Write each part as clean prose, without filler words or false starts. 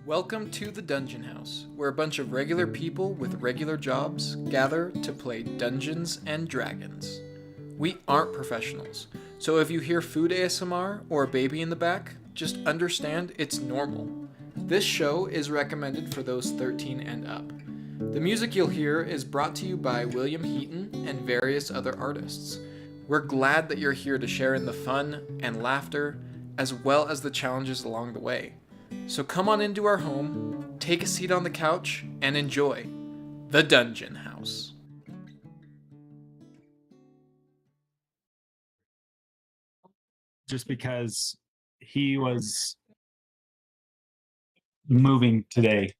Welcome to the Dungeon House, where a bunch of regular people with regular jobs gather to play Dungeons and Dragons. We aren't professionals, so if you hear food ASMR or a baby in the back, just understand it's normal. This show is recommended for those 13 and up. The music you'll hear is brought to you by William Heaton and various other artists. We're glad that you're here to share in the fun and laughter, as well as the challenges along the way. So come on into our home, take a seat on the couch, and enjoy the Dungeon House. Just because he was moving today.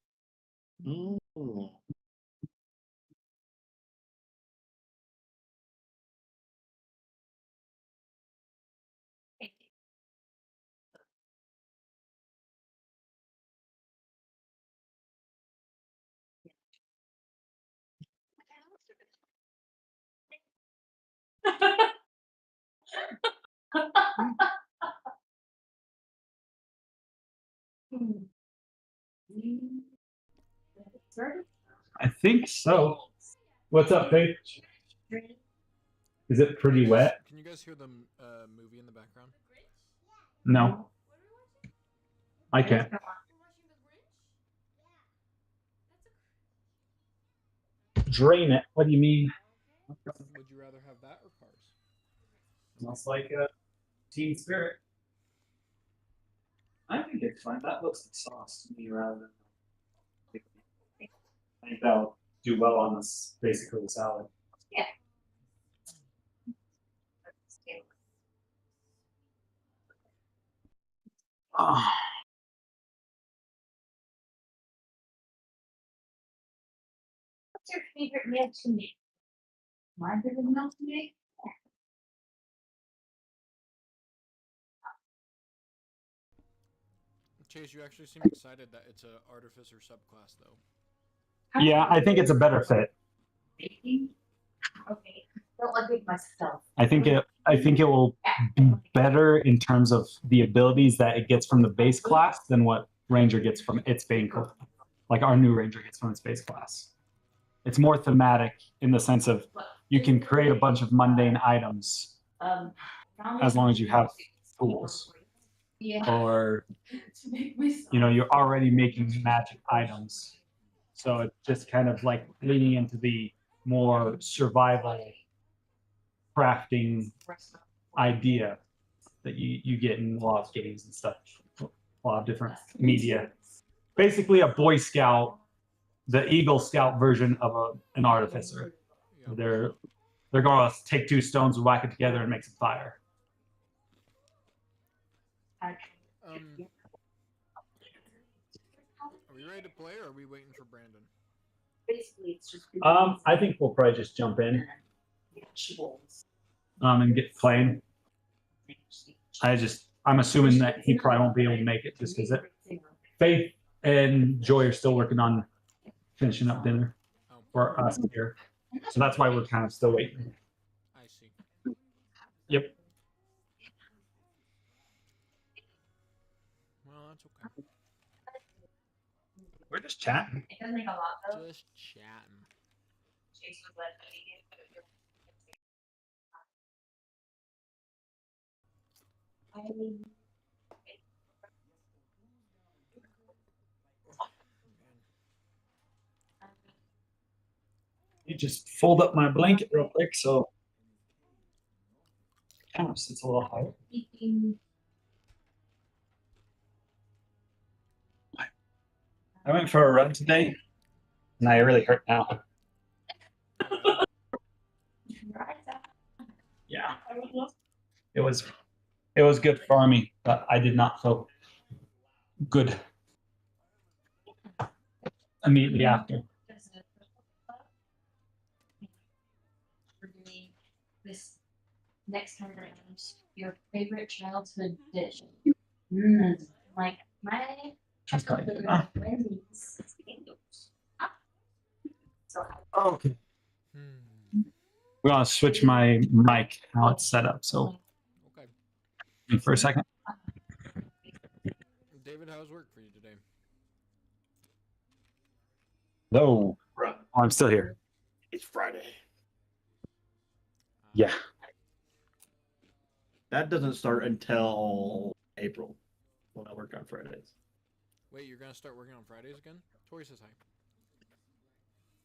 I think so. What's up, Faith? Is it pretty wet? Can you guys hear the movie in the background? No. I can't. Drain it. What do you mean? Would you rather have that or Cars? Smells like a Team Spirit. I think it's fine. That looks like sauce to me rather than. I think that'll do well on this, basically the salad. Yeah. Oh. What's your favorite meal to make? My favorite meal to make? Chase, you actually seem excited that it's a artificer subclass, though. Yeah, I think it's a better fit. Baking? Okay. Don't let me myself. I think it will be better in terms of the abilities that it gets from the base class than what Ranger gets from its main class. Like our new Ranger gets from its base class. It's more thematic in the sense of you can create a bunch of mundane items as long as you have tools. Yeah. Or you're already making magic items. So it's just kind of like leaning into the more survival crafting idea that you get in a lot of games and stuff, a lot of different media. Basically a Boy Scout, the Eagle Scout version of an artificer. They're going to take two stones and whack it together and make some fire. Are we ready to play, or are we waiting for Brandon? Basically, it's just. I think we'll probably just jump in. And get playing. I'm assuming that he probably won't be able to make it just because Faith and Joy are still working on finishing up dinner for us here. So that's why we're kind of still waiting. I see. Yep. Well, that's okay. We're just chatting. It doesn't make a lot though. Just chatting. Chase was like, You just fold up my blanket real quick so it kind of sits a little higher. I went for a run today and I really hurt now. Yeah. It was good for me, but I did not feel good immediately after. This next time around, your favorite childhood dish. Like my childhood Wendy's. So Oh, okay. We're gonna switch my mic how it's set up. So Okay. for a second. David, how's work for you today? No. Bruh, Oh, I'm still here. it's Friday. Yeah. That doesn't start until April when I work on Fridays. Wait, you're gonna start working on Fridays again? Tori says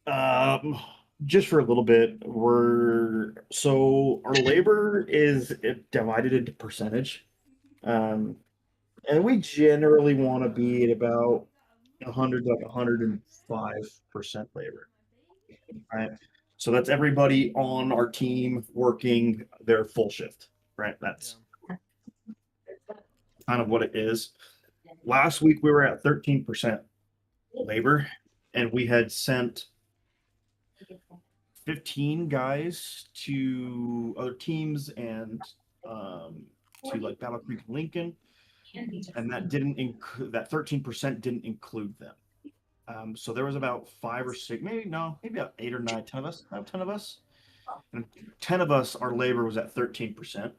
hi. Just for a little bit, our labor is divided into percentage. And we generally want to be at about 100 to like 105% labor. Right. So that's everybody on our team working their full shift. Right. That's kind of what it is. Last week we were at 13% labor, and we had sent 15 guys to other teams and to like Battle Creek, Lincoln, and that 13% didn't include them. So there was about 5 or 6, maybe about 8 or 9, 10 of us. About 10 of us, and 10 of us. Our labor was at 13%.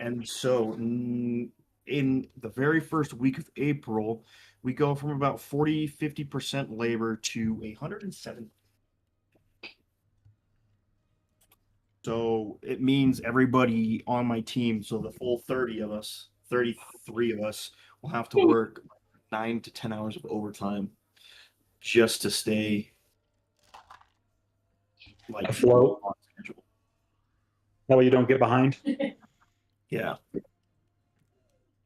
And so in the very first week of April, we go from about 50% labor to 107. So it means everybody on my team, so the full 30 of us, 33 of us, will have to work 9 to 10 hours of overtime just to stay like afloat on schedule. That way you don't get behind. Yeah.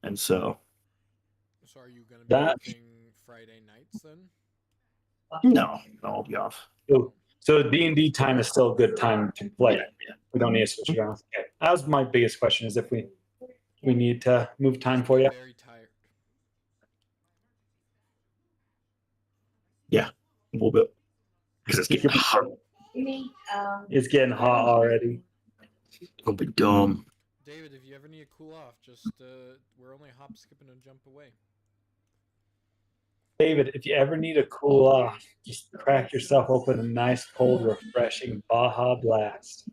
And so So are you gonna be That- working Friday nights then? no, I'll be off. So D&D time is still a good time to play. Yeah. We don't need to switch it around. Okay. That was my biggest question: is if we need to move time for you. Very tired. Yeah, a little bit. Because it's getting hot. It's getting hot already. Don't be dumb. David, if you ever need to cool off, just we're only a hop, skip, and a jump away. David, if you ever need to cool off, just crack yourself open a nice, cold, refreshing Baja Blast.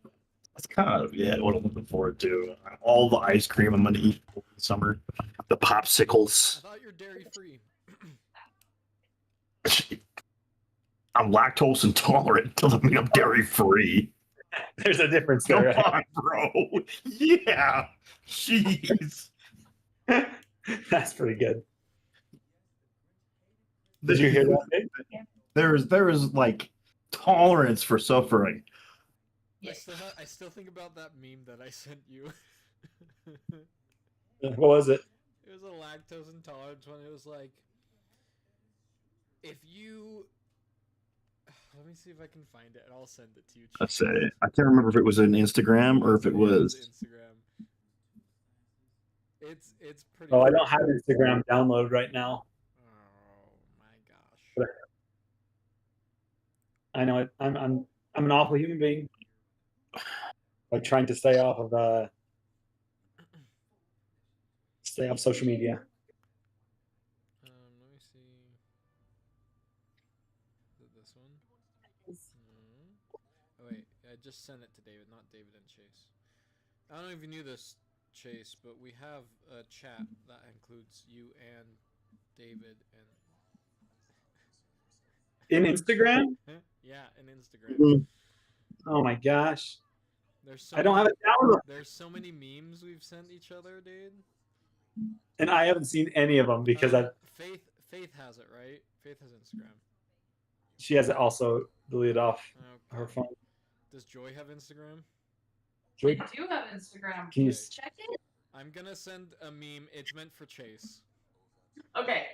That's kind of what I'm looking forward to. All the ice cream I'm gonna eat over the summer. The I popsicles. thought you're dairy free. I'm lactose intolerant. Doesn't mean I'm dairy free. There's a difference Come there. on, bro. Yeah. Jeez. That's pretty good. Did you hear that, Dave? There is like tolerance for suffering. I still think about that meme that I sent you. What was it? It was a lactose intolerance one. It was like, if you... Let me see if I can find it, and I'll send it to you. Let's say I can't remember if it was an Instagram or if it was Instagram. It's pretty. Oh, I don't have Instagram downloaded right now. Oh my gosh. I know it. I'm an awful human being. Like trying to stay off social media. Let me see. Is it this one? Oh wait, I just sent it to David, not David and Chase. I don't know if you knew this, Chase, but we have a chat that includes you and David In Instagram? yeah, and Instagram. Oh my gosh. There's so I don't have it downloaded. There's so many memes we've sent each other, dude. And I haven't seen any of them because Faith has it, right? Faith has Instagram. she has it also deleted off her phone. Does Joy have Instagram? Joy, I do have Instagram. can you Check it. I'm gonna send a meme. It's meant for Chase. Okay.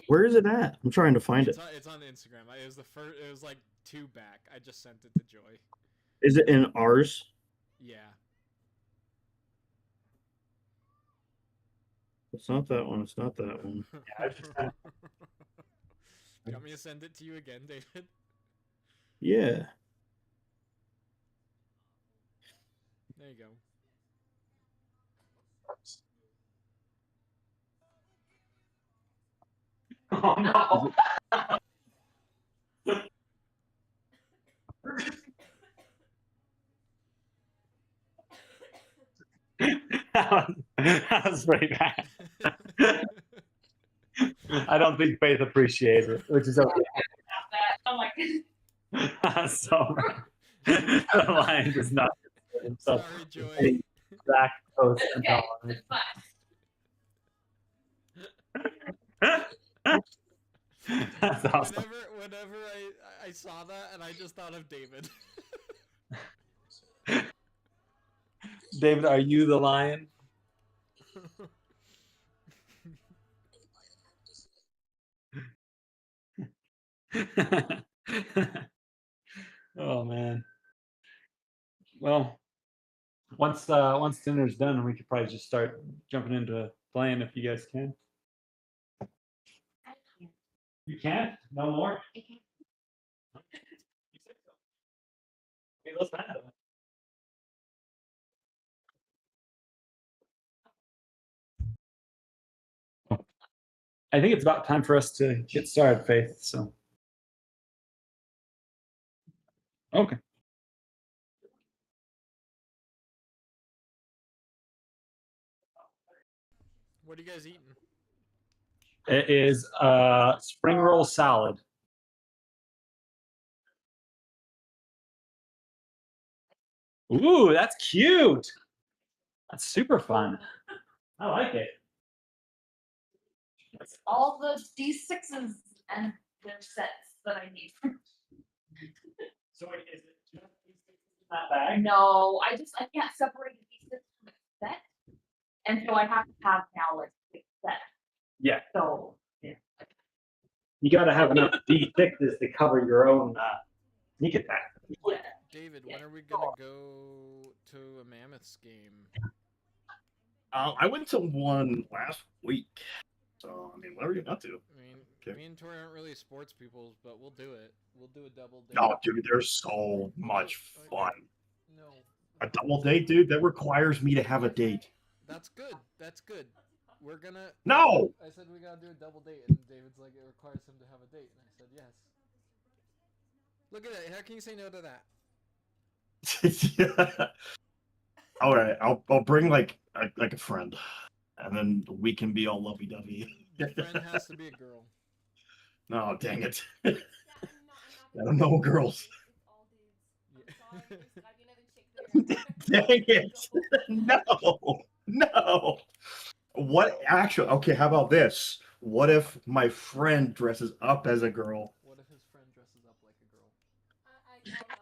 Where is it at? I'm trying to find it. It's on Instagram. It was the first. It was like 2 back. I just sent it to Joy. Is it in ours? Yeah. It's not that one. It's not that one. I just sent You want me to send it to you again, David? Yeah. There you go. Oh no. that was pretty bad. I don't think Faith appreciates it, which is okay. Oh my goodness. So the lion does not consider himself Sorry, Joy. any lactose Okay, intolerant. it's fine. That's awesome. Whenever I saw that, and I just thought of David. David, are you the lion? Oh man. Well, once dinner's done, we could probably just start jumping into playing if you guys can. You can't? No more? You said so. Okay, let's find out. I think it's about time for us to get started, Faith. So, okay. What are you guys eating? It is spring roll salad. Ooh, that's cute. That's super fun. I like it. All the D6s and their sets that I need. So wait, is it just in that bag? No, I can't separate the D6 from the set. And so I have to have now like 6 sets. Yeah. So You got to have enough D6s to cover your own sneak attack. yeah. David, when are we gonna go to a Mammoths game? I went to one last week. So, I mean, whatever you got to. I mean, Okay. me and Tori aren't really sports people, but we'll do it. We'll do a double date. Oh, dude, they're so much fun. No. A double date, dude, that requires me to have a date. That's good. That's good. We're gonna. No! I said we gotta do a double date, and David's like, it requires him to have a date, and I said yes. Look at that. How can you say no to that? All right, I'll bring like a friend, and then we can be all lovey dovey. The friend has to be a girl. No, dang it! I don't know girls. Dang it! No. What actually? Okay, how about this? What if my friend dresses up as a girl? What if his friend dresses up like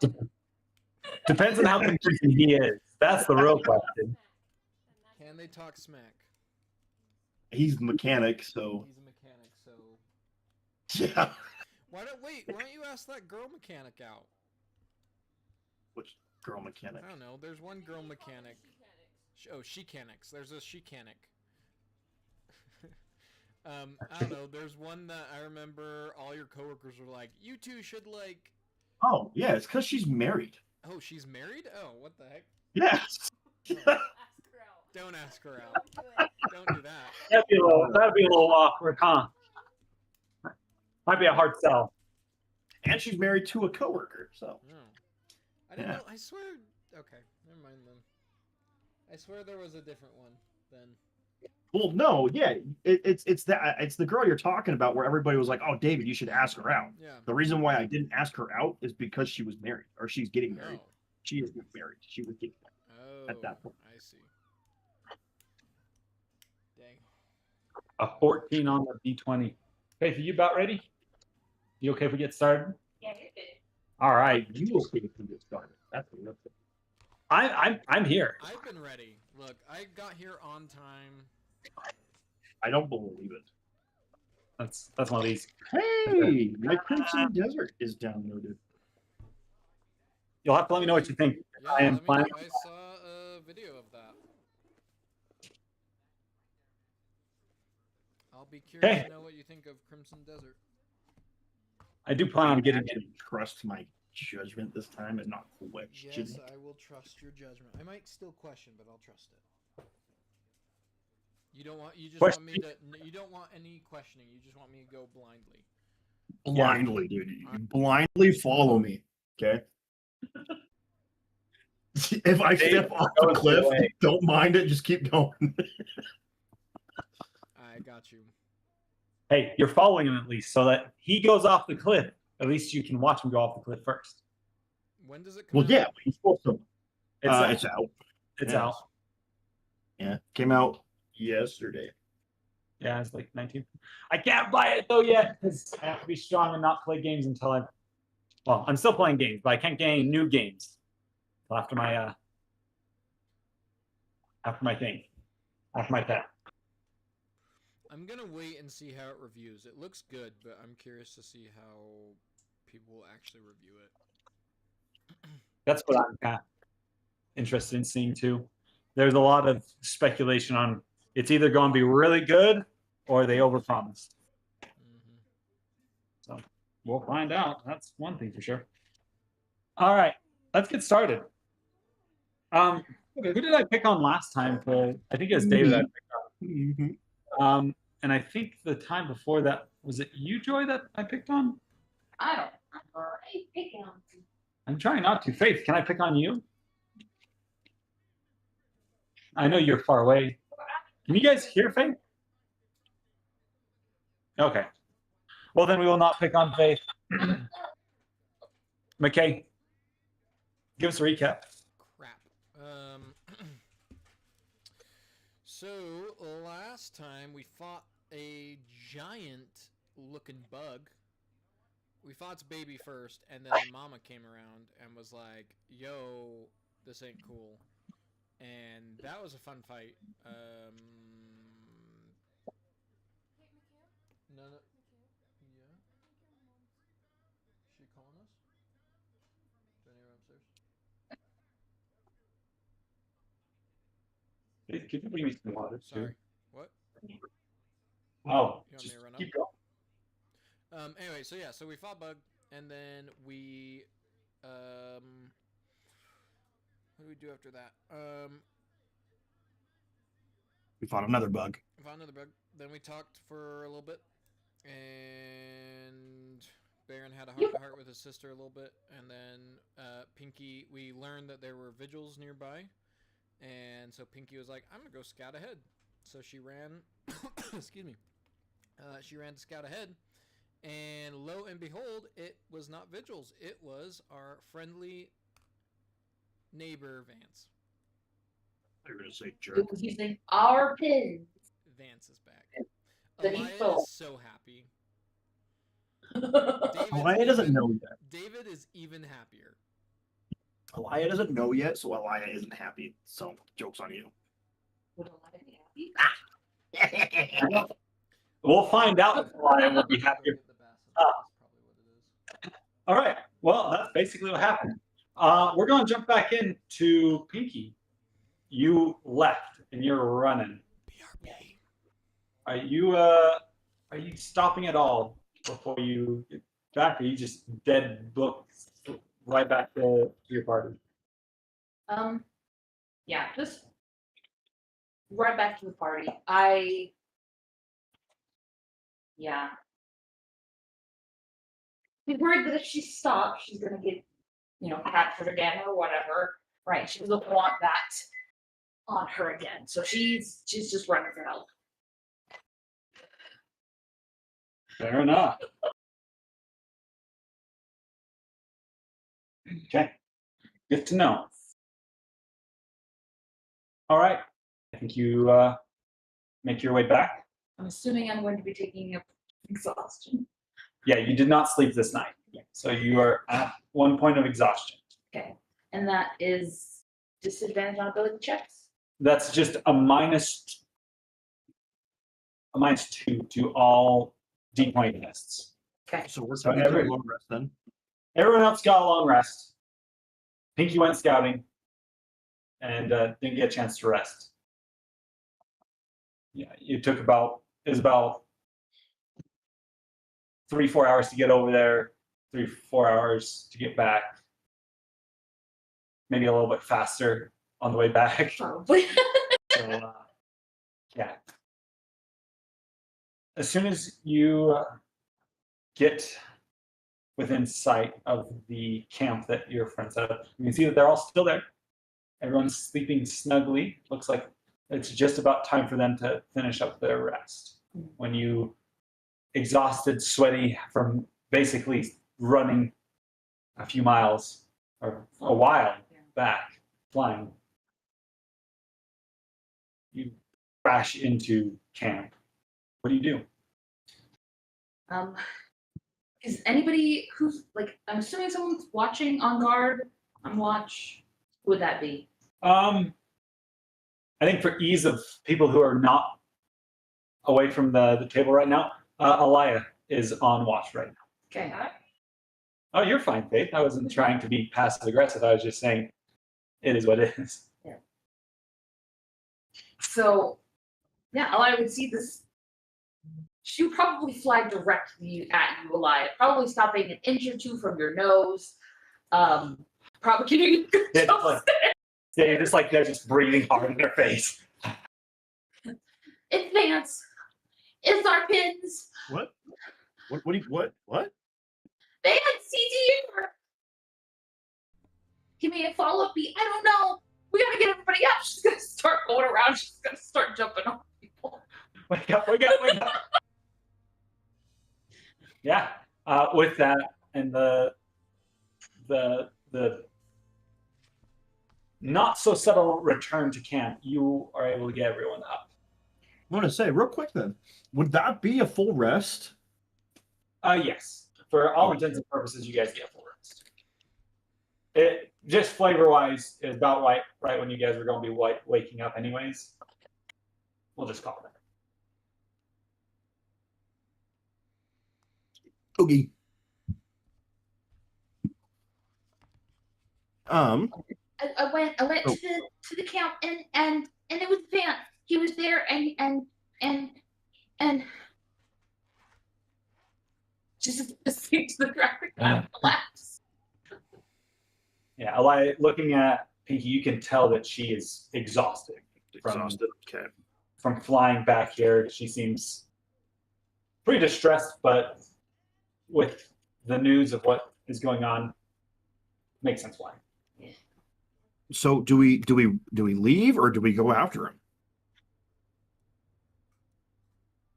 a girl? Depends on how confusing he is. That's the real question. Can they talk smack? He's the mechanic, so He's a mechanic, so. yeah. Why don't you ask that girl mechanic out? Which girl mechanic? I don't know. There's one girl mechanic. Oh, she-canics. There's a she-canic. I don't know. There's one that I remember all your coworkers were like, you two should like. Oh yeah, it's because she's married. Oh, she's married? Oh, what the heck? Yes. Don't ask her out. Don't do that. That'd be a little awkward, huh? Might be a hard sell. And she's married to a coworker, so. No. I didn't know. I swear. Okay, never mind then. I swear there was a different one then. Well, no, yeah, it's the girl you're talking about where everybody was like, "Oh, David, you should ask her out." Yeah. The reason why I didn't ask her out is because she was married, or she's getting married. Oh. She is not married. She was getting married at that point. I see. Dang. A 14 on the D20. Faith, are you about ready? You okay if we get started? Yeah, you're good. All right. You will see if we get started. That's the real thing. I'm here. I've been ready. Look, I got here on time. I don't believe it. That's one of these. Hey, my Crimson Desert is downloaded. You'll have to let me know what you think. Yeah, I am let me planning. know. I saw a video of that. I'll be curious to know what you think of Crimson Desert. I do plan on getting to trust my judgment this time and not question. Yes, I will trust your judgment. I might still question, but I'll trust it. You don't want you don't want any questioning. You just want me to go blindly. Blindly, dude. You blindly follow me, okay? If I step off the cliff, don't mind it. Just keep going. I got you. Hey, you're following him at least, so that he goes off the cliff. At least you can watch him go off the cliff first. When does it come Well, out? yeah, he's supposed to. It's out. It's out. It's Yes. out. Yeah, came out yesterday. Yeah, it's like 19. I can't buy it though yet because I have to be strong and not play games until I. Well, I'm still playing games, but I can't get any new games after my thing, after my pet. I'm gonna wait and see how it reviews. It looks good, but I'm curious to see how people will actually review it. That's what I'm kind of interested in seeing too. There's a lot of speculation on it's either going to be really good or they overpromised. Mm-hmm. So we'll find out. That's one thing for sure. All right, let's get started. Who did I pick on last time? I think it was David I picked on. And I think the time before that, was it you, Joy, that I picked on? I don't remember. I pick on. I'm trying not to. Faith, can I pick on you? I know you're far away. Can you guys hear Faith? Okay. Well, then we will not pick on Faith. McKay, give us a recap. Crap. So last time we fought a giant-looking bug. We fought its baby first, and then the mama came around and was like, "Yo, this ain't cool." And that was a fun fight. No. Yeah. She calling us? Do I need her upstairs? Could you bring me some water? Sorry. What? Oh, You want me just to run up? keep going. Anyway, so yeah, so we fought Bug, and then we, what did we do after that? We fought another bug. We found another bug. Then we talked for a little bit, and Baron had a heart-to-heart with his sister a little bit, and then Pinky, we learned that there were vigils nearby, and so Pinky was like, "I'm gonna go scout ahead." So she ran. Excuse me. She ran to scout ahead, and lo and behold, it was not vigils. It was our friendly neighbor Vance. They're gonna say jerk. It was using our pins. Vance is back. That he Alaya stole. is so happy. Alaya doesn't know yet. David is even happier. Alaya doesn't know yet, so Alaya isn't happy. So, joke's on you. Would Alaya be happy? We'll find out if Lion will be happier. All right. Well, that's basically what happened. We're going to jump back into Pinky. You left and you're running. BRB. Are you stopping at all before you get back, or you just dead book right back to your party? Yeah, just right back to the party. Yeah. She's worried that if she stops, she's gonna get, captured again or whatever. Right? She doesn't want that on her again. So she's just running for help. Fair enough. Okay. Good to know. All right. I think you make your way back. I'm assuming I'm going to be taking up exhaustion. Yeah, you did not sleep this night. So you are at 1 point of exhaustion. Okay. And that is disadvantage on ability checks? That's just a minus 2 to all D20 tests. Okay. So we're So taking a every- long rest then. Everyone else got a long rest. Pinky went scouting and didn't get a chance to rest. Yeah, it was about 3-4 hours to get over there, 3-4 hours to get back. Maybe a little bit faster on the way back. Probably. So, yeah. As soon as you get within sight of the camp that your friends set up, you can see that they're all still there. Everyone's sleeping snugly. Looks like it's just about time for them to finish up their rest. When you exhausted, sweaty from basically running a few miles or a while back flying. You crash into camp. What do you do? Is anybody who's like, I'm assuming someone's watching on guard, on watch? Who would that be? I think for ease of people who are not away from the table right now, Alaya is on watch right now. Okay. Oh, you're fine, Faith. I wasn't trying to be passive aggressive. I was just saying it is what it is. So, yeah, Elia would see this. She would probably fly directly at you, Elia. Probably stopping an inch or two from your nose. Probably getting Yeah, just like, yeah, you're just like they're just breathing hard in their face. It's Vance. It's our pins. What? What? Vance, he's here. Give me a follow-up beat. I don't know. We gotta get everybody up. She's gonna start going around. She's gonna start jumping on people. Wake up, wake up, wake up. Yeah. With that and the not so subtle return to camp, you are able to get everyone up. I want to say real quick then, would that be a full rest? Yes. For all intents and purposes, you guys get full rest. It just flavor-wise is about right when you guys were going to be waking up anyways. We'll just call it that. Okay. I went to the camp and it was Vance. He was there and just listening to the graphic collapse. Yeah, like looking at Pinky, you can tell that she is exhausted. Okay. From flying back here. She seems pretty distressed, but with the news of what is going on, makes sense why. So do we leave or do we go after him?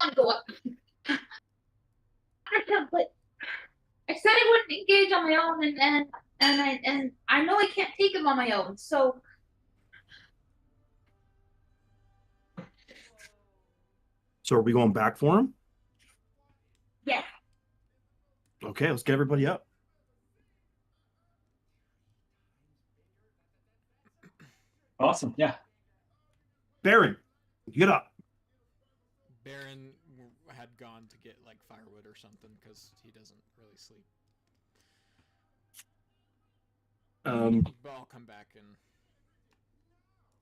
I go up. I don't know, but I said I wouldn't engage on my own, and I know I can't take him on my own. So are we going back for him? yeah. Okay, let's get everybody up. Awesome. Yeah. Baron, get up. Baron had gone to get like firewood or something because he doesn't really sleep. But I'll come back and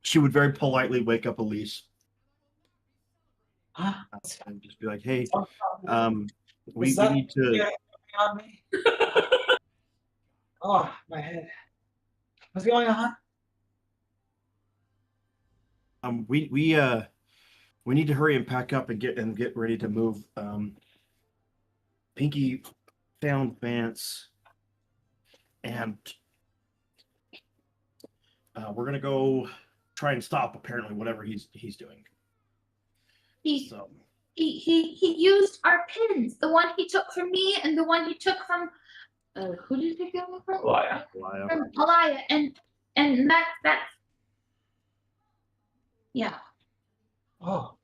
She would very politely wake up Elise Ah, and just be like, "Hey, we was that- need to." yeah, on me. Oh, my head. What's going on? We need to hurry and pack up and get ready to move. Pinky found Vance, and we're gonna go try and stop apparently whatever he's doing. He So used our pins. The one he took from me and the one he took from who did he get them from? Laya. From Alaya, and that's yeah. Oh.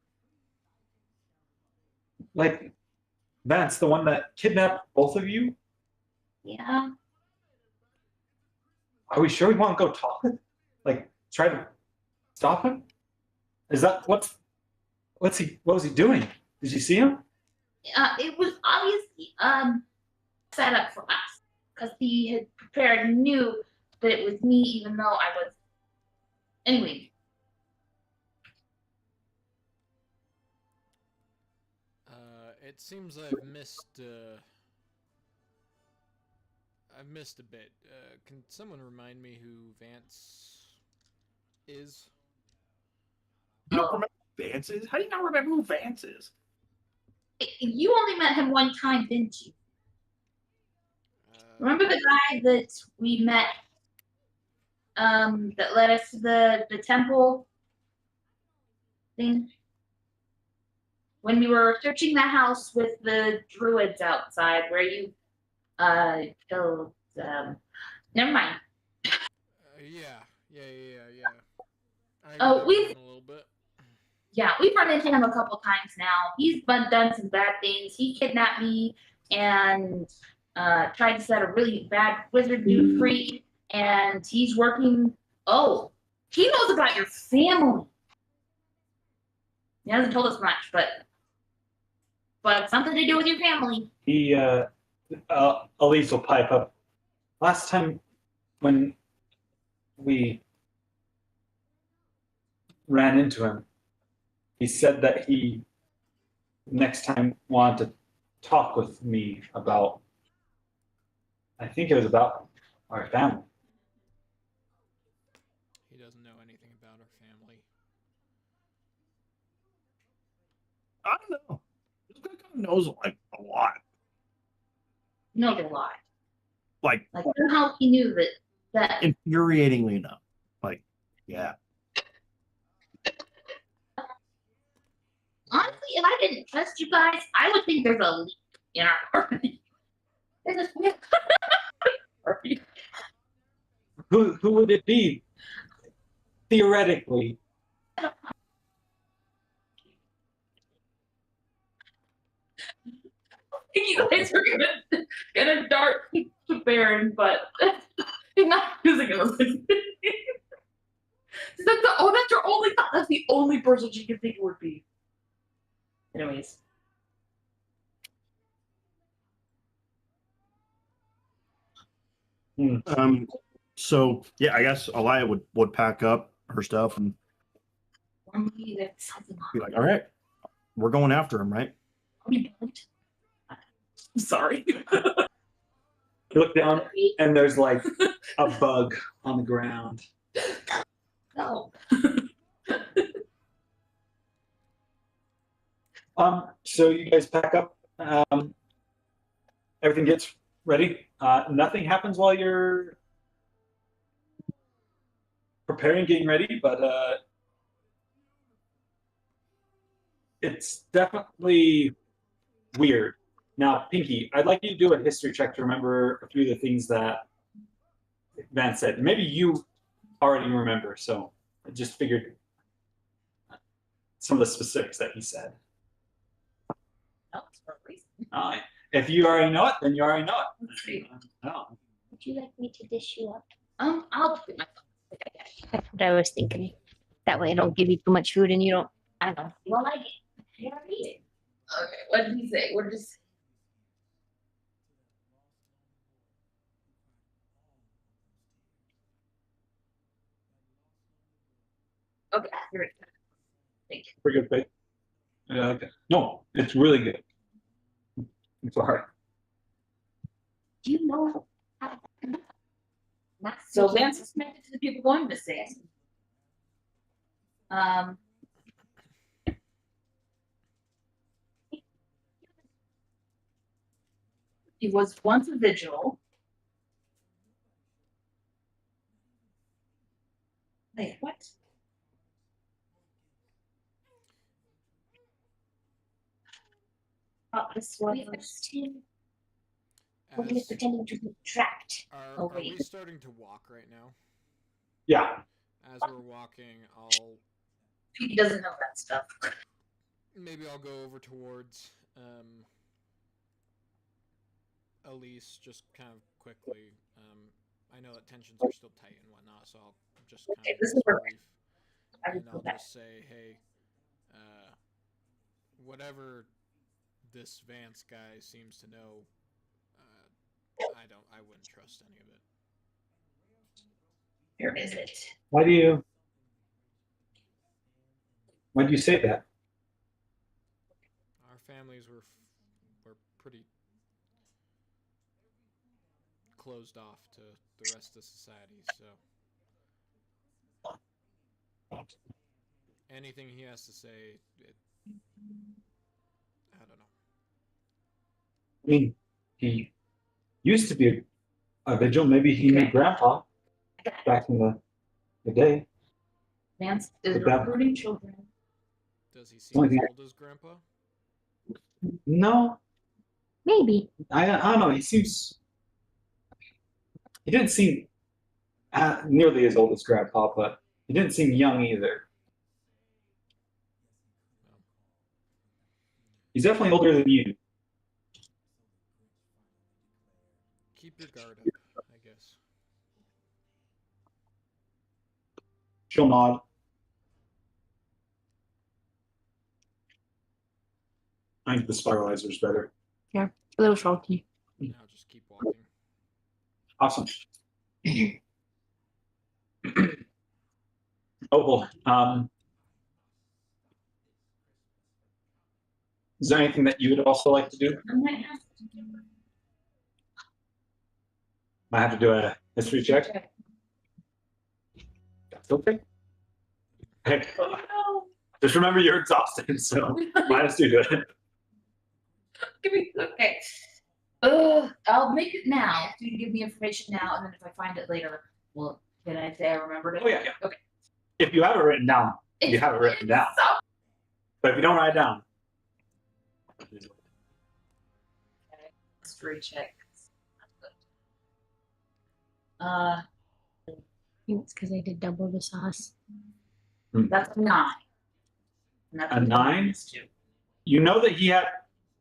Like, Vance, the one that kidnapped both of you? Yeah. Are we sure we want to go talk with? Like, try to stop him? Is that what was he doing? Did you see him? It was obviously set up for us because he had prepared and knew that it was me, even though I was. Anyway, it seems I've missed a bit. Can someone remind me who Vance is? you don't remember who Vance is? How do you not remember who Vance is? you only met him one time, didn't you? Remember the guy that we met that led us to the temple thing? when we were searching the house with the druids outside, where you killed never mind. Yeah. I Oh, remember we've him a little bit. we've run into him a couple times now. He's done some bad things. He kidnapped me and tried to set a really bad wizard dude free. And he's working. Oh, he knows about your family. He hasn't told us much, but something to do with your family. He, Elise will pipe up. Last time when we ran into him, he said that he next time wanted to talk with me about, I think it was about our family. He doesn't know anything about our family. I don't know. This guy kind of knows like a lot. Knows a lot. Like Somehow he knew that infuriatingly enough. Like, yeah. honestly, if I didn't trust you guys, I would think there's a leak in our party. There's a party. Who would it be? Theoretically. You guys are gonna dart to Baron, but he's not using it. That's your only thought. That's the only person she can think it would be. Anyways. So yeah, I guess Elia would pack up her stuff and be like, all right, we're going after him, right? I'm sorry. You look down and there's like a bug on the ground. No. So you guys pack up. Everything gets ready. Nothing happens while you're preparing, getting ready, but it's definitely weird. Now, Pinky, I'd like you to do a history check to remember a few of the things that Vance said. Maybe you already remember, so I just figured some of the specifics that he said. For a reason. If you already know it, then you already know it. Let's see. No. Would you like me to dish you up? I'll just put my phone. That's what I was thinking. That way I don't give you too much food and you don't, I don't know. Well, I get. You already eat it. Okay. What did he say? We're just. Okay. Here it is. Thank you. Pretty good, babe. Yeah, okay. No, it's really good. I'm sorry. Do you know? So Vance is connected to the people going missing. He was once a vigil. Wait, what? This one was him. When he was As, pretending to be trapped. are we wait. starting to walk right now? Yeah. As we're walking, He doesn't know that stuff. maybe I'll go over towards Elise just kind of quickly. I know that tensions are still tight and whatnot, so I'll just kind Okay, of this is brief, perfect. I and can I'll do that. just say, hey, whatever this Vance guy seems to know, I wouldn't trust any of it. Where is it? Why do you say that? Our families were pretty closed off to the rest of society, so anything he has to say, I don't know. I mean, he used to be a vigil. Maybe he knew Grandpa back in the day. Vance is But that- recruiting children. Does he seem Only as thing- old as Grandpa? No, Maybe. I don't know. He didn't seem nearly as old as Grandpa, but he didn't seem young either. He's definitely older than you. Keep your guard up, I guess. She'll nod. I think the spiralizer's better. A little salty. Now just keep walking. Awesome. Oh, well, is there anything that you would also like to do? I might have to do I have to do a history check. check. That's okay. Hey, Oh no. just remember you're exhausted, so -2 to it. Give me okay. I'll make it now. So you give me information now, and then if I find it later, well, can I say I remembered it? Oh yeah, yeah. Okay. If you have it written down, you have it written down. But if you don't write it down, History check. I think it's because I did double the sauce. That's a 9. And that's A 9? -2. you know that he had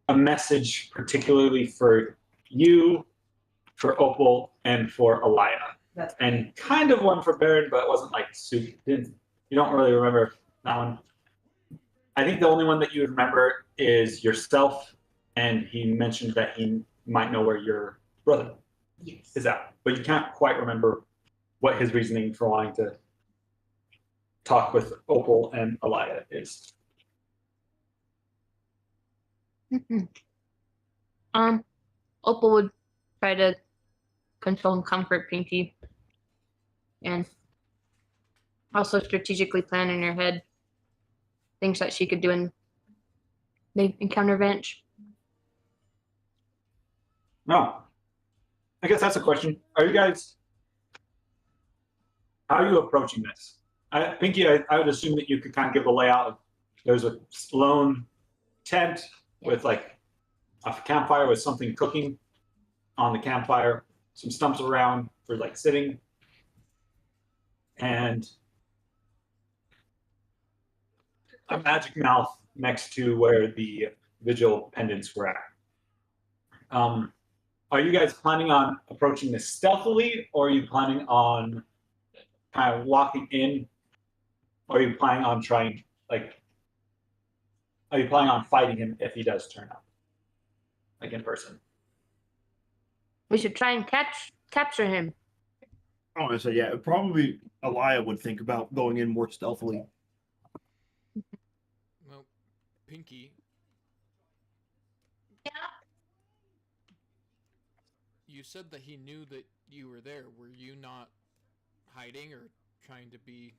a message particularly for you, for Opal, and for Alaya. That's And kind of one for Baron, but it wasn't like super. You don't really remember that one. I think the only one that you would remember is yourself, and he mentioned that he might know where your brother yes. is at, but you can't quite remember what his reasoning for wanting to talk with Opal and Alaya is. Opal would try to console and comfort Pinky, and also strategically plan in her head things that she could do when they encounter Vance. No, I guess that's a question. Are you guys? How are you approaching this? Pinky, I would assume that you could kind of give a layout of there's a lone tent with like a campfire with something cooking on the campfire, some stumps around for like sitting, and a magic mouth next to where the vigil pendants were at. Are you guys planning on approaching this stealthily, or are you planning on kind of walking in, or are you planning on trying, like, are you planning on fighting him if he does turn up, like in person? We should try and capture him. I want to say, yeah, probably Alaya would think about going in more stealthily. Well, Pinky, Yeah. you said that he knew that you were there. Were you not hiding or trying to be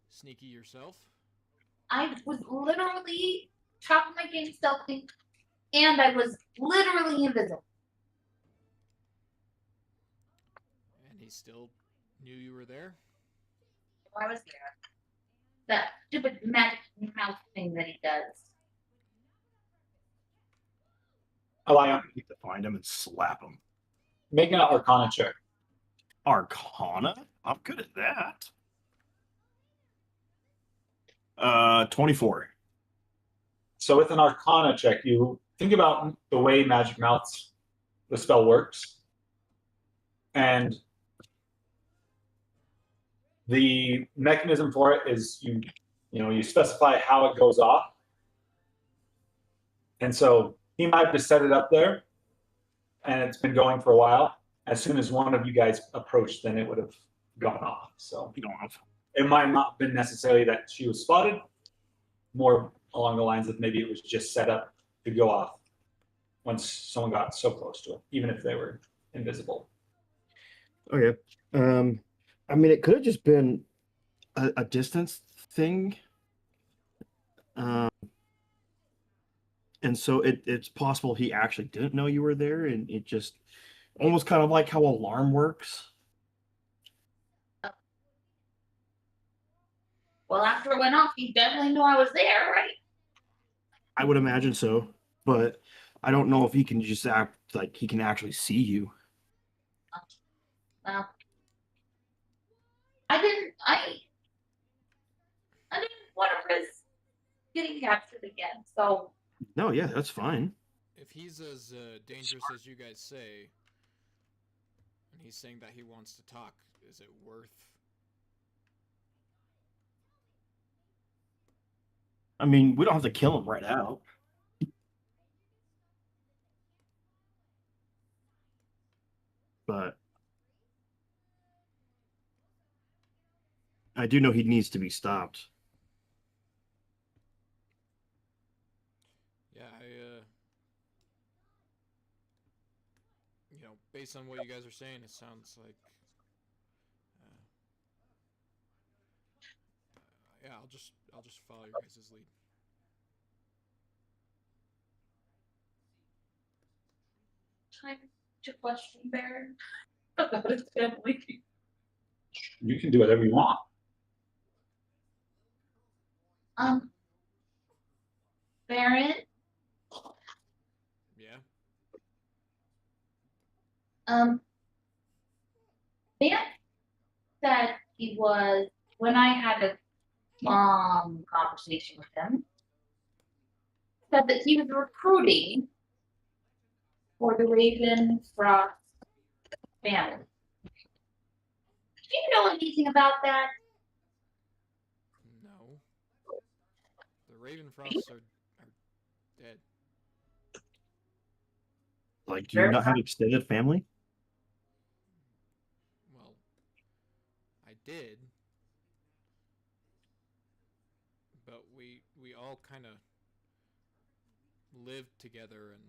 sneaky yourself? I was literally top of my game stealthing, and I was literally invisible. And he still knew you were there? I was there. That stupid magic mouth thing that he does. Alaya, You have to find him and slap him. make an Arcana check. Arcana? I'm good at that. 24. So with an Arcana check, you think about the way Magic Mouth's the spell works, and the mechanism for it is you specify how it goes off, and so he might have just set it up there, and it's been going for a while. As soon as one of you guys approached, then it would have gone off. So You don't have. it might not have been necessarily that she was spotted, more along the lines of maybe it was just set up to go off once someone got so close to it, even if they were invisible. Okay. I mean, it could have just been a distance thing. And so it's possible he actually didn't know you were there, and it just almost kind of like how alarm works. Well, after it went off, he definitely knew I was there, right? I would imagine so. but I don't know if he can just act like he can actually see you. Well, I didn't want to risk getting captured again, so No, yeah, that's fine. If he's as dangerous as you guys say, and he's saying that he wants to talk, is it worth? I mean, we don't have to kill him right out. But I do know he needs to be stopped. Yeah, based on what you guys are saying, it sounds like, yeah, I'll just follow your guys' lead. time to question Baron about his family. You can do whatever you want. Baron, Yeah. Vance said he was, when I had a long conversation with him, said that he was recruiting for the Raven Frost family. Do you know anything about that? No. The Ravenfrosts are dead. Like, do you not have extended family? Well, I did, but we all kind of lived together, and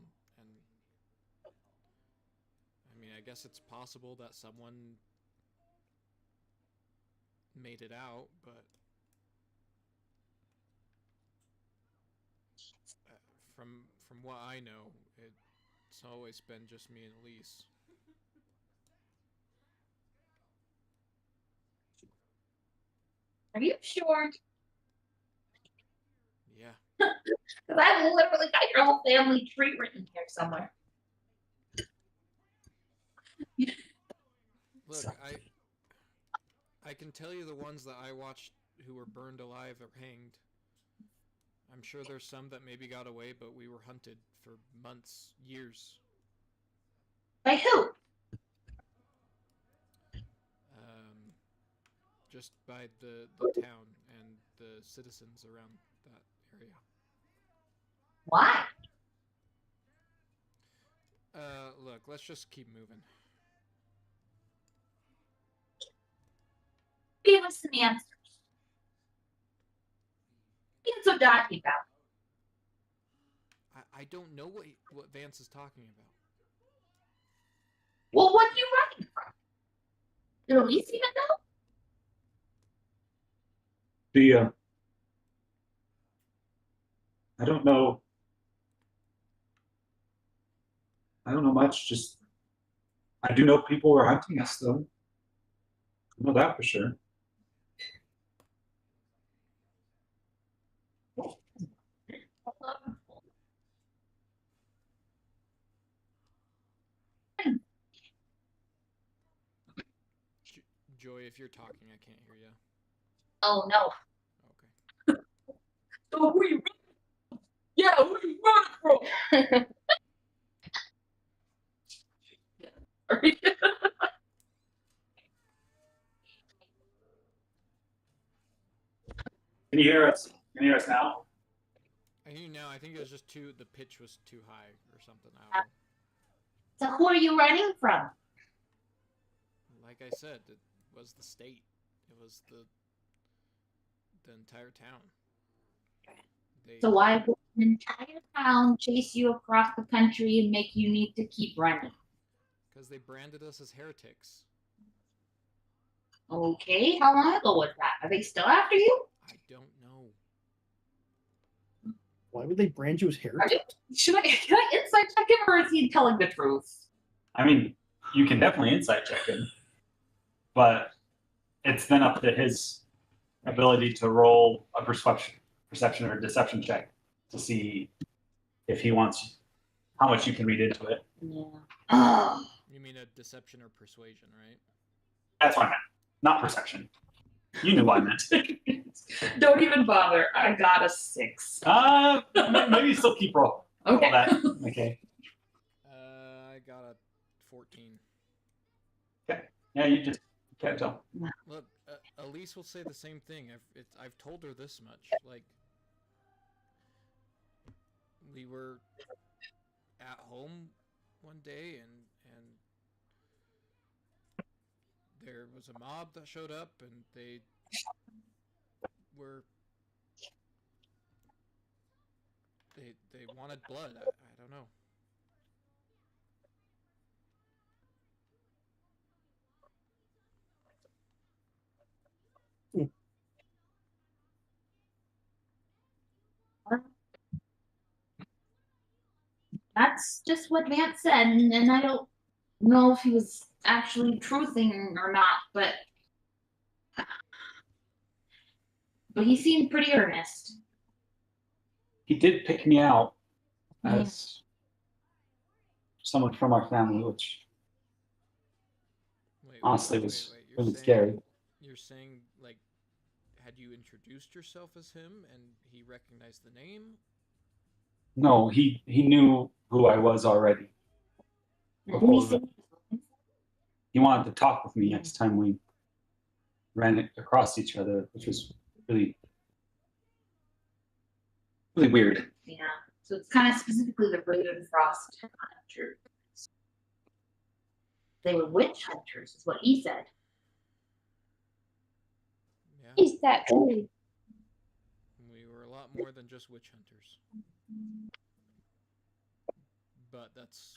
I mean, I guess it's possible that someone made it out, but from what I know, it's always been just me and Elise. Are you sure? Yeah. Because I've literally got your whole family tree written here somewhere. Look, I can tell you the ones that I watched who were burned alive or hanged. I'm sure there's some that maybe got away, but we were hunted for months, years. By who? Just by the town and the citizens around that area. Why? Look, let's just keep moving. Give us some answers. Being so dodgy about it. I don't know what Vance is talking about. Well, what are you running from? Did Elise even know? I don't know. I don't know much. Just I do know people were hunting us, though. I know that for sure. Joy, if you're talking, I can't hear you. Oh no. Okay. So who you running from? Yeah, who you running from? Can you hear us? Can you hear us now? I hear you now. I think it was just the pitch was too high or something. I don't know. So who are you running from? Like I said, it was the state. It was the entire town. So why would an entire town chase you across the country and make you need to keep running? Because they branded us as heretics. Okay, how long ago was that? Are they still after you? I don't know. Why would they brand you as heretic? Can I insight check him, or is he telling the truth? I mean, you can definitely insight check him, but it's then up to his ability to roll a perception or deception check to see if he wants, how much you can read into it. Yeah. Oh, You mean a deception or persuasion, right? That's what I meant, not perception. You knew what I meant. don't even bother. I got a 6. Maybe still keep roll. Okay. That. Okay. I got a 14. Yeah, you just can't tell. Look, Elise will say the same thing. I've told her this much. Like, we were at home one day, and there was a mob that showed up, and they were they wanted blood. I don't know. That's just what Vance said, and I don't know if he was actually truthing or not, but he seemed pretty earnest. He did pick me out as someone from our family, which honestly was really scary. You're saying, like, had you introduced yourself as him and he recognized the name? No, he knew who I was already. He wanted to talk with me next time we ran across each other, which was really, really weird. Yeah. So it's kind of specifically the Raven Frost hunters. They were witch hunters, is what he said. Yeah. Is that good? We were a lot more than just witch hunters. But that's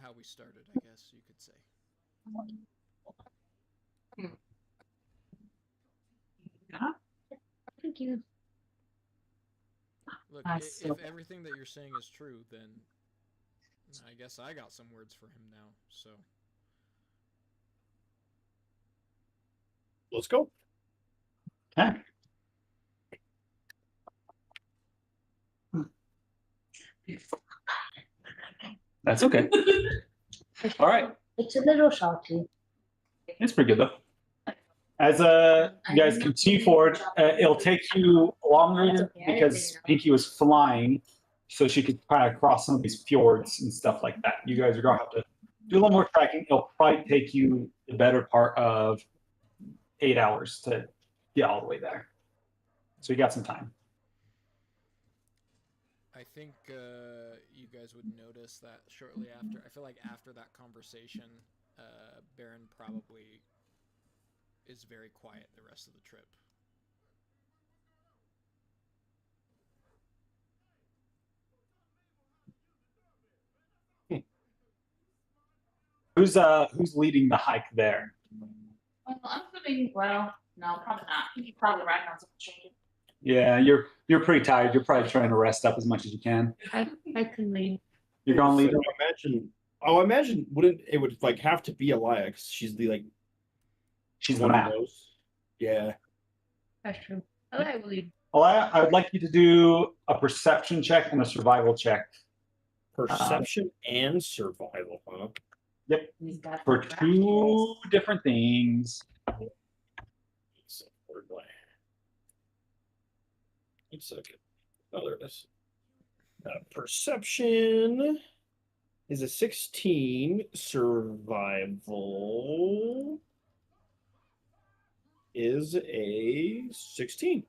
how we started, I guess you could say. Yeah. Thank you. Look, That's if everything that you're saying is true, then I guess I got some words for him now, so. Let's go. Okay. That's okay. All right. It's a little salty. It's pretty good though. As you guys continue forward, it'll take you longer because Pinky was flying, so she could kind of cross some of these fjords and stuff like that. You guys are gonna have to do a little more tracking. It'll probably take you the better part of 8 hours to get all the way there. So you got some time. I think you guys would notice that shortly after. I feel like after that conversation, Baron probably is very quiet the rest of the trip. Who's leading the hike there? Well, I'm assuming, well, no, probably not. He's probably riding on some changes. Yeah, you're pretty tired. You're probably trying to rest up as much as you can. I can lead. You're gonna lead. I imagine wouldn't it would like have to be Elia because she's the like She's the one of map. those. Yeah. That's true. I will lead. Elia, I would like you to do a perception check and a survival check. Perception and survival, huh? Yep. He's got For the 2 different things. So, where do I? 1 second. Oh, there it is. Perception is a 16. Survival is a 16.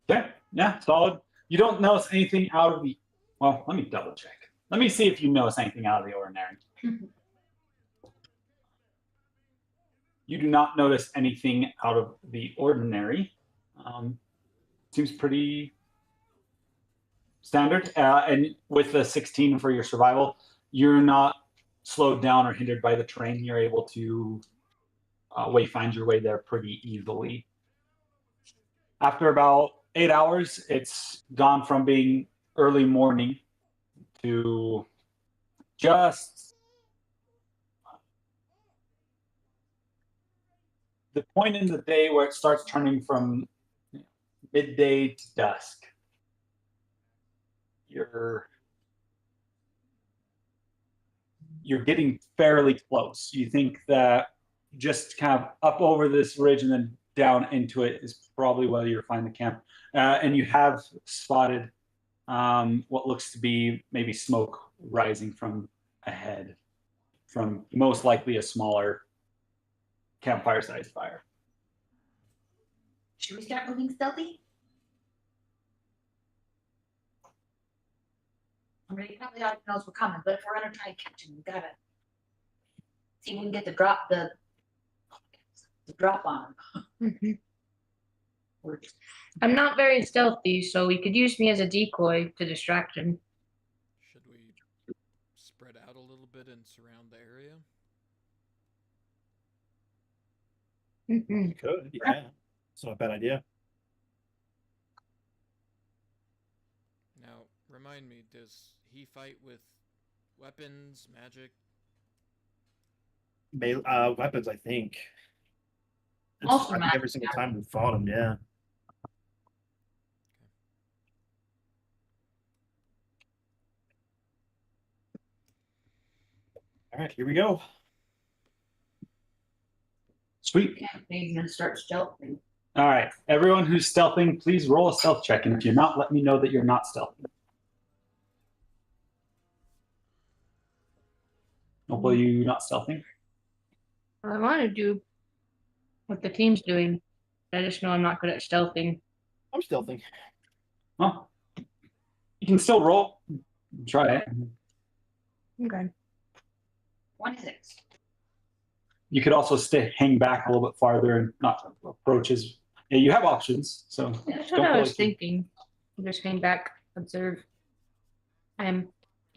Okay. Yeah, solid. You don't notice anything out of the. Well, let me double check. Let me see if you notice anything out of the ordinary. You do not notice anything out of the ordinary. Seems pretty standard. And with the 16 for your survival, you're not slowed down or hindered by the terrain. You're able to find your way there pretty easily. After about 8 hours, it's gone from being early morning to just the point in the day where it starts turning from midday to dusk. you're getting fairly close. You think that just kind of up over this ridge and then down into it is probably where you'll find the camp. And you have spotted what looks to be maybe smoke rising from ahead, from most likely a smaller campfire-sized fire. Should we start moving stealthy? I mean, probably already knows we're coming, but if we're gonna try and catch him, we gotta see if we can get the drop on him. Mhm. We're- I'm not very stealthy, so he could use me as a decoy to distract him. Should we spread out a little bit and surround the area? Mhm. Could, yeah. It's not a bad idea. Now, remind me, does he fight with weapons, magic? Weapons, I think. Also I think every single time we fought him, yeah. All right, here we go. Sweet. Yeah, maybe he's gonna start stealthing. All right, everyone who's stealthing, please roll a stealth check, and if you're not, let me know that you're not stealthing. Will you not stealthing? I want to do what the team's doing. I just know I'm not good at stealthing. I'm stealthing. Well, you can still roll. Try it. Okay. 26. You could also hang back a little bit farther and not approach as. Yeah, you have options, so That's don't what I feel was like you- thinking. Just hang back, observe.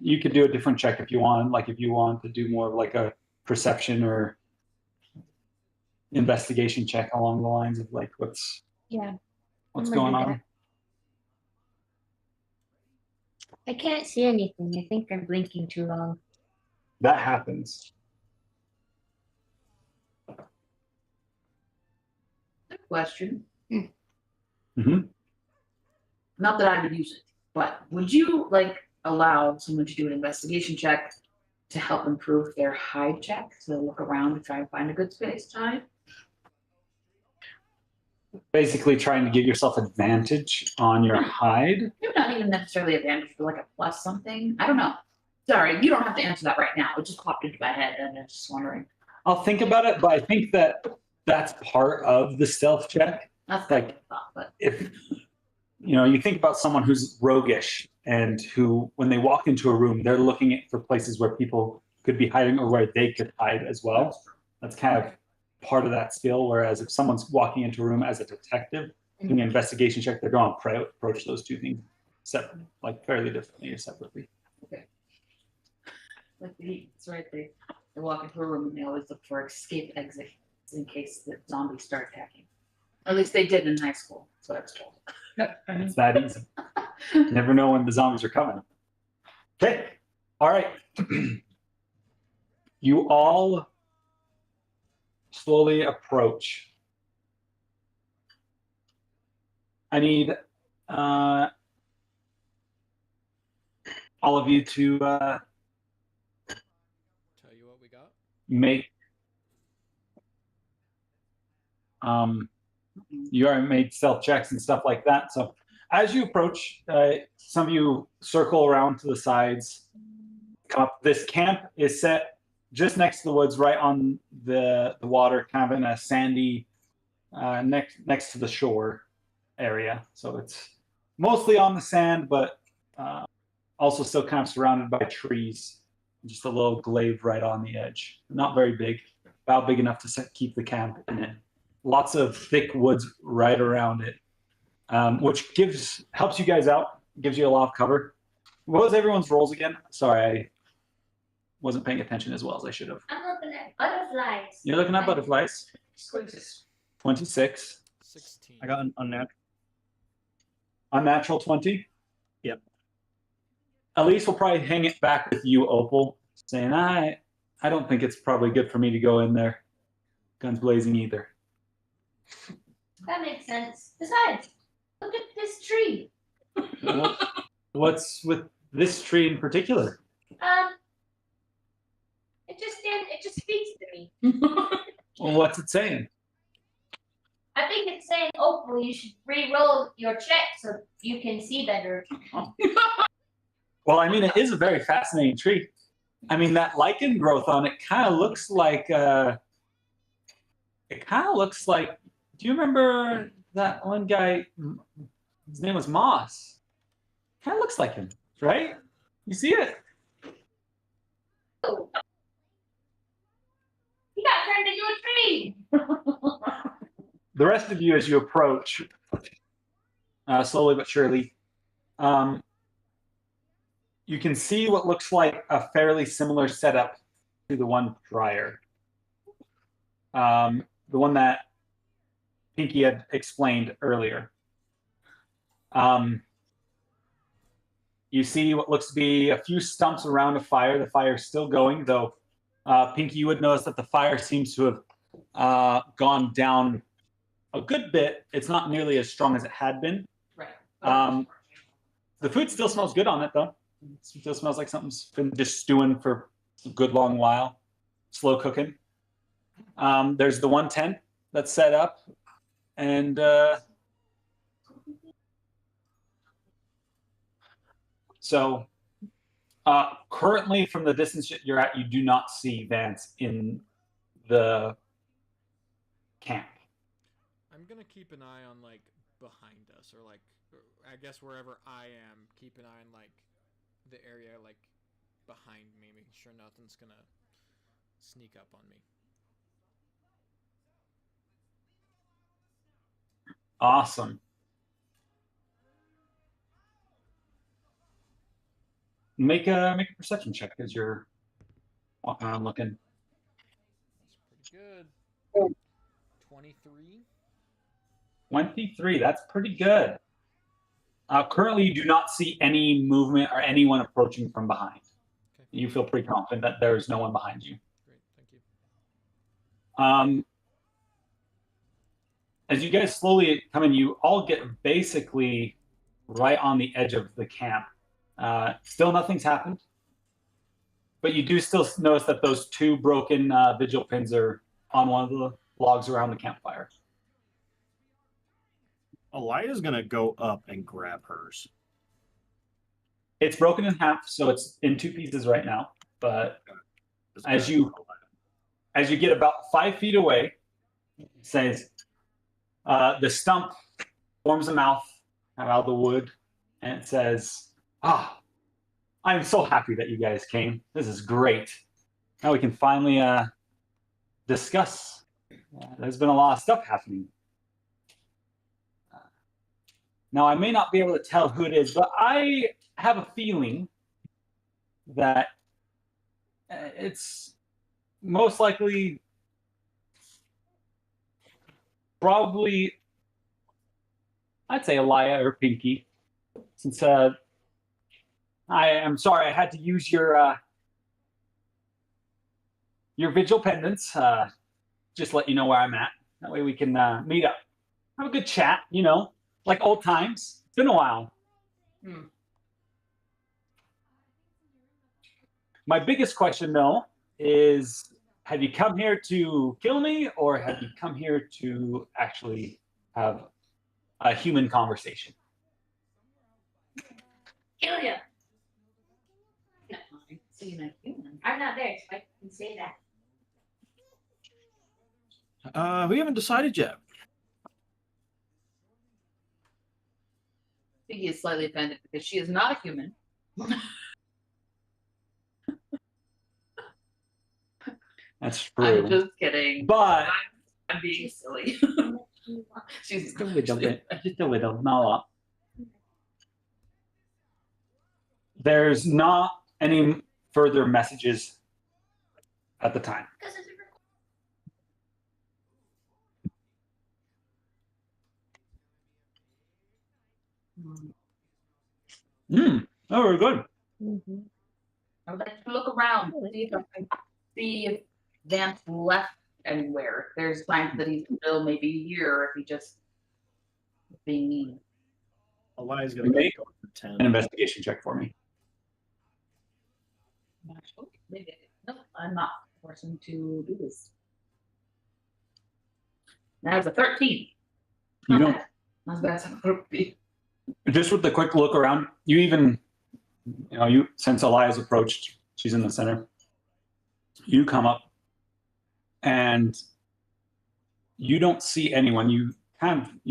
You could do a different check if you want. Like if you want to do more of like a perception or investigation check along the lines of like what's Yeah. what's I'm gonna going do on. I can't see anything. I think I'm blinking too long. That happens. Good question. Mhm. Not that I would use it, but would you like allow someone to do an investigation check to help improve their hide check? So look around and try and find a good space to hide? Basically, trying to give yourself advantage on your hide. Maybe not even necessarily advantage, but like a plus something. I don't know. Sorry, you don't have to answer that right now. It just popped into my head and I was just wondering. I'll think about it, but I think that that's part of the stealth check. That's Like- like I thought, but If you think about someone who's roguish and who, when they walk into a room, they're looking for places where people could be hiding or where they could hide as well. That's kind of part of that skill. Whereas if someone's walking into a room as a detective, doing an investigation check, they're going to approach those two things separately, like fairly differently or separately. like it's right. They walk into a room and they always look for escape exits in case the zombies start attacking. At least they did in high school. That's what I was told. It's that easy. Never know when the zombies are coming. Okay. All right. You all slowly approach. I need all of you to Tell you what we got. make you already made stealth checks and stuff like that. So as you approach, some of you circle around to the sides. Come up. This camp is set just next to the woods, right on the water, kind of in a sandy next to the shore area. So it's mostly on the sand, but also still kind of surrounded by trees. Just a little glade right on the edge. Not very big, about big enough to keep the camp in it. Lots of thick woods right around it, which helps you guys out, gives you a lot of cover. What was everyone's rolls again? Sorry, I wasn't paying attention as well as I should have. I'm looking at butterflies. You're looking at butterflies. 26. 16. I got an unnatural. Unnatural 20. Yep. Elise will probably hang it back with you, Opal, saying, I don't think it's probably good for me to go in there. Guns blazing either. That makes sense. Besides, look at this tree. Well, What's with this tree in particular? It just speaks to me. Well, what's it saying? I think it's saying, hopefully you should re-roll your check so you can see better. Well, I mean, it is a very fascinating tree. I mean, that lichen growth on it kind of looks like. It kind of looks like. Do you remember that one guy? His name was Moss. Kind of looks like him, right? You see it? Oh. He got turned into a tree. The rest of you, as you approach, slowly but surely, you can see what looks like a fairly similar setup to the one prior. The one that Pinky had explained earlier. You see what looks to be a few stumps around a fire. The fire is still going, though. Pinky, you would notice that the fire seems to have gone down a good bit. It's not nearly as strong as it had been. Right. The food still smells good on it, though. It still smells like something's been just stewing for a good long while, slow cooking. There's the 110 that's set up, and so currently, from the distance you're at, you do not see Vance in the camp. I'm gonna keep an eye on like behind us, or like I guess wherever I am, keep an eye on like the area like behind me, making sure nothing's gonna sneak up on me. Awesome. Make a perception check as you're walking around looking. That's pretty good. 23. 23. That's pretty good. Currently, you do not see any movement or anyone approaching from behind. Okay. You feel pretty confident that there is no one behind you. Great, thank you. As you guys slowly come in, you all get basically right on the edge of the camp. Still nothing's happened, but you do still notice that those two broken vigil pins are on one of the logs around the campfire. Elia's gonna go up and grab hers. It's broken in half, so it's in two pieces right now. But as you get about 5 feet away, it says the stump forms a mouth out of the wood, and it says, I'm so happy that you guys came. This is great. Now we can finally discuss. There's been a lot of stuff happening. Now, I may not be able to tell who it is, but I have a feeling that it's most likely probably, I'd say Elia or Pinky, since I am sorry I had to use your vigil pendants. Just let you know where I'm at. That way we can meet up, have a good chat, like old times. It's been a while. My biggest question, though, is have you come here to kill me, or have you come here to actually have a human conversation? Kill you. So you're not human. I'm not there, so I can say that. We haven't decided yet. Piggy is slightly offended because she is not a human. That's true. I'm just kidding. But I'm being silly. She's just a little bit. Just a little, not a lot. There's not any further messages at the time. Oh, very good. I would like to look around, see if Vance left anywhere. If there's signs that he's still maybe here, or if he just being mean. Elias gonna Make go for 10. an investigation check for me. Nope, I'm not forcing to do this. That was a 13. You don't. Not as bad as it would be. Just with the quick look around, you since Elias approached, she's in the center. You come up, and you don't see anyone. You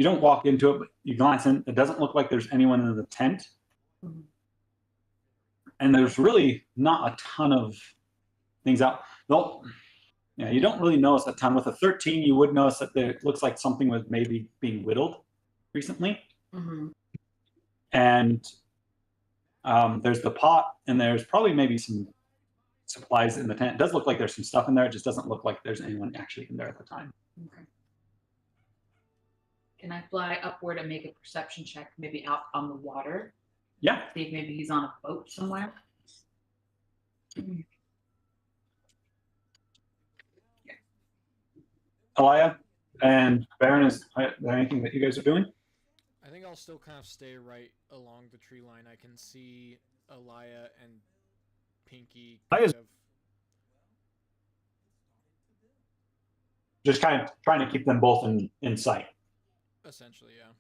don't walk into it, but you glance in. It doesn't look like there's anyone in the tent, and there's really not a ton of things out. No, yeah, you don't really notice a ton. With a 13, you would notice that it looks like something was maybe being whittled recently. Mm-hmm. And there's the pot, and there's probably maybe some supplies in the tent. It does look like there's some stuff in there. It just doesn't look like there's anyone actually in there at the time. Okay. Can I fly upward and make a perception check, maybe out on the water? Yeah. See if maybe he's on a boat somewhere. Elia and Baron, is there anything that you guys are doing? I think I'll still kind of stay right along the tree line. I can see Elia and Pinky Elia's- Just kind of trying to keep them both in sight. essentially, yeah.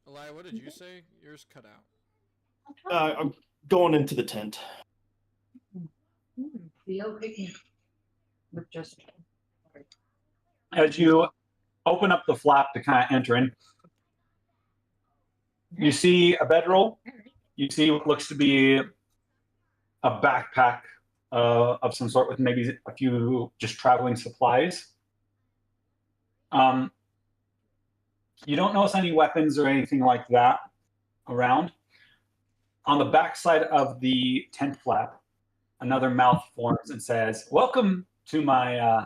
Elia, what did you say? Yours cut out. I'm going into the tent. Theo picnic with just As you open up the flap to kind of enter in, you see a bedroll. You see what looks to be a backpack of some sort with maybe a few just traveling supplies. You don't notice any weapons or anything like that around. On the back side of the tent flap, another mouth forms and says, "Welcome to my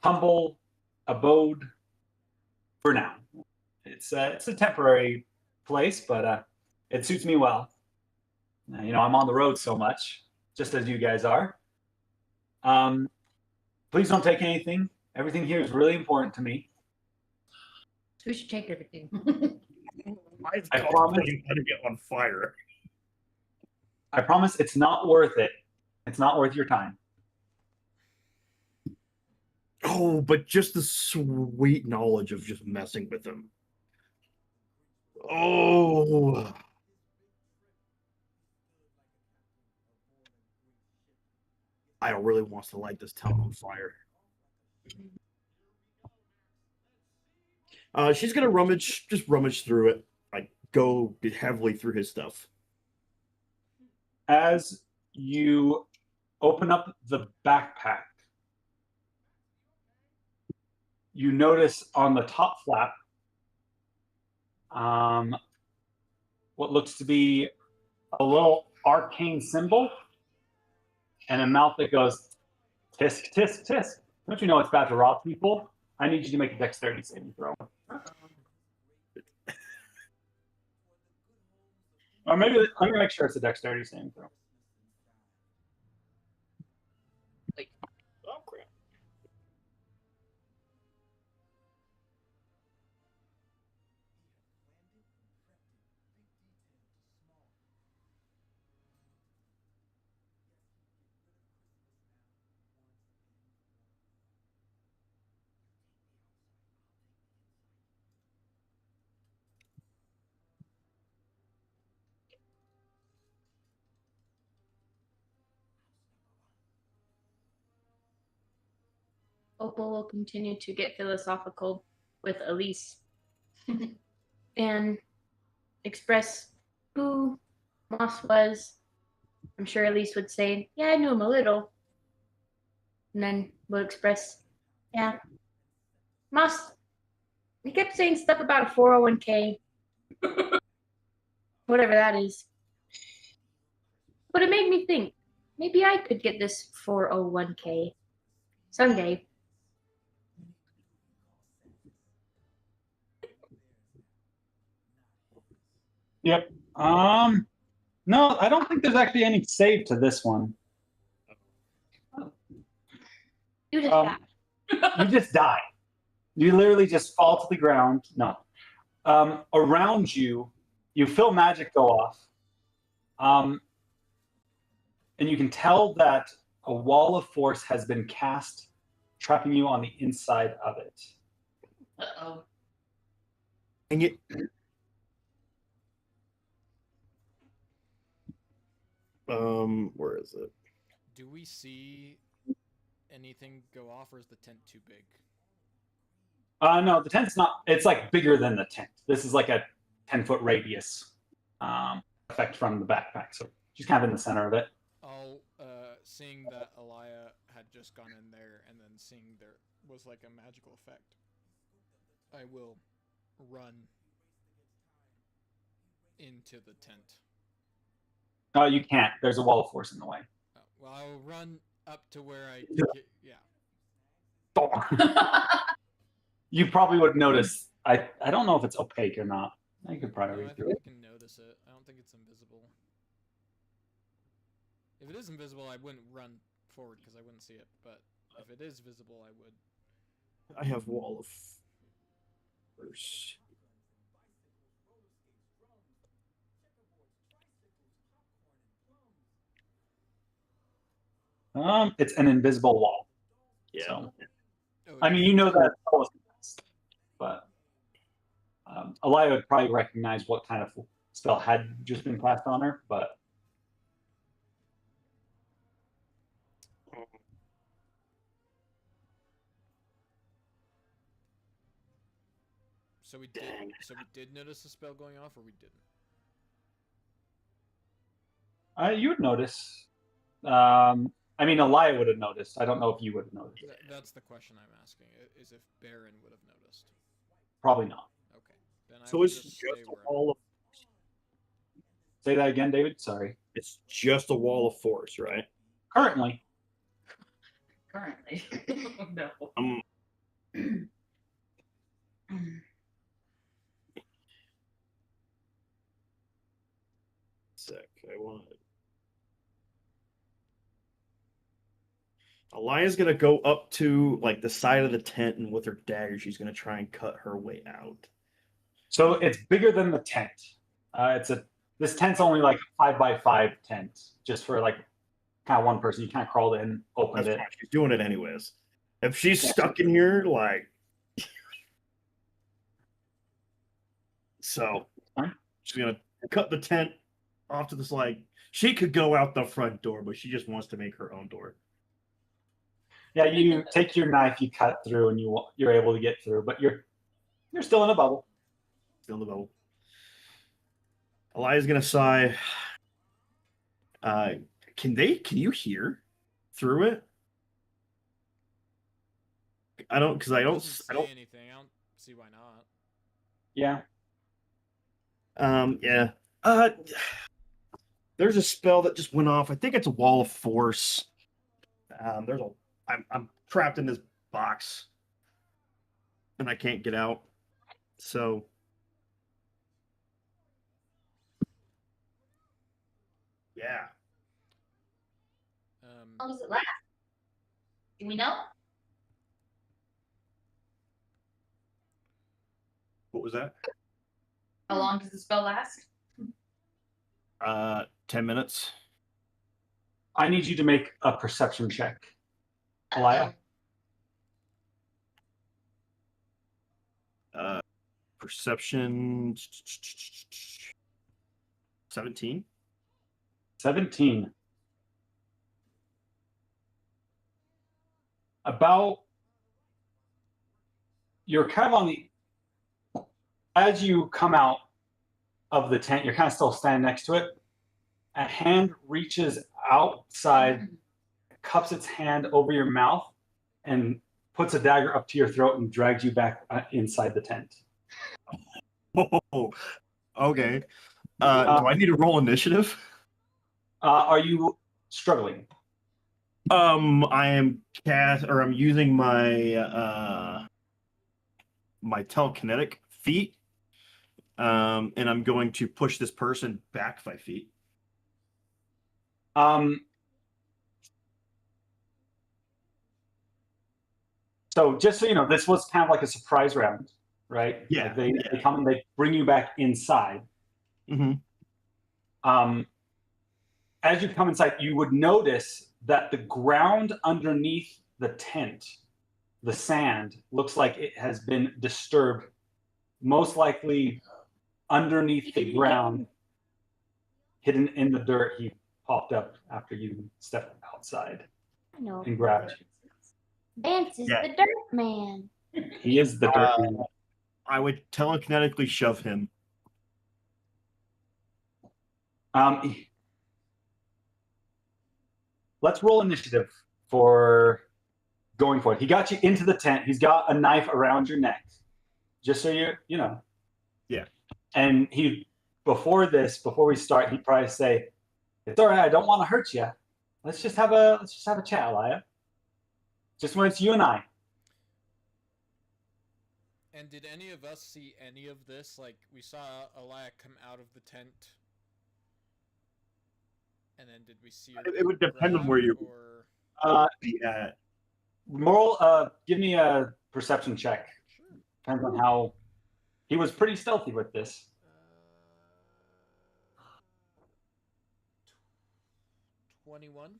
humble abode for now. It's a temporary place, but it suits me well. I'm on the road so much, just as you guys are. Please don't take anything. Everything here is really important to me. We should take everything. I promise. How to get on fire. I promise it's not worth it. It's not worth your time." Oh, but just the sweet knowledge of just messing with them. Oh. I don't really want to light this town on fire. She's gonna rummage through it, like go heavily through his stuff. As you open up the backpack, you notice on the top flap what looks to be a little arcane symbol and a mouth that goes, "Tisk, tisk, tisk. Don't you know it's bad to rob people? I need you to make a dexterity saving throw." Or maybe let me make sure it's a dexterity saving throw. Oh crap. Opal will continue to get philosophical with Elise and express who Moss was. I'm sure Elise would say, "Yeah, I knew him a little." And then we'll express, "Yeah, Moss, he kept saying stuff about a 401k, whatever that is. But it made me think, maybe I could get this 401k someday." Yep. No, I don't think there's actually any save to this one. You just Um, got You just die. You literally just fall to the ground. No. Around you, you feel magic go off. And you can tell that a wall of force has been cast, trapping you on the inside of it. Uh-oh. And you, where is it? Do we see anything go off, or is the tent too big? No, the tent's not. It's like bigger than the tent. This is like a 10-foot radius effect from the backpack. So she's kind of in the center of it. I'll, seeing that Elia had just gone in there, and then seeing there was like a magical effect, I will run into the tent. No, you can't. There's a wall of force in the way. Oh, well, I'll run up to where I yeah. You probably would notice. I don't know if it's opaque or not. I could probably No, I read think through I it. can notice it. I don't think it's invisible. If it is invisible, I wouldn't run forward because I wouldn't see it. But if it is visible, I would. I have wall of force. It's an invisible wall. Yeah. So, Oh, I mean, you know that, but Elia would probably recognize what kind of spell had just been cast on her, but So we did. Dang. So we did notice the spell going off, or we didn't. you would notice. I mean, Elia would have noticed. I don't know if you would have noticed. That's the question I'm asking. Is if Baron would have noticed. Probably not. Okay. Then I So will it's just just stay a where wall of, Say that again, David. Sorry. it's just a wall of force, right? Currently, Currently. No. Sec. I want. Elia's gonna go up to like the side of the tent, and with her dagger, she's gonna try and cut her way out. so it's bigger than the tent. This tent's only like a 5x5 tent, just for like kind of one person. You kind of crawled in, opened That's it. fine. She's doing it anyways. If she's stuck in here, like, so Fine. she's gonna cut the tent off to this. Like, she could go out the front door, but she just wants to make her own door. Yeah, you take your knife, you cut through, and you're able to get through, but you're still in a bubble. Still in the bubble. Elia's gonna sigh. Can you hear through it? I don't, because I It don't doesn't say anything. I don't see why not. Yeah. Yeah. There's a spell that just went off. I think it's a wall of force. I'm trapped in this box and I can't get out. So yeah. How long does it last? Do we know? What was that? How long does the spell last? 10 minutes. I need you to make a perception check, Elia. Perception 17. 17. You're kind of on the, as you come out of the tent, you're kind of still standing next to it. A hand reaches outside, cups its hand over your mouth, and puts a dagger up to your throat and drags you back inside the tent. Oh, okay. Do I need to roll initiative? Are you struggling? I am I'm using my my telekinetic feat. And I'm going to push this person back 5 feet. So So just so you know, this was kind of like a surprise round, right? Yeah, Like they yeah. come and they bring you back inside. Mm-hmm. As you come inside, you would notice that the ground underneath the tent, the sand, looks like it has been disturbed. Most likely underneath the ground, hidden in the dirt, he popped up after you stepped outside I know. and grabbed Vance is Yeah. the dirt man. you. He is the dirt man. I would telekinetically shove him. Let's roll initiative for going for it. He got you into the tent. He's got a knife around your neck, just so you know. Yeah. And before we start, he'd probably say, "It's all right. I don't want to hurt you. Let's just have a chat, Elia. Just when it's you and I." And did any of us see any of this? Like, we saw Elia come out of the tent, and then did we see her? It would depend on where you be at. Moral, give me a perception check. Sure. Depends on how he was pretty stealthy with this. 21.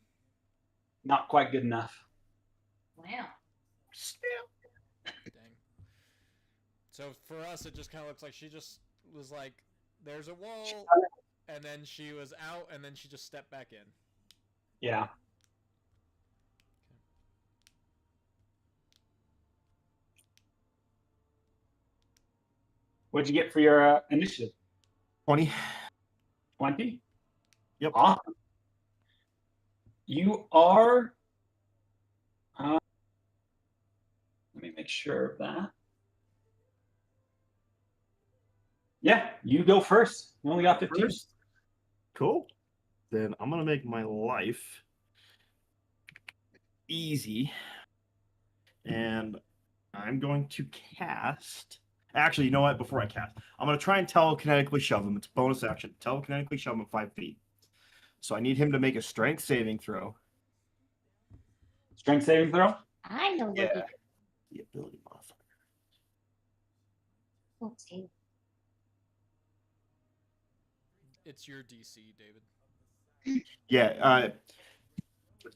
Not quite good enough. Wow. Dang. So for us, it just kind of looks like she just was like, "There's a wall," and then she was out, and then she just stepped back in. Yeah. What'd you get for your initiative? 20. 20? Yep. Awesome. You are. Let me make sure of that. Yeah, you go first. You only got 15. First. Cool. Then I'm gonna make my life easy, and I'm going to cast. Actually, you know what? Before I cast, I'm gonna try and telekinetically shove him. It's a bonus action. Telekinetically shove him 5 feet. So I need him to make a strength saving throw. Strength saving throw? I know what Yeah. it The ability modifier. is. It's your DC, David. Yeah.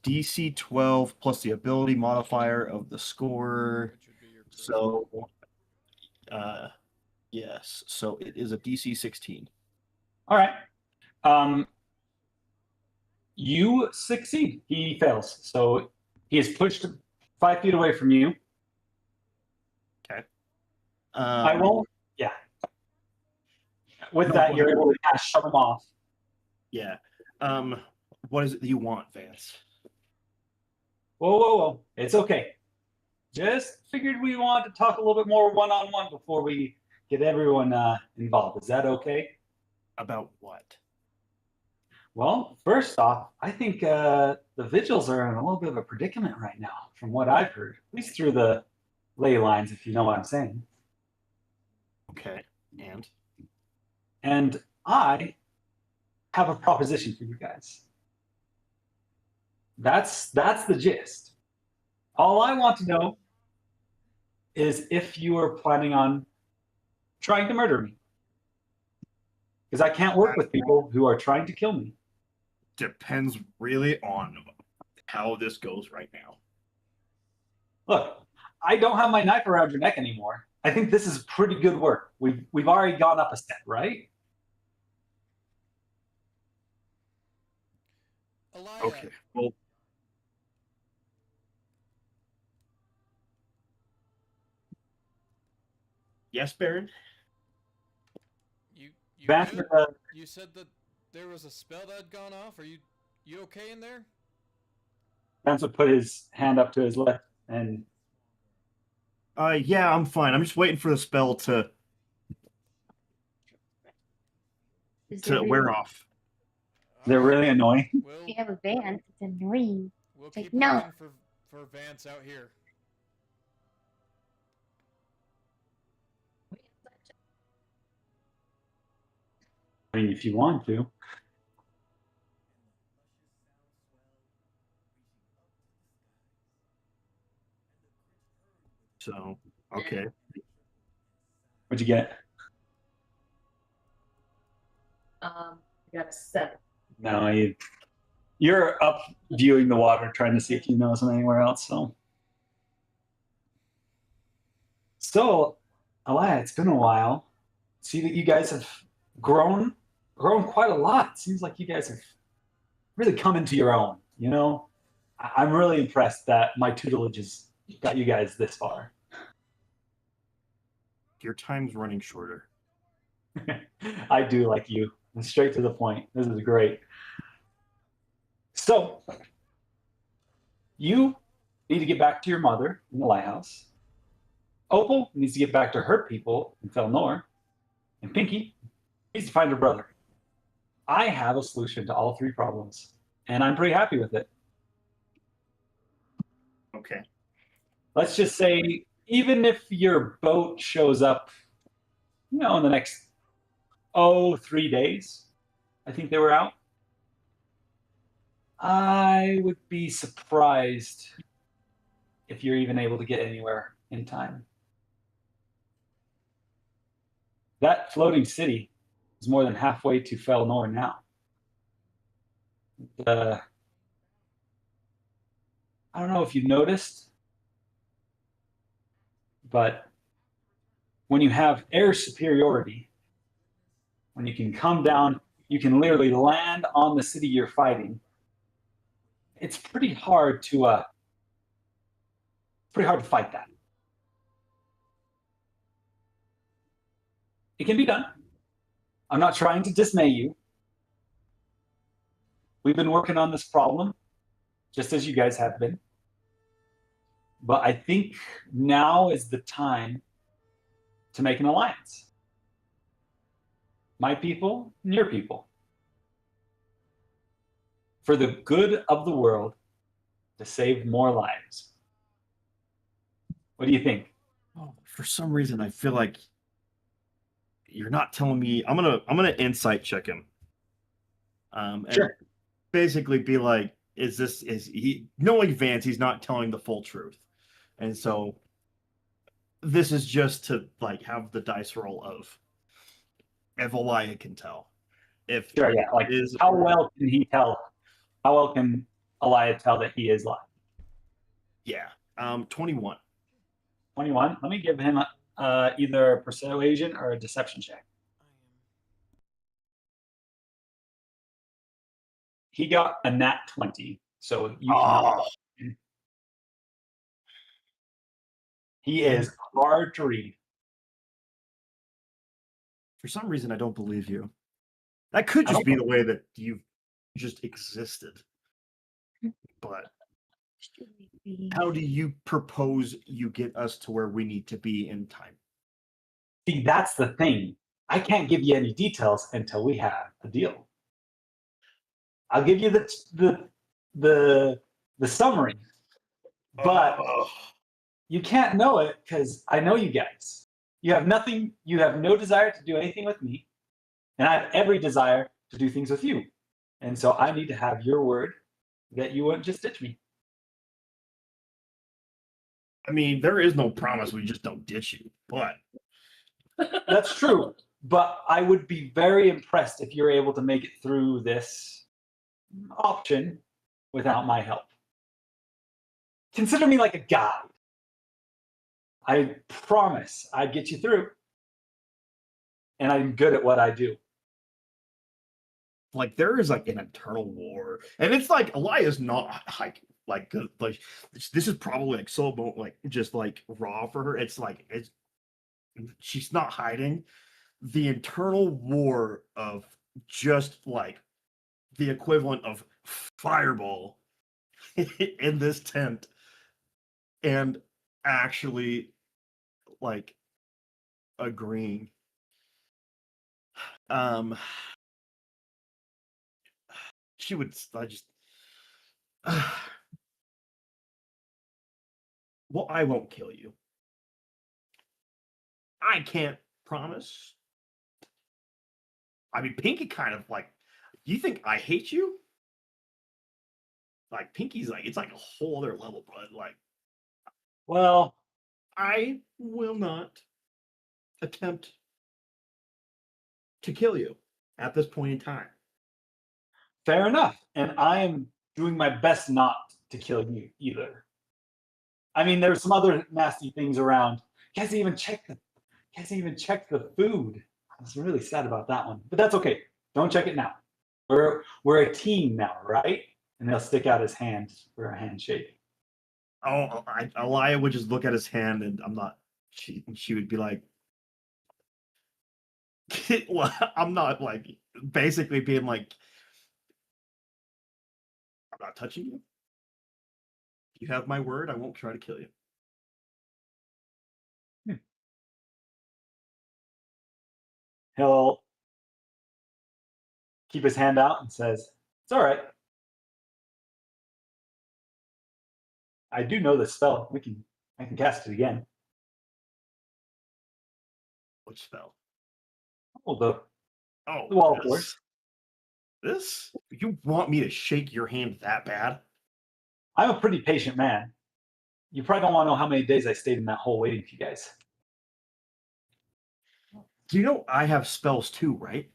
DC 12 plus the ability modifier of the scorer. Which would be your charisma. So, yes. So it is a DC 16. All right. You succeed. He fails. So he is pushed 5 feet away from you. Okay. I won't. Yeah. With that, you're able to kind of shove him off. Yeah. What is it that you want, Vance? Whoa. It's okay. Just figured we wanted to talk a little bit more one-on-one before we get everyone involved. Is that okay? About what? Well, first off, I think the Vigils are in a little bit of a predicament right now, from what I've heard, at least through the ley lines, if you know what I'm saying. Okay. And I have a proposition for you guys. That's the gist. All I want to know is if you are planning on trying to murder me. Because I can't work with people who are trying to kill me. Depends really on how this goes right now. Look, I don't have my knife around your neck anymore. I think this is pretty good work. We've already gone up a step, right? Elia, Okay. Well, yes, Baron. you Vance, good? You said that there was a spell that had gone off. Are you okay in there? Vance would put his hand up to his lip and Yeah, I'm fine. I'm just waiting for the spell to wear off. they're really annoying. We'll We have a Vance. It's annoying. we'll like, keep no. looking for Vance out here. I mean, if you want to. So okay. What'd you get? I got a 7. No, you're up viewing the water, trying to see if you notice them anywhere else. So, Alaya, it's been a while. See that you guys have grown quite a lot. Seems like you guys have really come into your own. You know, I'm really impressed that my tutelage has got you guys this far. Your time's running shorter. I do like you. Straight to the point. This is great. So, you need to get back to your mother in the lighthouse. Opal needs to get back to her people in Felnor. And Pinky needs to find her brother. I have a solution to all 3 problems, and I'm pretty happy with it. Okay. Let's just say, even if your boat shows up, in the next 3 days, I think they were out. I would be surprised if you're even able to get anywhere in time. That floating city is more than halfway to Felnor now. I don't know if you've noticed, but when you have air superiority, when you can come down, you can literally land on the city you're fighting. It's pretty hard to fight that. It can be done. I'm not trying to dismay you. We've been working on this problem, just as you guys have been. But I think now is the time to make an alliance. My people and your people. For the good of the world, to save more lives. What do you think? Oh, for some reason, I feel like you're not telling me. I'm gonna insight check him. And Sure. basically be like, is he knowing Vance? He's not telling the full truth, and so this is just to like have the dice roll of if Elia can tell. If Sure, yeah. Like, how well can he tell? How well can Elia tell that he is lying? Yeah. 21. 21. Let me give him either a persuasion or a deception check. He got a nat 20, so you can. He is hard to read. For some reason, I don't believe you. That could just be the way that you just existed. But how do you propose you get us to where we need to be in time? See, that's the thing. I can't give you any details until we have a deal. I'll give you the summary, but you can't know it because I know you guys. You have nothing. You have no desire to do anything with me, and I have every desire to do things with you. And so I need to have your word that you wouldn't just ditch me. I mean, there is no promise. We just don't ditch you. But that's true. But I would be very impressed if you're able to make it through this option without my help. Consider me like a guide. I promise I'd get you through. And I'm good at what I do. Like, there is like an internal war. And it's like Elia's not like this is probably like so like just like raw for her. It's like she's not hiding the internal war of just like the equivalent of fireball in this tent and actually like agreeing. She would well, I won't kill you. I can't promise. I mean, Pinky kind of like, you think I hate you? Like, Pinky's like, it's like a whole other level, bud. Like, well, I will not attempt to kill you at this point in time. Fair enough. And I am doing my best not to kill you either. I mean, there's some other nasty things around. You guys even checked the food. I was really sad about that one. But that's okay. Don't check it now. We're a team now, right? And he'll stick out his hand for a handshake. Oh, Elia would just look at his hand, and I'm not. She would be like, well, I'm not like basically being like, I'm not touching you. You have my word. I won't try to kill you. He'll keep his hand out and says, "It's all right. I do know this spell. I can cast it again." Which spell? Oh, the Oh, wall of this. force. This? You want me to shake your hand that bad? I'm a pretty patient man. You probably don't want to know how many days I stayed in that hole waiting for you guys. Do you know I have spells too, right?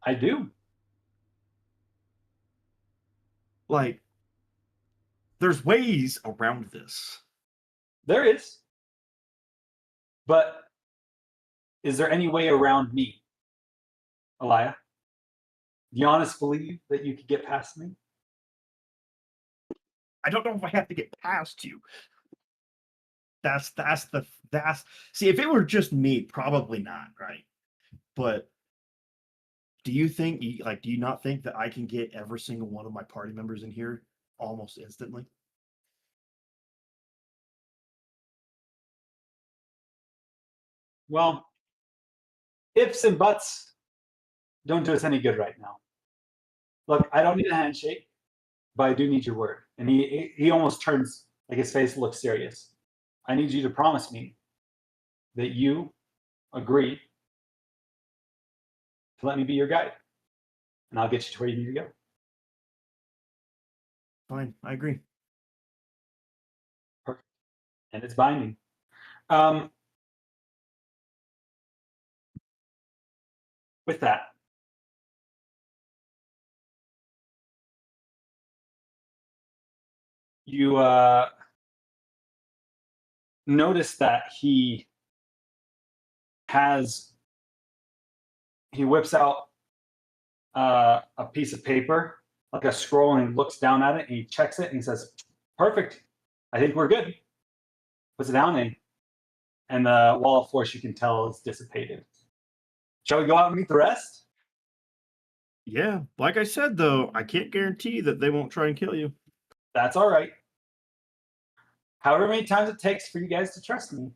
I do. Like, there's ways around this. There is. But is there any way around me, Elia? Do you honestly believe that you could get past me? I don't know if I have to get past you. That's see, if it were just me, probably not, right? But do you not think that I can get every single one of my party members in here almost instantly? Well, ifs and buts don't do us any good right now. Look, I don't need a handshake, but I do need your word. And he almost turns, like his face looks serious. I need you to promise me that you agree to let me be your guide, and I'll get you to where you need to go. Fine, I agree. Perfect. And it's binding. With that, you notice that he whips out a piece of paper, like a scroll, and he looks down at it and he checks it and he says, "Perfect. I think we're good." Puts it down and the wall of force, you can tell, is dissipated. Shall we go out and meet the rest? Yeah, like I said though, I can't guarantee that they won't try and kill you. That's all right. However many times it takes for you guys to trust me.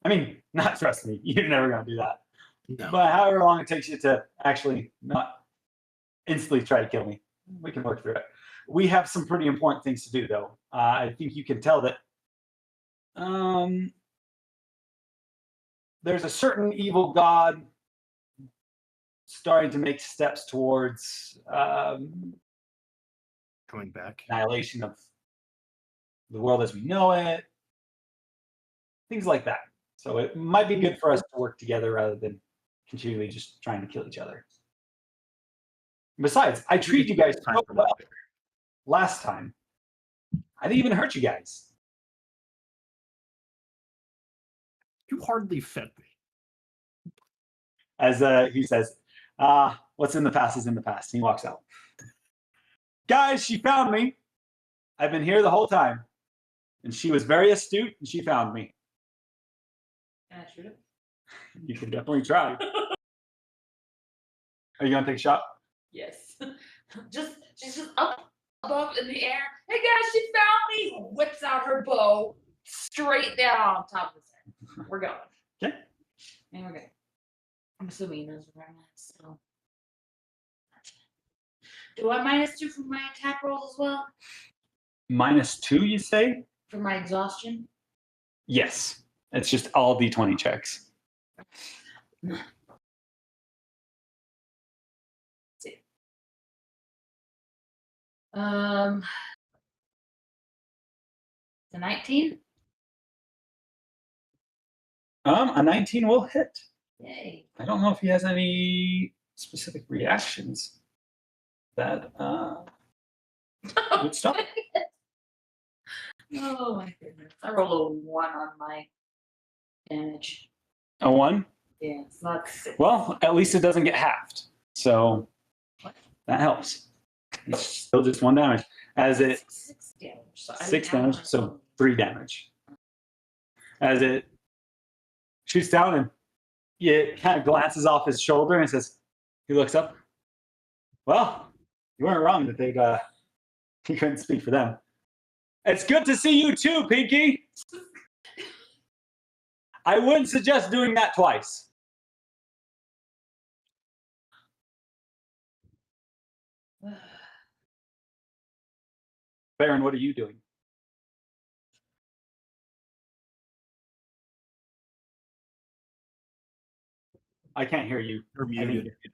I mean, not trust me. You're never going to do that. No. But however long it takes you to actually not instantly try to kill me, we can work through it. We have some pretty important things to do, though. I think you can tell that there's a certain evil god starting to make steps towards Coming back. annihilation of the world as we know it, things like that. So it might be good for us to work together rather than continually just trying to kill each other. Besides, I treated you guys so well last time. I didn't even hurt you guys. You hardly fed me. As he says, what's in the past is in the past. And he walks out. Guys, she found me. I've been here the whole time. And she was very astute and she found me. Can I shoot it? You can definitely try. Are you going to take a shot? Yes. She's just up above in the air. Hey guys, she found me. Whips out her bow straight down on top of his head. We're going. Okay. And we're good. I'm assuming he knows where I'm at. So, do I -2 for my attack rolls as well? -2, you say? For my exhaustion? Yes. It's just all d20 checks. Let's see. The 19? A 19 will hit. Yay. I don't know if he has any specific reactions that would stop. Oh my goodness. I rolled a 1 on my damage. A 1? Yeah, it's not 6. Well, at least it doesn't get halved. So that helps. It's still just 1 damage. As it 6 damage. So I 6 didn't have damage, so 3 damage. As it shoots down and it kind of glances off his shoulder and says, he looks up. Well, you weren't wrong that they'd he couldn't speak for them. It's good to see you too, Pinky. I wouldn't suggest doing that twice. Baron, what are you doing? I can't hear you. You're I think muted. you're-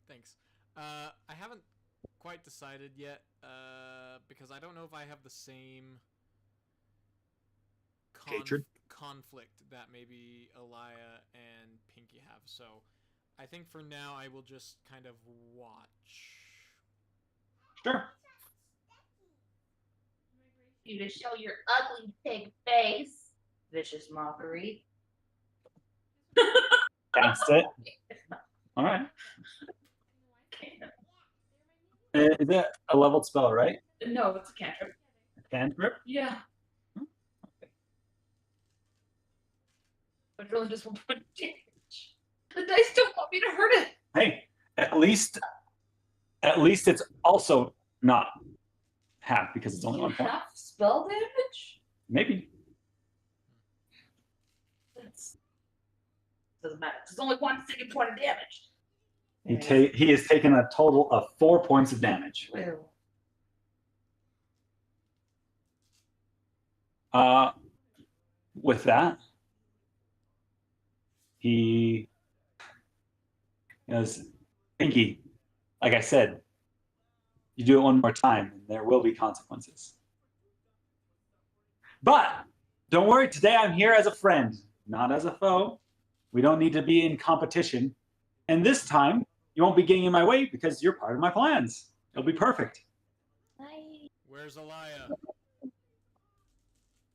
Thanks. I haven't quite decided yet because I don't know if I have the same Hatred? conflict that maybe Elia and Pinky have. So I think for now I will just kind of watch. Sure. You to show your ugly pig face. Vicious mockery. Cast it. All right. Is it a leveled spell, right? No, it's a cantrip. Cantrip? Yeah. But it only does 1 point of damage. The dice don't want me to hurt it. Hey, at least it's also not half because it's only You 1 point. half spell damage? Maybe. That's doesn't matter. It's only 1 second point of damage. He has taken a total of 4 points of damage. Ew. With that, he goes, Pinky, like I said, you do it 1 more time, and there will be consequences. But don't worry, today I'm here as a friend, not as a foe. We don't need to be in competition. And this time, you won't be getting in my way because you're part of my plans. It'll be perfect. Where's Elia?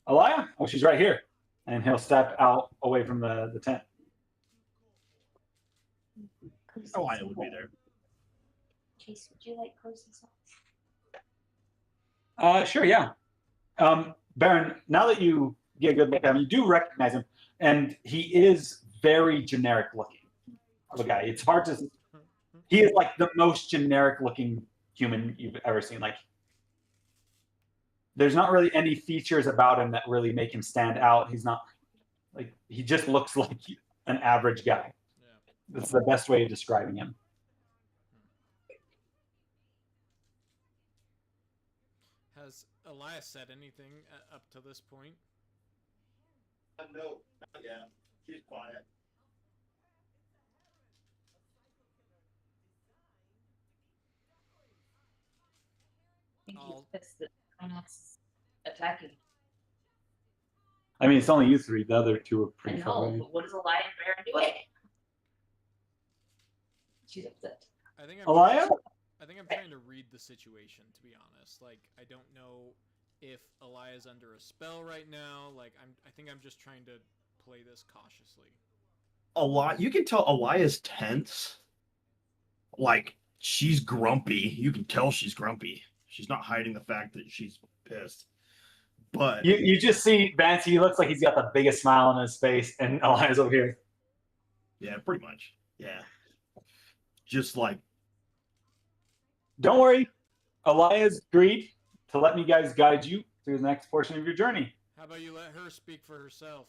Elia? Oh, she's right here. And he'll step out away from the tent. Elia would be there. Chase, would you like cozy socks? Sure, yeah. Baron, now that you get a good look at him, you do recognize him, and he is very generic looking of a guy. It's hard to. He is like the most generic looking human you've ever seen. Like, there's not really any features about him that really make him stand out. He's not like he just looks like an average guy. Yeah. That's the best way of describing him. Has Elias said anything up to this point? No, not yet. She's quiet. I think he's I'll- pissed that Onyx attacking. I mean, it's only you three. The other two are I pretty far know, away. but what is Elia and Baron doing? She's upset. I think I'm Elia? I think I'm trying to read the situation, to be honest. Like, I don't know if Elia's under a spell right now. Like, I think I'm just trying to play this cautiously. You can tell Elia's tense. Like, she's grumpy. You can tell she's grumpy. She's not hiding the fact that she's pissed. But You just see Vance. He looks like he's got the biggest smile on his face, and Elias over here. yeah, pretty much. Yeah. Just like, Don't worry, Elias agreed to let me guys guide you through the next portion of your journey. How about you let her speak for herself?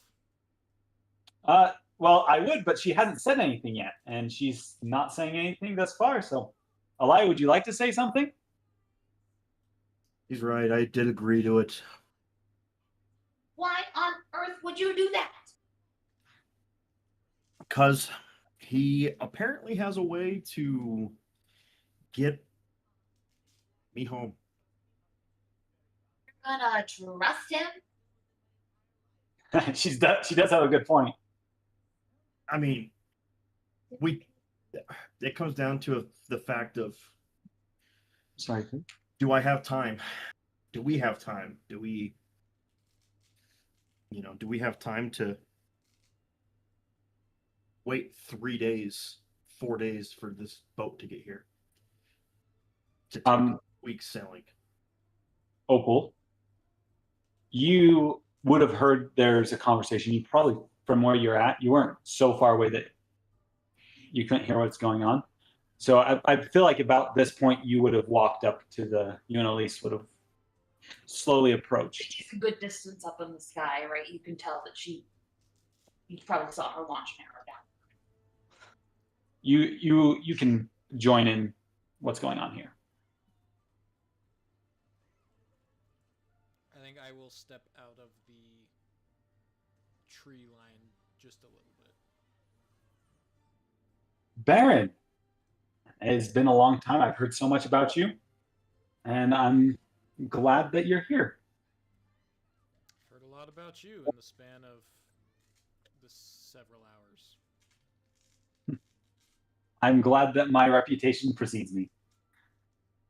Well, I would, but she hasn't said anything yet, and she's not saying anything thus far. So, Elia, would you like to say something? he's right. I did agree to it. Why on earth would you do that? Because he apparently has a way to get me home. You're gonna trust him? She does have a good point. I mean, it comes down to the fact of, Sorry. do I have time? Do we have time? Do we have time to wait 3 days, 4 days for this boat to get here? To take weeks sailing. Opal, you would have heard there's a conversation. You probably, from where you're at, you weren't so far away that you couldn't hear what's going on. So I feel like about this point, you would have walked up to you and Elise would have slowly approached. She's a good distance up in the sky, right? You can tell that you probably saw her launch an arrow down. You can join in what's going on here. I think I will step out of the tree line just a little bit. Baron, it's been a long time. I've heard so much about you, and I'm glad that you're here. Heard a lot about you in the span of the several hours. I'm glad that my reputation precedes me.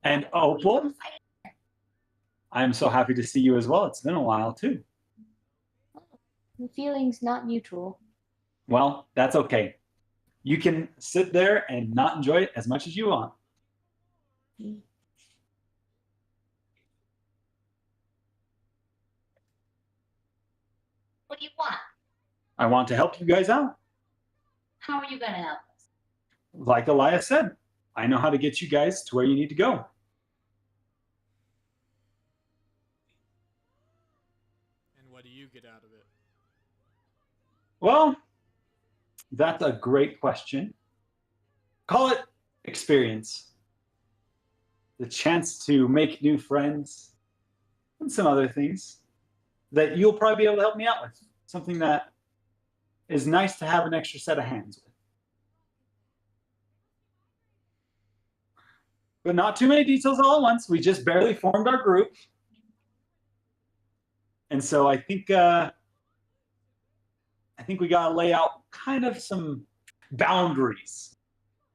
And Opal, I'm so happy to see you as well. It's been a while too. The feeling's not mutual. Well, that's okay. You can sit there and not enjoy it as much as you want. What do you want? I want to help you guys out. How are you gonna help us? Like Elias said, I know how to get you guys to where you need to go. And what do you get out of it? Well, that's a great question. Call it experience. The chance to make new friends and some other things that you'll probably be able to help me out with. Something that is nice to have an extra set of hands with. But not too many details all at once. We just barely formed our group. And so I think we gotta lay out kind of some boundaries.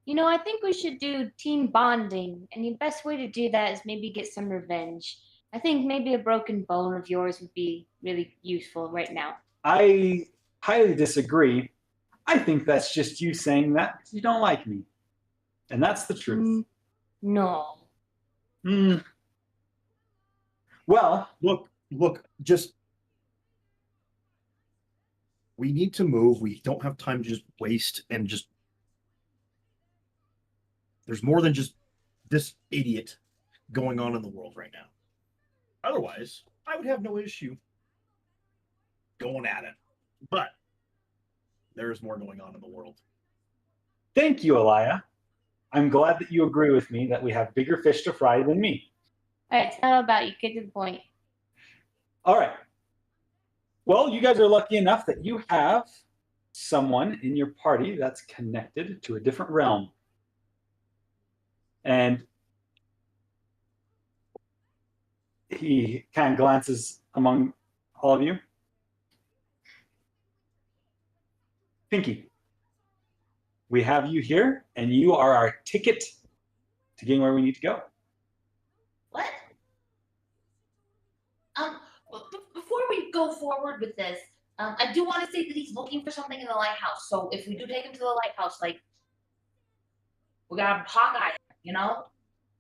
You know, I think we should do team bonding, and the best way to do that is maybe get some revenge. I think maybe a broken bone of yours would be really useful right now. I highly disagree. I think that's just you saying that because you don't like me. And that's the truth. No. Well, Look, just we need to move. We don't have time to just waste and just. There's more than just this idiot going on in the world right now. Otherwise, I would have no issue going at it. But there is more going on in the world. thank you, Elia. I'm glad that you agree with me that we have bigger fish to fry than me. All right, how about you get to the point? All right. Well, you guys are lucky enough that you have someone in your party that's connected to a different realm. And he kind of glances among all of you. Pinky, we have you here, and you are our ticket to getting where we need to go. What? Before we go forward with this, I do want to say that he's looking for something in the lighthouse. So if we do take him to the lighthouse, like, we got a Hawkeye, you know?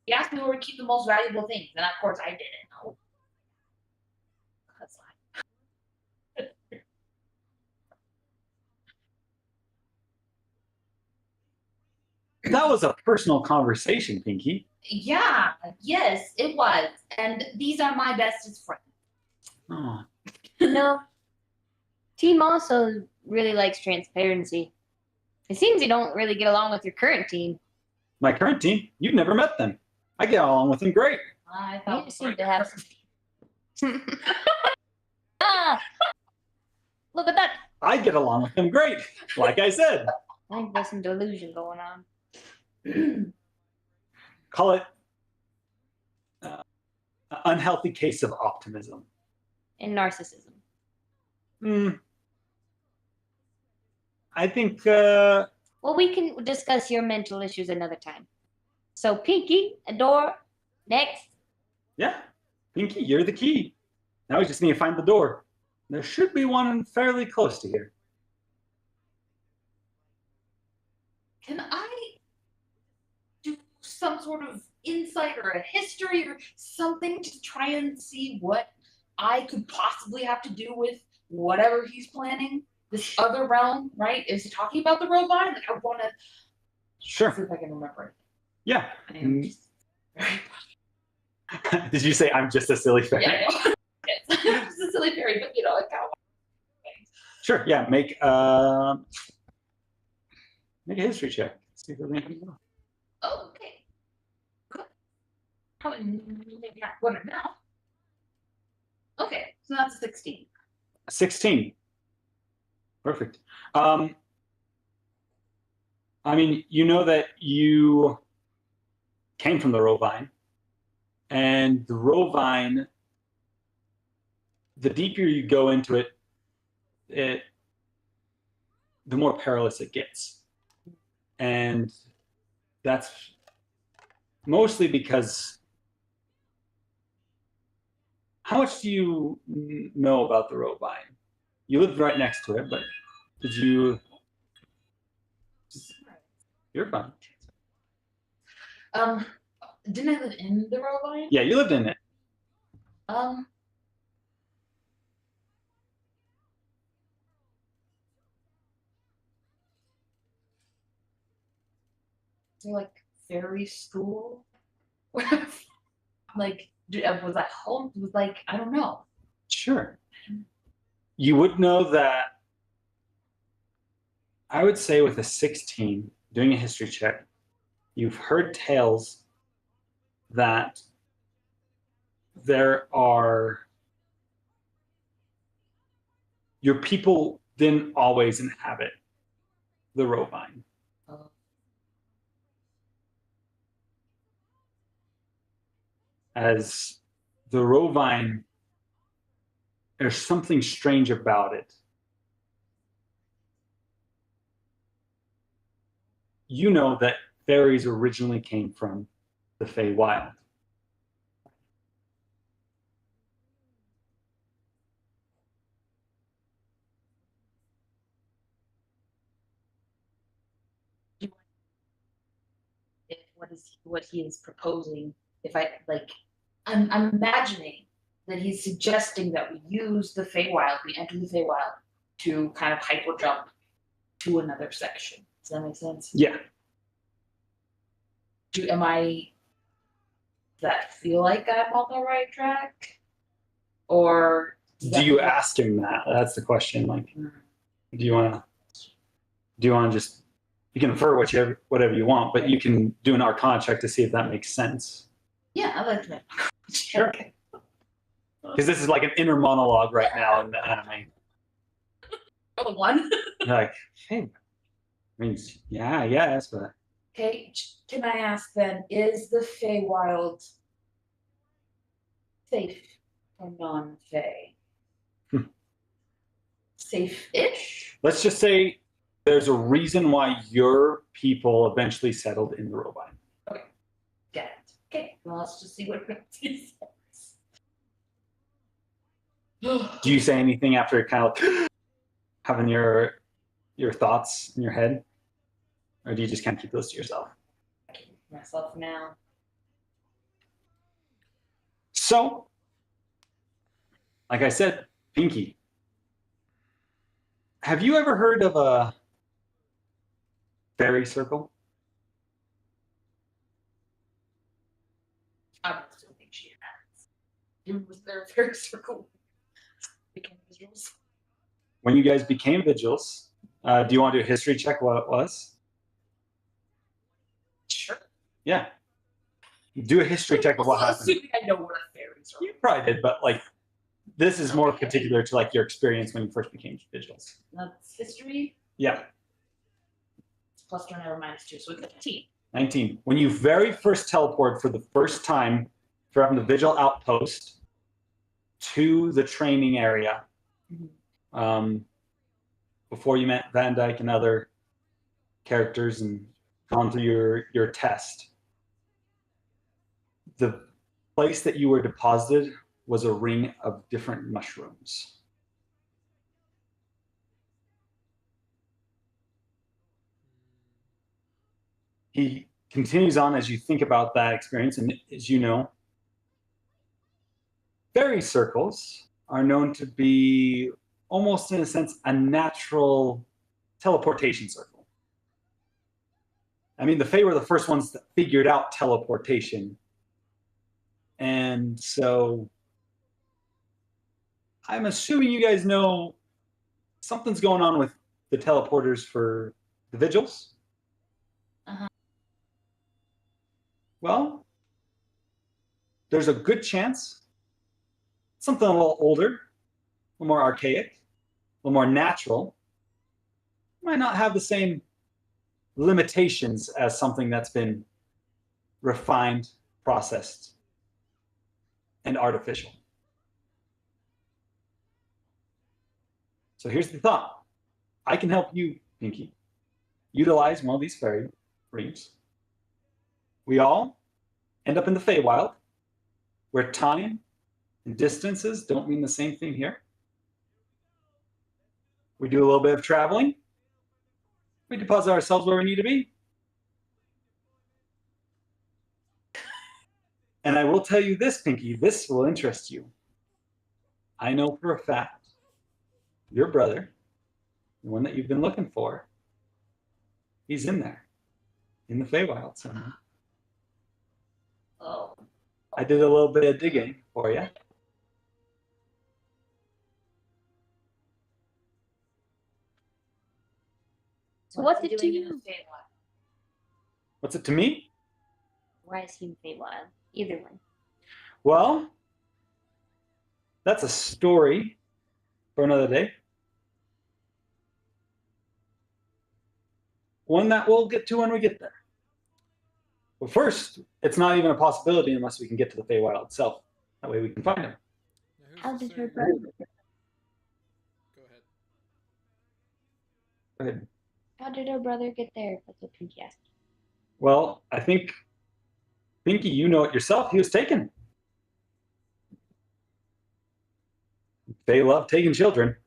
He asked me where we keep the most valuable things, and of course I didn't know. That's fine. That was a personal conversation, Pinky. Yeah, yes, it was. And these are my bestest friends. Oh. You know, team also really likes transparency. It seems you don't really get along with your current team. My current team, you've never met them. I get along with them great. I thought You seem to have some. Look at that. I get along with them great, like I said. I think there's some delusion going on. Call it an unhealthy case of optimism. And narcissism. I think Well, we can discuss your mental issues another time. So, Pinky, a door, next. yeah, Pinky, you're the key. Now we just need to find the door. There should be one fairly close to here. Can I do some sort of insight or a history or something to try and see what I could possibly have to do with whatever he's planning? This other realm, right? Is he talking about the robot? Like, I want to see Sure. if I can remember it. Yeah. I am just very Did you say I'm just a silly fairy? yeah, I know. It's a silly fairy, but you know, like how. Sure. Yeah. Make a history check. See if there's anything wrong. Oh, okay. Good. Probably maybe not good enough. Okay, so that's 16. 16. Perfect. I mean, you know that you came from the Rovine, and the Rovine, the deeper you go into it, the more perilous it gets. And that's mostly because how much do you know about the Rovine? You lived right next to it, but did you? You're fine. Didn't I live in the Rovine? Yeah, you lived in it. So like fairy school? Like, was that home? Was like, I don't know. Sure. You would know that, I would say with a 16, doing a history check, you've heard tales that your people didn't always inhabit the Rovine. Oh. As the Rovine, there's something strange about it. You know that fairies originally came from the Feywild. If what he is proposing, if I like, I'm imagining that he's suggesting that we use the Feywild, we enter the Feywild to kind of hyper jump to another section. Does that make sense? Yeah. Does that feel like I'm on the right track? Or Do you ask him that? That's the question. Like, do you want to just, you can infer whatever you want, but you can do an Arcana check to see if that makes sense. Yeah, I like that. Sure. Because this is like an inner monologue right now in the anime. Oh, the one. You're like, hey, means yeah, I guess, but Okay, can I ask then, is the Feywild safe or non-Fey? Safe-ish? let's just say there's a reason why your people eventually settled in the Rovine. Get it. Okay, well, let's just see what it says. Do you say anything after kind of having your thoughts in your head? Or do you just kind of keep those to yourself? I keep myself now. So, like I said, Pinky, have you ever heard of a fairy circle? I don't still think she has. Was there a fairy circle? Became visuals. When you guys became vigils, do you want to do a history check what it was? Sure. Yeah. Do a history check of what happened. Assuming I know what a fairy circle. You probably did, but like this is more particular to like your experience when you first became vigils. That's history. Yeah. It's plus 2 or minus 2, so it's 15. 19. When you very first teleport for the first time from the vigil outpost to the training area, before you met Van Dyke and other characters and gone through your test, the place that you were deposited was a ring of different mushrooms. He continues on as you think about that experience, and as you know, fairy circles are known to be almost, in a sense, a natural teleportation circle. I mean, the Fae were the first ones that figured out teleportation. And so I'm assuming you guys know something's going on with the teleporters for the vigils. Uh-huh. Well, there's a good chance something a little older, a little more archaic, a little more natural, might not have the same limitations as something that's been refined, processed, and artificial. So here's the thought. I can help you, Pinky, utilize one of these fairy rings. We all end up in the Feywild, where time and distances don't mean the same thing here. We do a little bit of traveling. We deposit ourselves where we need to be. And I will tell you this, Pinky, this will interest you. I know for a fact your brother, the one that you've been looking for, he's in there, in the Feywild somewhere. Oh. I did a little bit of digging for you. So what's he it to doing in you? the Feywild? What's it to me? Why is he in Feywild? Either one. Well, that's a story for another day. One that we'll get to when we get there. But first, it's not even a possibility unless we can get to the Feywild itself. That way we can find him. Now, who's How to did say- her brother? Go ahead. Go ahead. How did her brother get there? That's what Pinky asked. Well, I think, Pinky, you know it yourself. He was taken. They love taking children.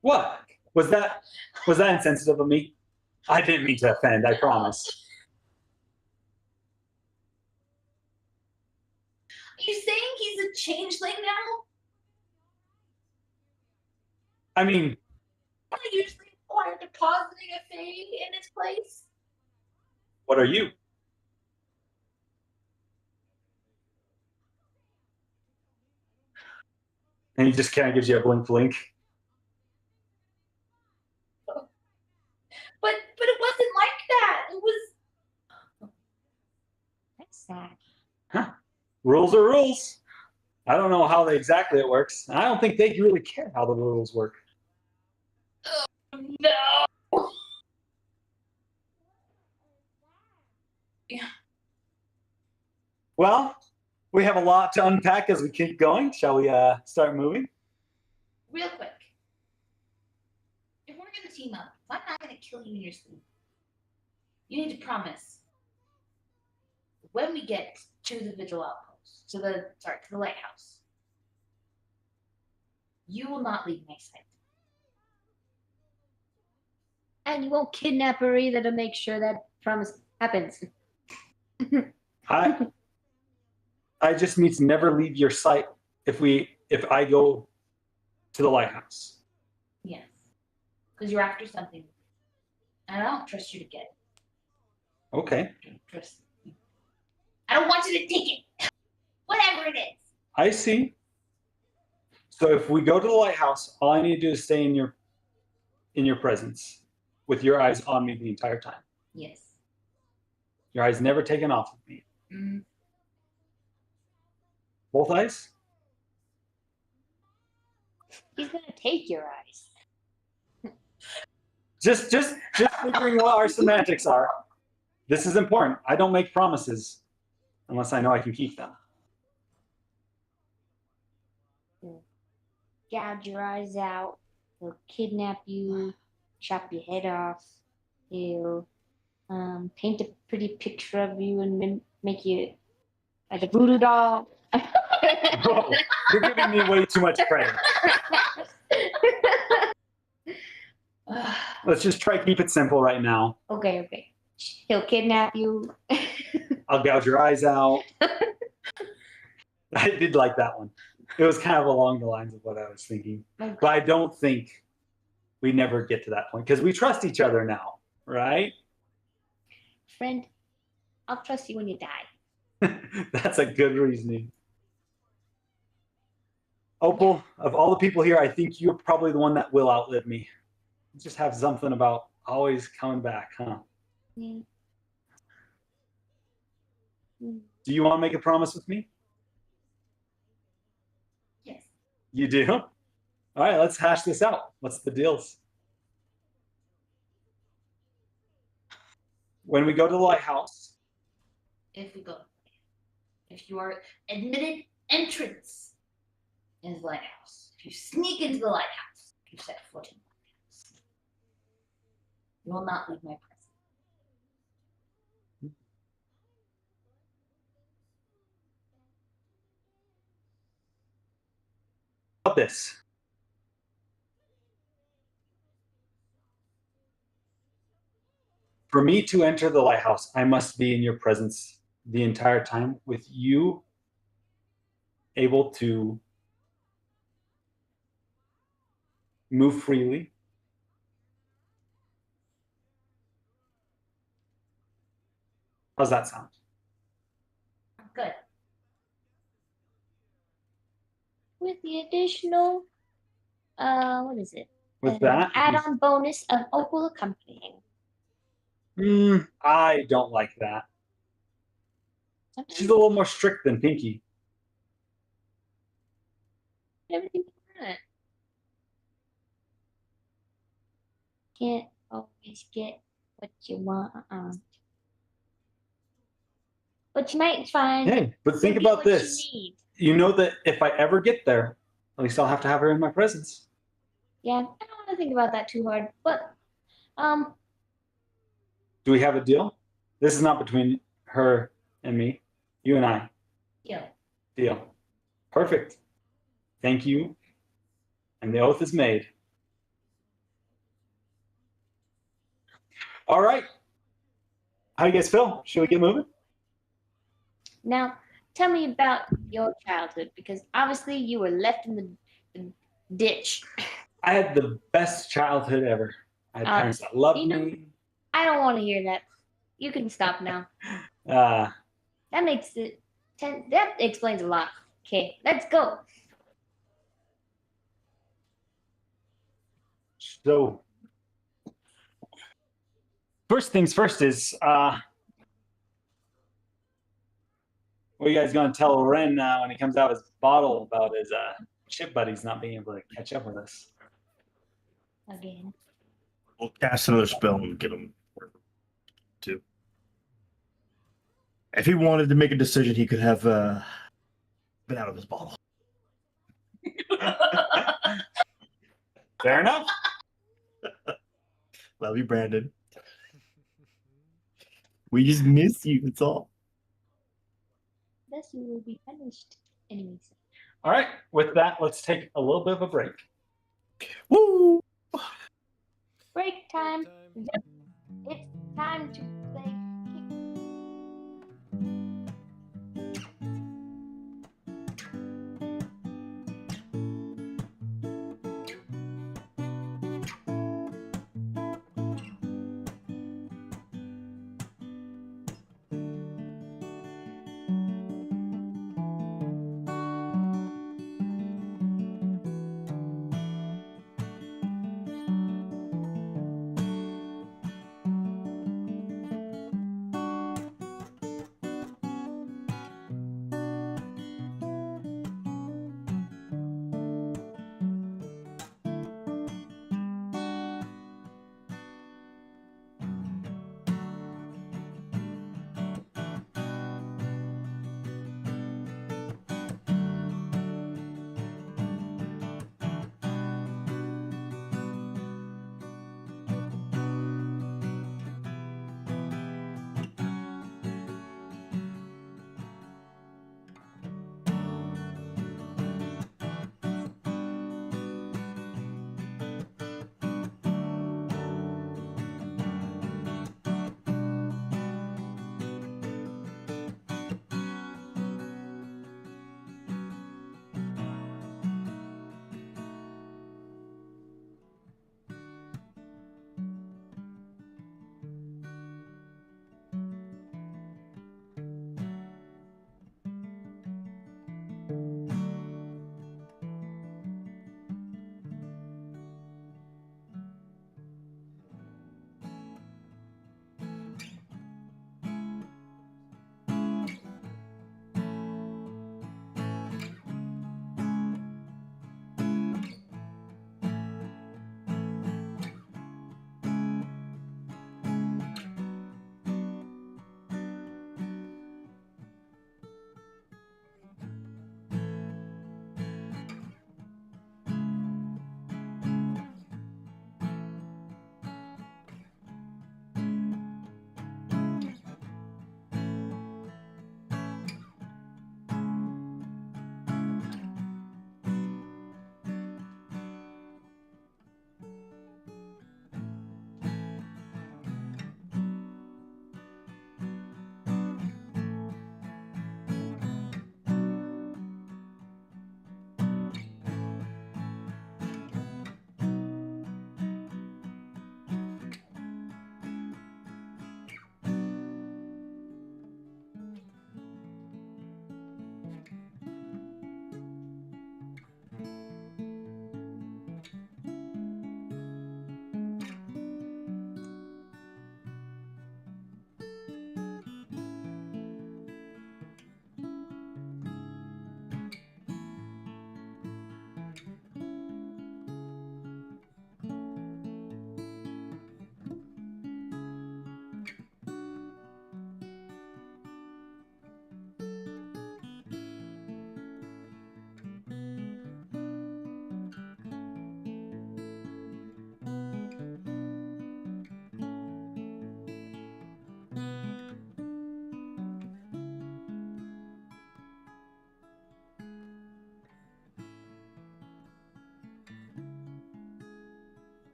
What? Was that insensitive of me? I didn't mean to offend, I promise. Are you saying he's a changeling now? I mean, Are you usually require depositing a Fae in its place? what are you? And he just kind of gives you a blink blink. But it wasn't like that. It was That's sad. Rules are rules. I don't know how exactly it works. I don't think they really care how the rules work. no. Well, we have a lot to unpack as we keep going. Shall we start moving? Real quick. If we're gonna team up, if I'm not gonna kill you in your sleep, you need to promise when we get to the vigil outpost, to the lighthouse, you will not leave my sight. And you won't kidnap her either to make sure that promise happens. I just need to never leave your sight if I go to the lighthouse. Yes. Because you're after something. And I don't trust you to get it. Okay. I don't trust you. I don't want you to take it. Whatever it is. I see. So if we go to the lighthouse, all I need to do is stay in your presence with your eyes on me the entire time. Yes. Your eyes never taken off of me. Mm-hmm. Both eyes? He's gonna take your eyes. Just figuring what our semantics are. This is important. I don't make promises unless I know I can keep them. gouge your eyes out. He'll kidnap you, chop your head off. He'll paint a pretty picture of you and make you like a voodoo doll. Whoa, you're giving me way too much credit. Let's just try keep it simple right now. Okay. He'll kidnap you. I'll gouge your eyes out. I did like that one. It was kind of along the lines of what I was thinking. Okay. But I don't think we never get to that point because we trust each other now, right? Friend, I'll trust you when you die. That's a good reasoning. Opal, of all the people here, I think you're probably the one that will outlive me. You just have something about always coming back, huh? Yeah. Do you want to make a promise with me? Yes. You do? All right, let's hash this out. What's the deals? When we go to the lighthouse, If we go, if you are admitted entrance in the lighthouse, if you sneak into the lighthouse, if you set foot in the lighthouse, you will not leave my presence. about this. For me to enter the lighthouse, I must be in your presence the entire time, with you able to move freely. How's that sound? Good. With the additional, what is it? With that, Add-on bonus of Opal accompanying. I don't like that. She's a little more strict than Pinky. Everything you want. Can't always get what you want. But you might find. Hey, but think you'll get about what this. You need. You know that if I ever get there, at least I'll have to have her in my presence. Yeah, I don't want to think about that too hard. But Do we have a deal? This is not between her and me. You and I. Yeah. Deal. Perfect. Thank you. And the oath is made. All right. How do you guys feel? Should we get moving? now tell me about your childhood, because obviously you were left in the ditch. I had the best childhood ever. I had parents that loved me. I don't want to hear that. You can stop now. That makes it that explains a lot. Okay, let's go. So, first things first is, what are you guys going to tell Ren when he comes out of his bottle about his ship buddies not being able to catch up with us? Again. We'll cast another spell and get him too. If he wanted to make a decision, he could have been out of his bottle. Fair enough. Love you, Brandon. We just miss you. That's all. Thus you will be punished. Anyways. All right. With that, let's take a little bit of a break. Woo! Break time. It's time to play.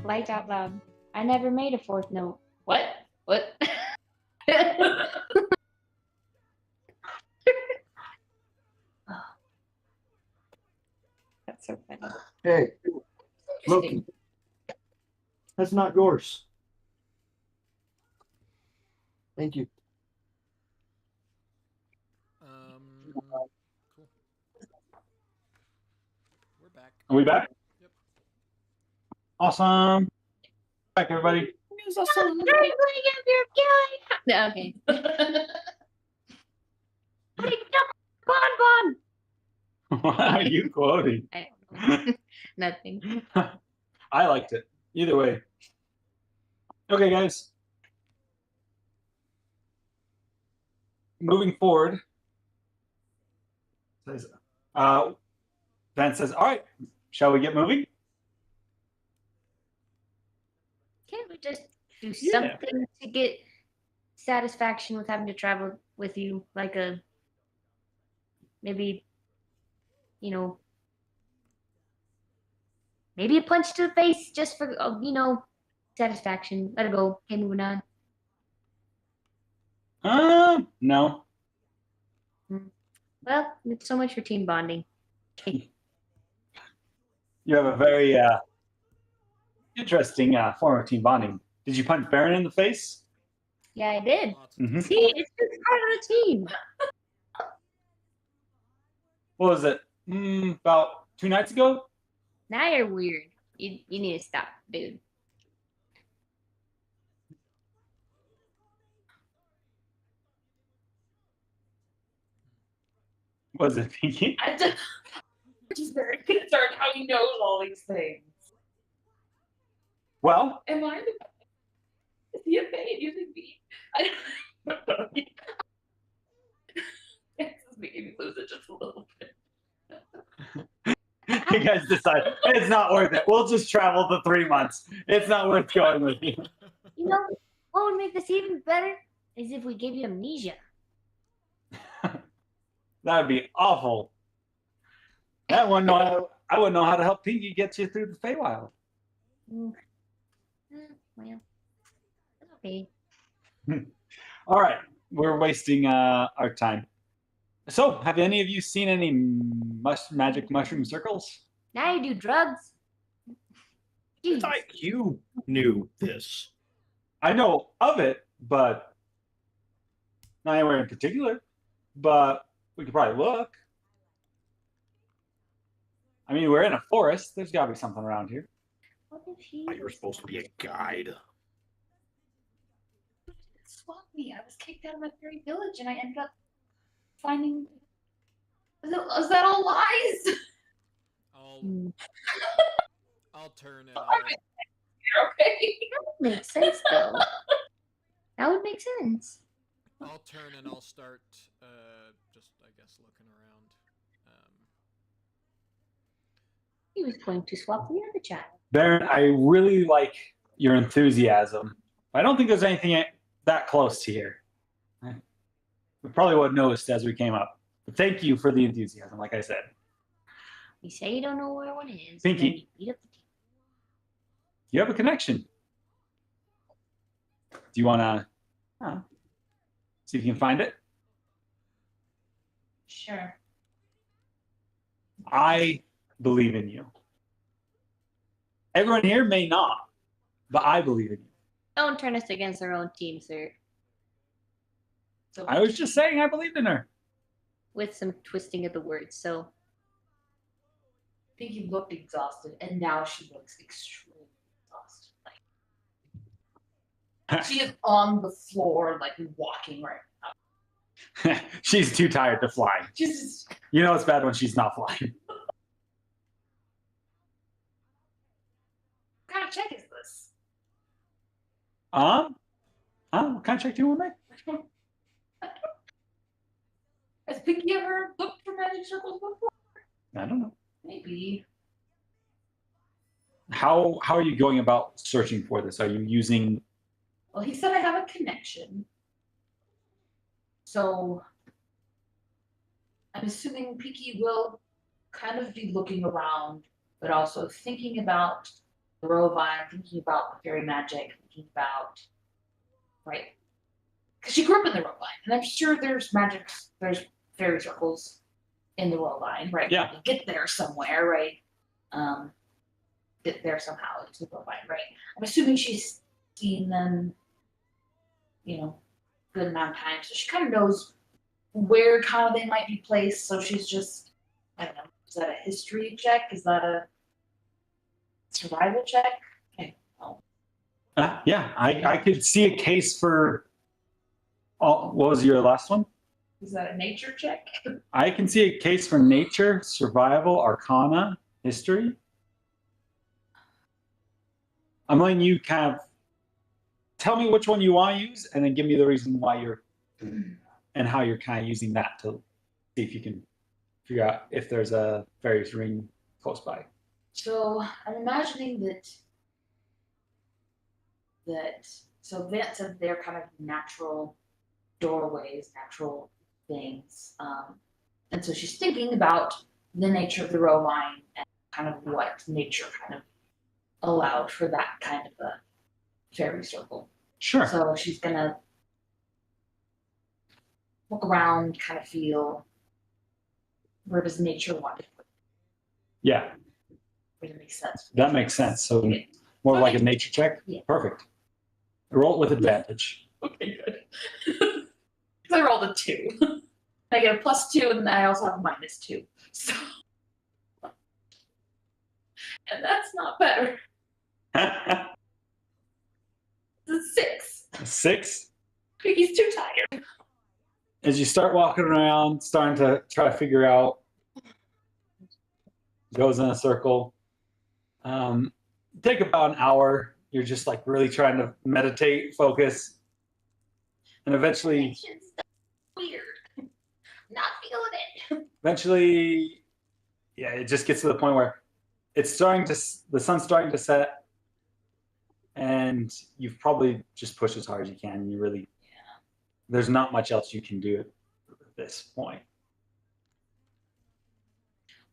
Light out loud. I never made a fourth note. What? What? That's so funny. Hey, Loki. That's not yours. Thank you. Cool. We're back. Are we back? Yep. Awesome. Back, everybody. Yeah, okay. Bon. What are you quoting? I don't know. Nothing. I liked it. Either way. Okay, guys. Moving forward. Vance says, all right, shall we get moving? Can't we just do Yeah. something to get satisfaction with having to travel with you? Like a maybe, you know, maybe a punch to the face just for satisfaction. Let it go. Okay, moving on. No. Well, it's so much for team bonding. Okay. You have a very interesting form of team bonding. Did you punch Baron in the face? Yeah, I did. Lots Mhm. See, it's just part of the team. What was it? About 2 nights ago? Now you're weird. You need to stop, dude. Was it Pinky? I'm just very concerned how he knows all these things. Well, Am I the is he a fan using me? I don't know. This is making me lose it just a little bit. you guys decide it's not worth it. We'll just travel the 3 months. It's not worth going with you. You know what would make this even better is if we gave you amnesia. That would be awful. I wouldn't know how to help Pinky get you through the Feywild. Well, it's okay. All right, we're wasting our time. So, have any of you seen any magic mushroom circles? Now you do drugs. Jeez. It's like you knew this. I know of it, but not anywhere in particular. But we could probably look. I mean, we're in a forest. There's got to be something around here. What if he You're was- supposed to be a guide. Swap me. I was kicked out of my fairy village and I ended up finding. Was that all lies? Hmm. I'll turn and Okay. Makes sense though. That would make sense. I'll turn and I'll start just I guess looking around. He was going to swap the other child. Baron, I really like your enthusiasm. I don't think there's anything that close to here. We probably would have noticed as we came up. But thank you for the enthusiasm, like I said. You say you don't know where one is. Pinky. Then you beat up the team. You have a connection. Do you want to see if you can find it? Sure. I believe in you. Everyone here may not, but I believe in you. Don't turn us against our own team, sir. So I was just saying I believed in her. With some twisting of the words. So I think he looked exhausted, and now she looks extremely exhausted. Like she is on the floor, like walking right now. She's too tired to fly. She's just You know it's bad when she's not flying. what kind of check is this? What kind of check do you want to make? Has Pinky ever looked for magic circles before? I don't know. Maybe. How are you going about searching for this? Are you using Well, he said I have a connection. So I'm assuming Pinky will kind of be looking around, but also thinking about the Rovine, thinking about the fairy magic, thinking about, right? Because she grew up in the Rovine, and I'm sure there's fairy circles in the Rovine, right? Yeah. You get there somewhere, right? Get there somehow into the Rovine, right? I'm assuming she's seen them, good amount of times, so she kind of knows where kind of they might be placed. So she's just, I don't know, is that a history check? Is that a survival check? Okay. Oh. Yeah, I could see a case for. What was your last one? Is that a nature check? I can see a case for nature, survival, arcana, history. I'm letting you kind of tell me which one you want to use, and then give me the reason why you're and how you're kind of using that to see if you can figure out if there's a fairy's ring close by. So I'm imagining so Vance said they're kind of natural doorways, natural things. And so she's thinking about the nature of the Rovine and kind of what nature kind of allowed for that kind of a fairy circle. Sure. So she's gonna look around, kind of feel where does nature want it? Yeah, Where it makes sense. that makes sense. So Okay. more like a nature check? Yeah. Perfect. Roll it with advantage. Okay, good. Because I rolled a 2. I get a +2, and then I also have a -2. So, and that's not better. It's a 6. 6. He's too tired. As you start walking around, starting to try to figure out, goes in a circle. Take about an hour. You're just like really trying to meditate, focus, and eventually, Weird. Not feeling it. yeah, it just gets to the point where the sun's starting to set, and you've probably just pushed as hard as you can. And there's not much else you can do at this point.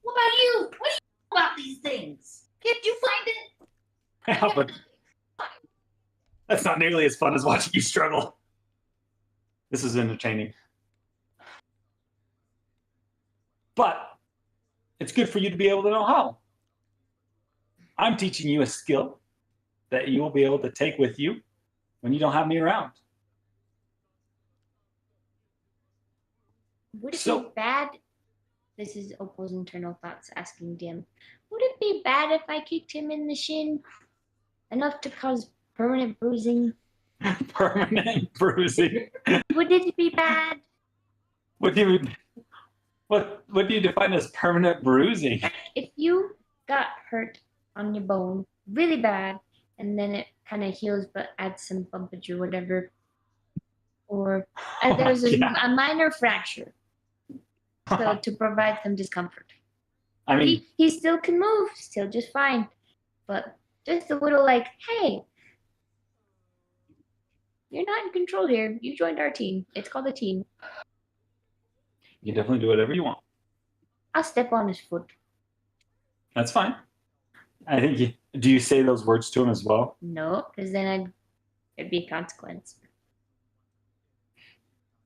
What about you? What do you know about these things? Can't you find it? Yeah, but that's not nearly as fun as watching you struggle. This is entertaining. But it's good for you to be able to know how. I'm teaching you a skill that you will be able to take with you when you don't have me around. Would it So- be bad? This is Opal's internal thoughts asking Dim. Would it be bad if I kicked him in the shin enough to cause permanent bruising? Permanent bruising. Would it be bad? What do you define as permanent bruising? If you got hurt on your bone really bad and then it kind of heals but adds some bumpage or whatever, or there's Yeah. a minor fracture, so to provide some discomfort. I mean, He still can move, still just fine, but just a little like, hey, you're not in control here. You joined our team. It's called a team. you can definitely do whatever you want. I'll step on his foot. That's fine. I think do you say those words to him as well? No, because then it'd be a consequence.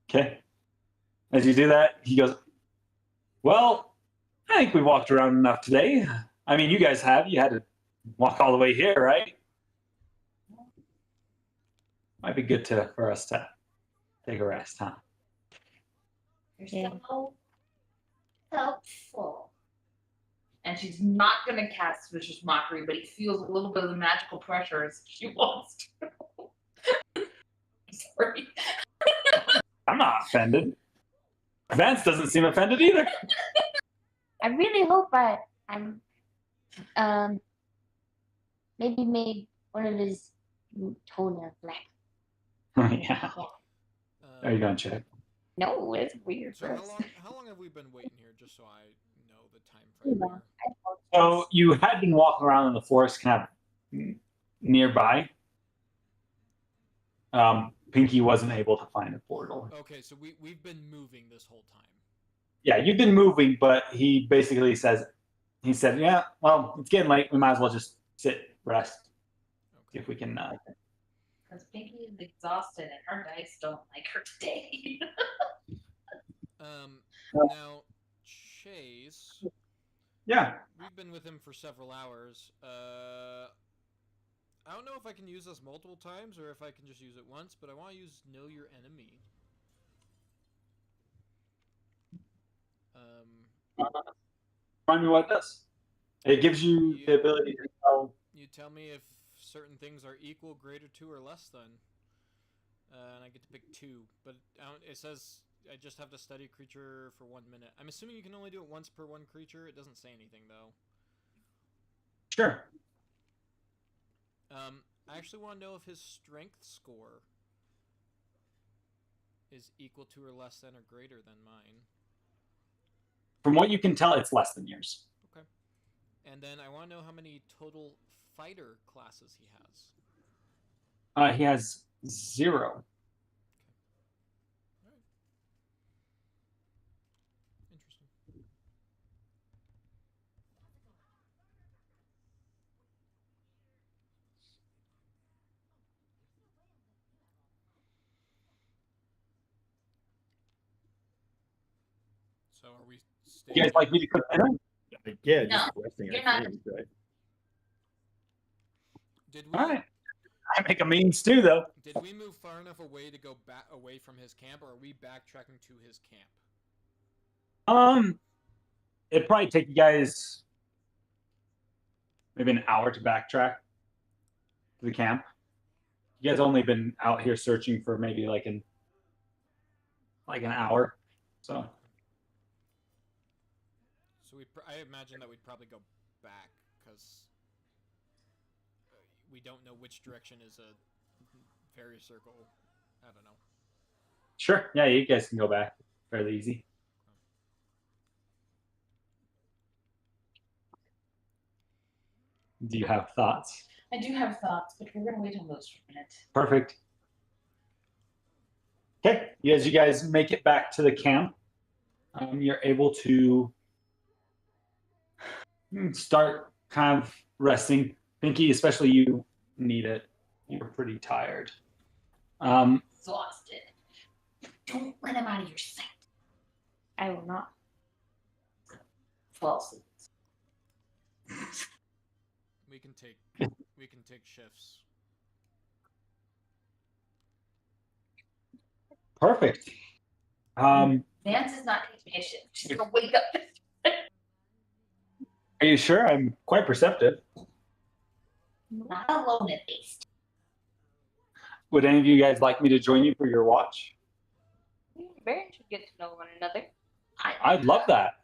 Okay. As you do that, he goes, well, I think we walked around enough today. I mean, you guys have. You had to walk all the way here, right? Might be good for us to take a rest, huh? You're Yeah. so helpful. And she's not going to cast vicious mockery, but he feels a little bit of the magical pressure as she wants to. Sorry. I'm not offended. Vance doesn't seem offended either. I really hope I'm maybe made one of his toenails black. Yeah. Are you going to check? No, it's weird. So Gross. how long have we been waiting here, just so I know the time Too frame long. here? So you had been walking around in the forest kind of nearby. Pinky wasn't able to find a portal. Okay, so we've been moving this whole time. Yeah, you've been moving, but he basically said, yeah, well, it's getting late. We might as well just sit rest. See Okay. if we can. Because Pinky is exhausted and her dice don't like her today. Now, Chase, Yeah. we've been with him for several hours. I don't know if I can use this multiple times or if I can just use it once, but I want to use Know Your Enemy. Remind me what it does. It gives you the ability to tell. You tell me if certain things are equal, greater to, or less than. And I get to pick 2, but it says I just have to study a creature for 1 minute. I'm assuming you can only do it once per one creature. It doesn't say anything though. Sure. I actually want to know if his strength score is equal to or less than or greater than mine. From what you can tell, it's less than yours. Okay. And then I want to know how many total fighter classes he has. He has 0. Alright. Interesting. So are we staying? You guys like me to cook dinner? Yeah, No, just resting. you're I not. think, right? Did we? All right. I make a mean stew, though. Did we move far enough away to go back away from his camp, or are we backtracking to his camp? It'd probably take you guys maybe an hour to backtrack to the camp. You guys only been out here searching for maybe like an hour. So I imagine that we'd probably go back because we don't know which direction is a fairy circle. I don't know. sure, yeah, you guys can go back fairly easy. Do you have thoughts? I do have thoughts, but we're gonna wait on those for a minute. Perfect. Okay, as you guys make it back to the camp, you're able to start kind of resting. Pinky, especially you, need it. You're pretty tired. Exhausted. Don't let him out of your sight. I will not. False. We can take shifts. Perfect. Vance is not taking a shift. She's gonna wake up. Are you sure? I'm quite perceptive. Not alone at least. Would any of you guys like me to join you for your watch? Baron should get to know one another. I'd love that.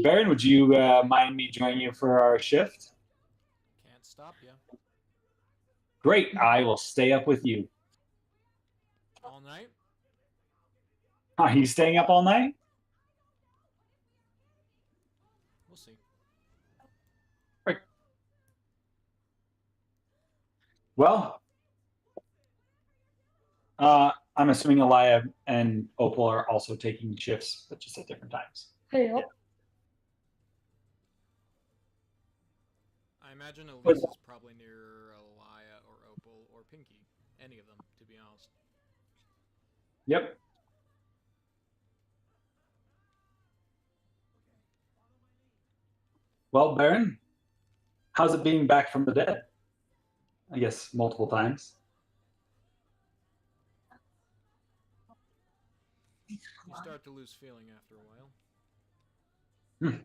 Baron, would you mind me joining you for our shift? Can't stop you. Great. I will stay up with you. All night? Are you staying up all night? We'll see. Well, I'm assuming Elia and Opal are also taking shifts, but just at different times. Hey, I imagine Elise is probably near Elia or Opal or Pinky. Any of them, to be honest. Yep. Well, Baron, how's it being back from the dead? I guess multiple times. You start to lose feeling after a while.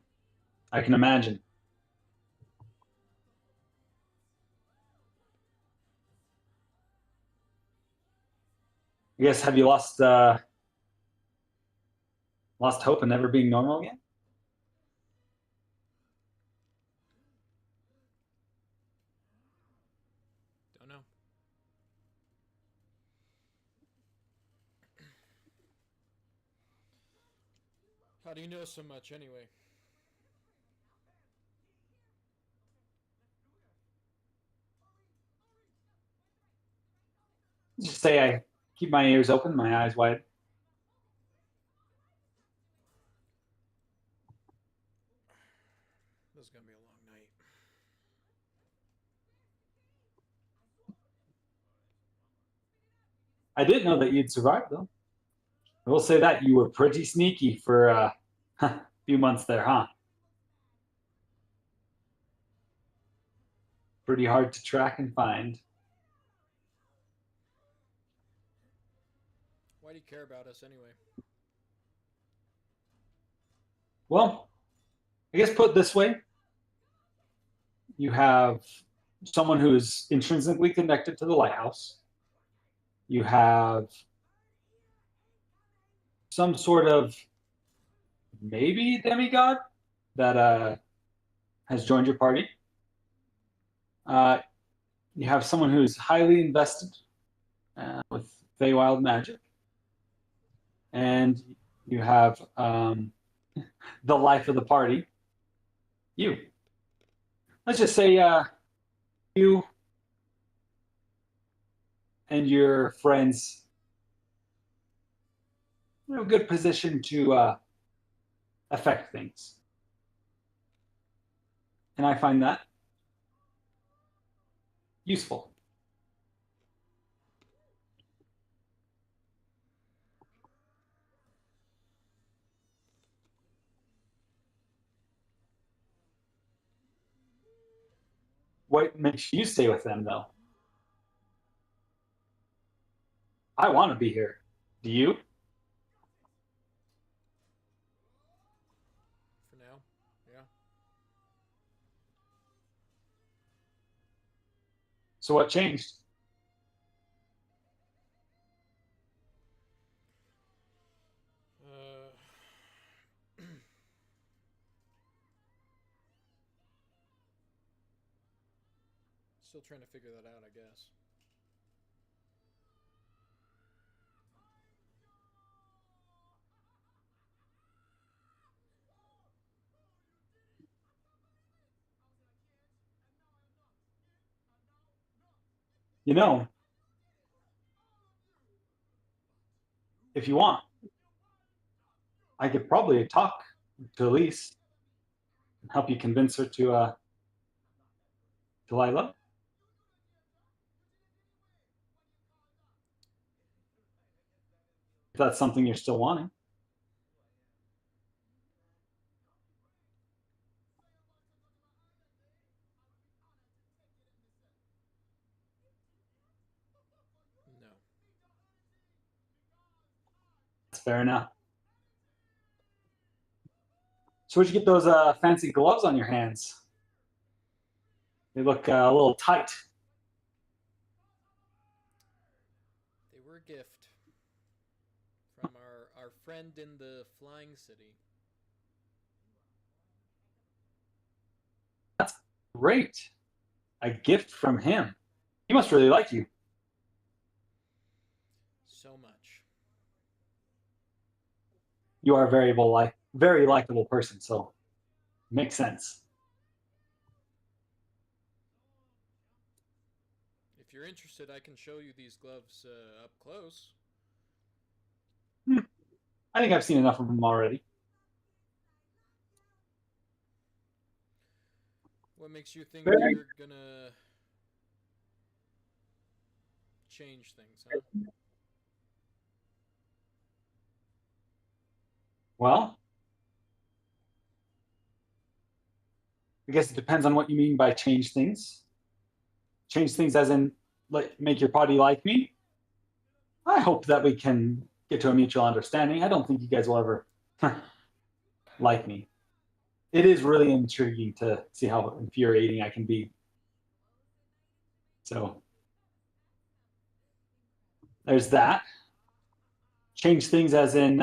I can imagine. I guess, have you lost hope in never being normal again? Don't know. How do you know so much anyway? Just say I keep my ears open, my eyes wide. This is gonna be a long night. I didn't know that you'd survived, though. I will say that you were pretty sneaky for a few months there, huh? Pretty hard to track and find. Why do you care about us anyway? Well, I guess put it this way, you have someone who is intrinsically connected to the lighthouse. You have some sort of maybe demigod that has joined your party. You have someone who's highly invested with Feywild magic. And you have the life of the party, you. Let's just say you and your friends are in a good position to affect things. And I find that useful. What makes you stay with them, though? I want to be here. Do you? For now, yeah. So what changed? Still trying to figure that out, I guess. You know, if you want, I could probably talk to Elise and help you convince her to Lila. If that's something you're still wanting. No. That's fair enough. So where'd you get those fancy gloves on your hands? They look a little tight. They were a gift from our friend in the flying city. Great. A gift from him. He must really like you. So much. You are a very likable person, so makes sense. If you're interested, I can show you these gloves up close. I think I've seen enough of them already. What makes you think Very- you're gonna change things, huh? Well, I guess it depends on what you mean by change things. Change things as in like make your body like me. I hope that we can get to a mutual understanding. I don't think you guys will ever like me. It is really intriguing to see how infuriating I can be. So there's that. Change things as in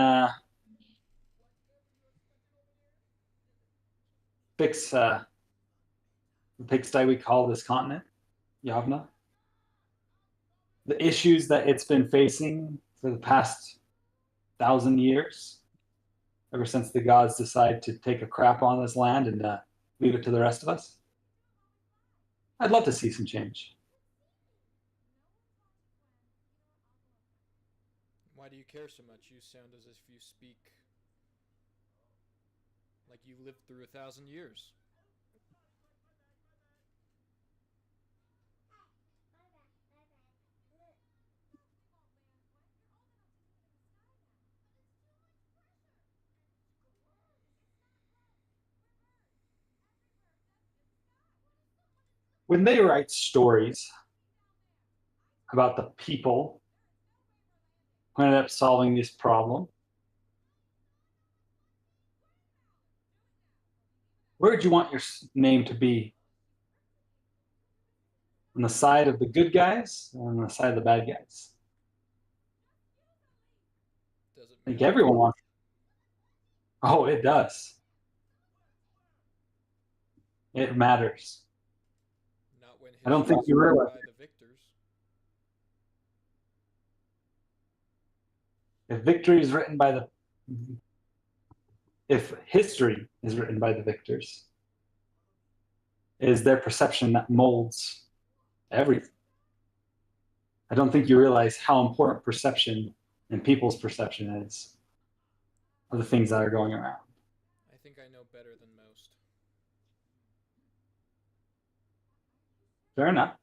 fix the pigsty we call this continent, Yavna. The issues that it's been facing for the past 1,000 years, ever since the gods decided to take a crap on this land and leave it to the rest of us. I'd love to see some change. Why do you care so much? You sound as if you speak like you lived through 1,000 years. when they write stories about the people who ended up solving this problem, where would you want your name to be? On the side of the good guys or on the side of the bad guys? Does it I think matter? everyone wants. Oh, it does. It matters. Not when I don't think history's you written realize by the victors. if victory is written by the. If history is written by the victors, it is their perception that molds everything. I don't think you realize how important perception and people's perception is of the things that are going around. I think I know better than most. Fair enough.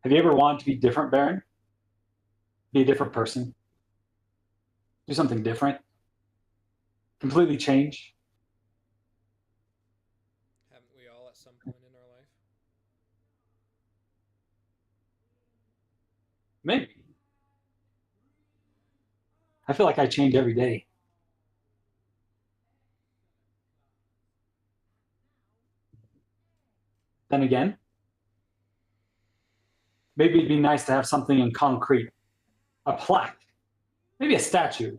Have you ever wanted to be different, Baron? Be a different person? Do something different? Completely change? Haven't we all at some point in our life? Maybe. I feel like I change every day. Then again, maybe it'd be nice to have something in concrete, a plaque, maybe a statue,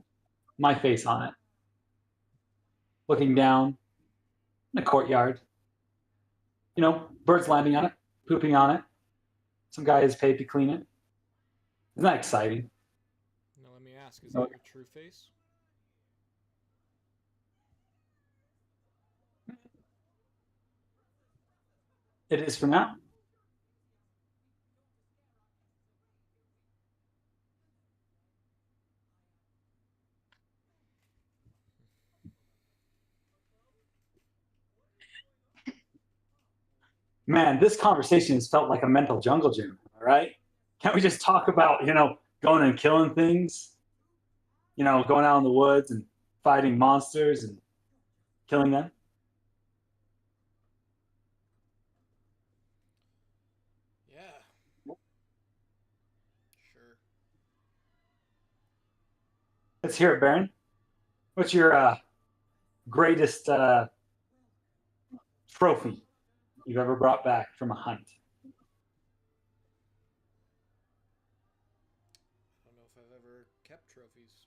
my face on it, looking down in a courtyard. You know, birds landing on it, pooping on it. Some guy is paid to clean it. Isn't that exciting? Now let me ask, is that your true face? It is for now. Man, this conversation has felt like a mental jungle gym, all right? Can't we just talk about, going and killing things? Going out in the woods and fighting monsters and killing them? Yeah. Sure. Let's hear it, Baron. What's your greatest trophy you've ever brought back from a hunt? I don't know if I've ever kept trophies.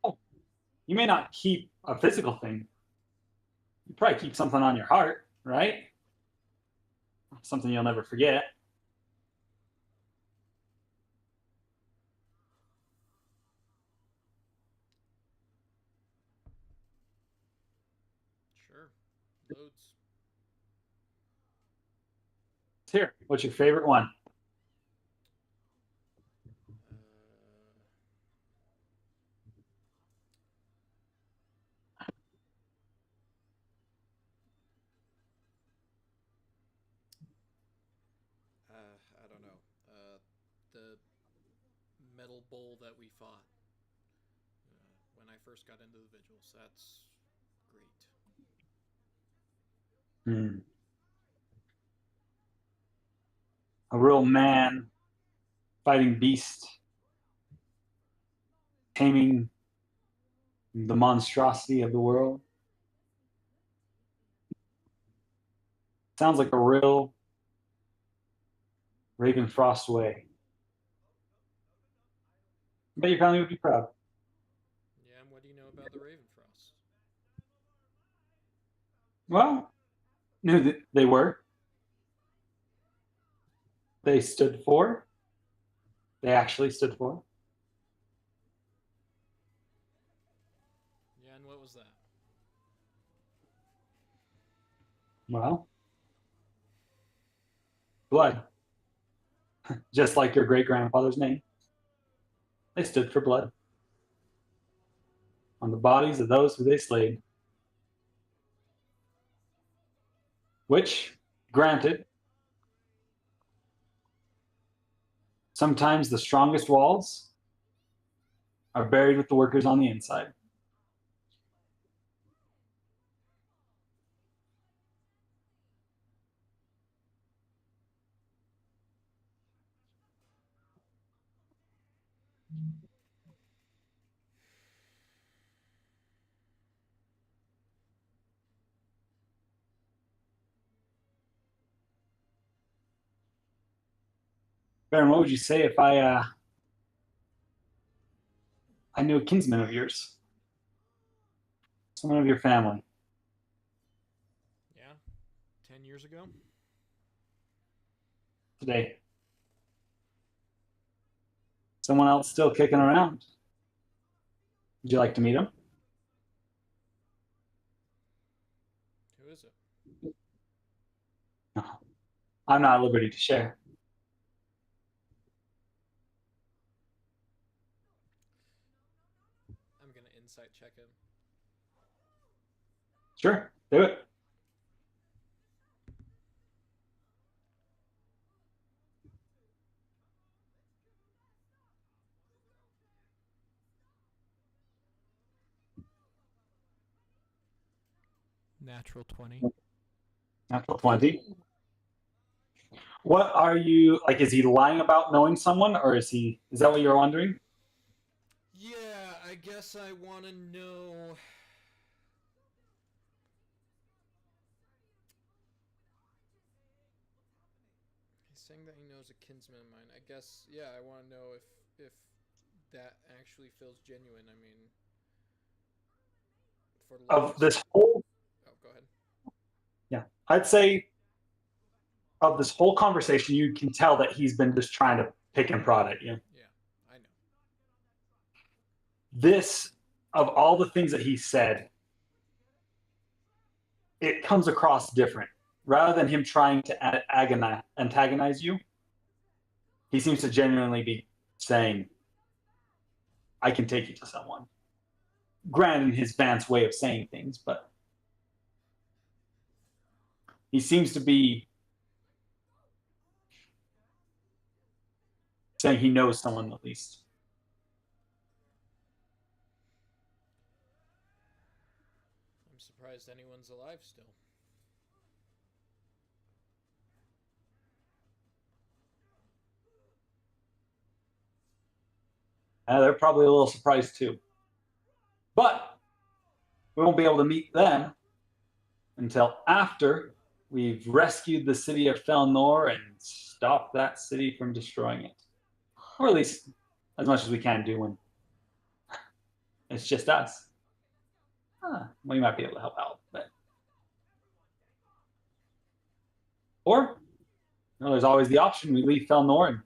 Oh, you may not keep a physical thing. You probably keep something on your heart, right? Something you'll never forget. Sure. Loads. Let's hear it. What's your favorite one? I don't know. The metal bowl that we fought when I first got into the vigils. That's great. A real man fighting beast, taming the monstrosity of the world. Sounds like a real Ravenfrost way. I bet your family would be proud. Yeah, and what do you know about the Ravenfrost? Well, knew that they were. They stood for. They actually stood for. Yeah, and what was that? Well, blood. Just like your great grandfather's name. They stood for blood. On the bodies of those who they slayed. Which, granted, sometimes the strongest walls are buried with the workers on the inside. Baron, what would you say if I knew a kinsman of yours? Someone of your family. Yeah, 10 years ago. Today. Someone else still kicking around. Would you like to meet him? Who is it? No. I'm not at liberty to share. I'm gonna insight check him. Sure, do it. Natural 20. Natural 20. What are you like? Is he lying about knowing someone, or is that what you're wondering? Yeah, I guess I want to know. He's saying that he knows a kinsman of mine. I guess, yeah, I want to know if that actually feels genuine. I mean, for Of this whole, Oh, go ahead. yeah, I'd say of this whole conversation, you can tell that he's been just trying to pick and prod at you. Yeah, I know. This, of all the things that he said, it comes across different. Rather than him trying to antagonize you, he seems to genuinely be saying, I can take you to someone. Granted, his Vance way of saying things, but he seems to be saying he knows someone at least. I'm surprised anyone's alive still. They're probably a little surprised too. But we won't be able to meet them until after we've rescued the city of Felnor and stopped that city from destroying it. Or at least as much as we can do when it's just us. We might be able to help out. But... Or, there's always the option we leave Felnor and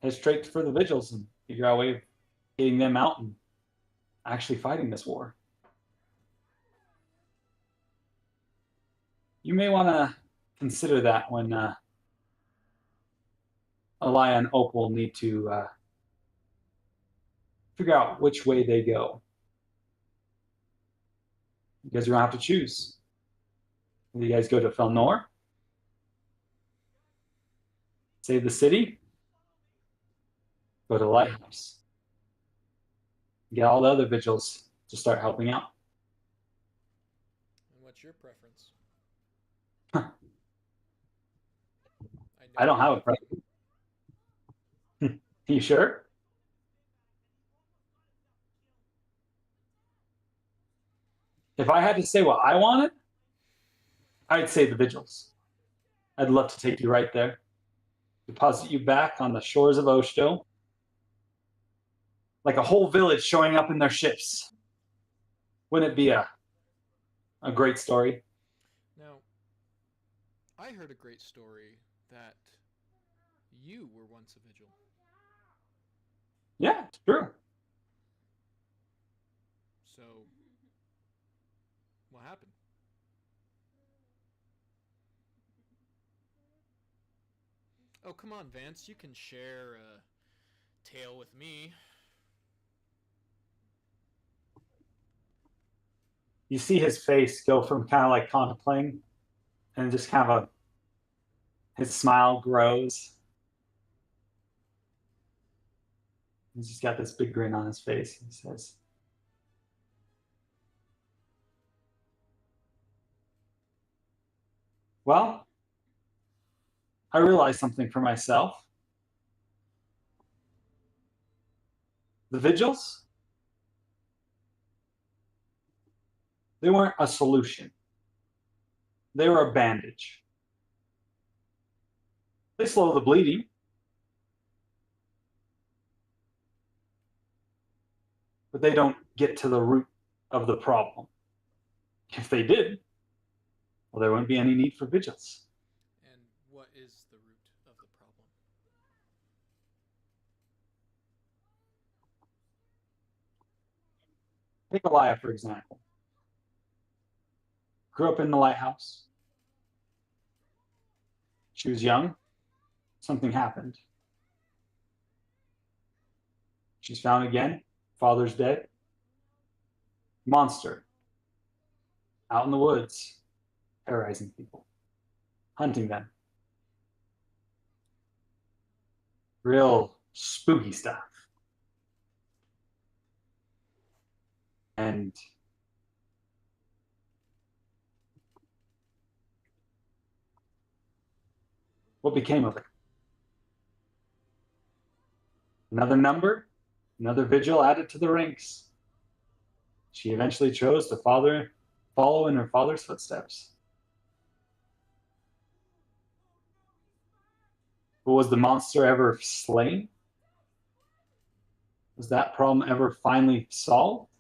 head straight for the Vigils and figure out a way of getting them out and actually fighting this war. You may want to consider that when Elia and Opal need to figure out which way they go. You guys are going to have to choose. Will you guys go to Felnor? Save the city? Go to the lighthouse. Get all the other vigils to start helping out. And what's your preference? I don't have a preference. You sure? If I had to say what I wanted, I'd say the vigils. I'd love to take you right there, deposit you back on the shores of Oshto, like a whole village showing up in their ships. Wouldn't it be a great story? Now, I heard a great story that you were once a vigil. Yeah, it's true. So, what happened? Oh, come on, Vance. You can share a tale with me. You see his face go from kind of like contemplating And just kind of his smile grows. He's just got this big grin on his face. He says, well, I realized something for myself. The vigils, they weren't a solution. They were a bandage. They slow the bleeding. But they don't get to the root of the problem. If they did, well, there wouldn't be any need for vigils. And what is the root of the problem? Take Elia, for example. Grew up in the lighthouse. She was young. Something happened. She's found again. Father's dead. Monster. Out in the woods. Terrorizing people. Hunting them. Real spooky stuff. And what became of it? Another number, another vigil added to the ranks. She eventually chose to follow in her father's footsteps. But was the monster ever slain? Was that problem ever finally solved?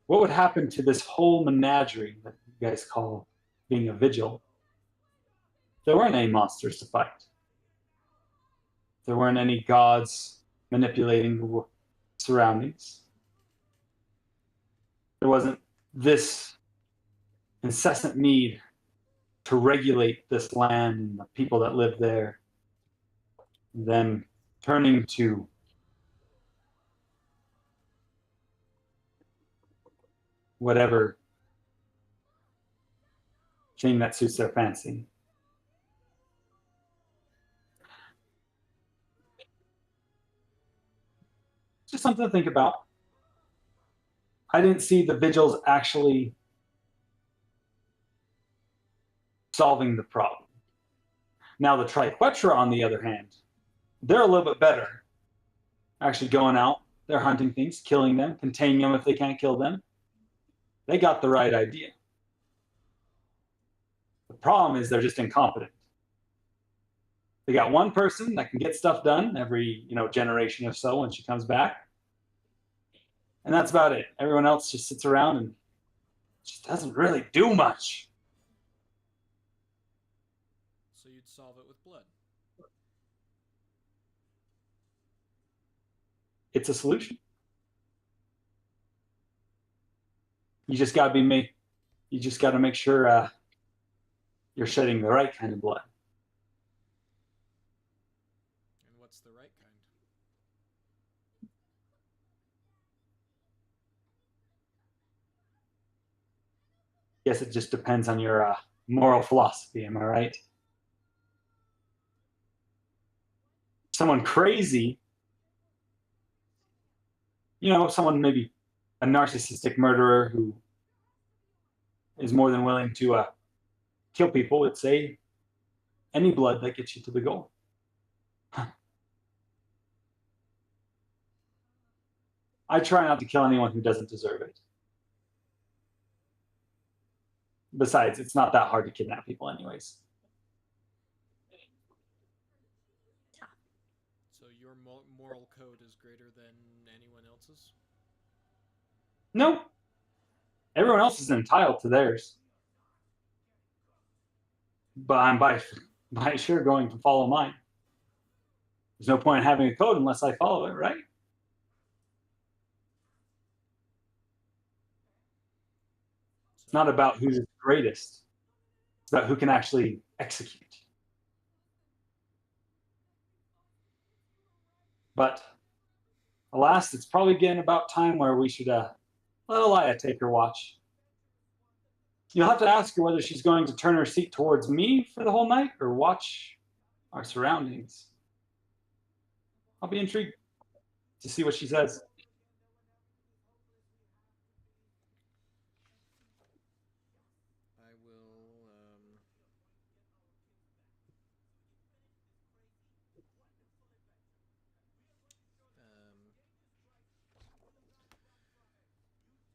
What would happen to this whole menagerie that you guys call being a vigil? There weren't any monsters to fight. There weren't any gods manipulating the surroundings. There wasn't this incessant need to regulate this land and the people that live there, them turning to whatever thing that suits their fancy. Just something to think about. I didn't see the vigils actually solving the problem. Now the Triquetra, on the other hand, they're a little bit better. Actually going out, they're hunting things, killing them, containing them if they can't kill them. They got the right idea. The problem is they're just incompetent. They got one person that can get stuff done every generation or so when she comes back. And that's about it. Everyone else just sits around and just doesn't really do much. So you'd solve it with blood. It's a solution. You just got to make sure you're shedding the right kind of blood. And what's the right kind? Guess it just depends on your moral philosophy, am I right? Someone crazy, someone maybe a narcissistic murderer who is more than willing to kill people would say any blood that gets you to the goal. I try not to kill anyone who doesn't deserve it. Besides, it's not that hard to kidnap people anyways. So your moral code is greater than anyone else's? No. Everyone else is entitled to theirs. But I'm by sure going to follow mine. There's no point in having a code unless I follow it, right? It's not about who's the greatest. It's about who can actually execute. But alas, it's probably getting about time where we should let Elia take her watch. You'll have to ask her whether she's going to turn her seat towards me for the whole night or watch our surroundings. I'll be intrigued to see what she says. I will.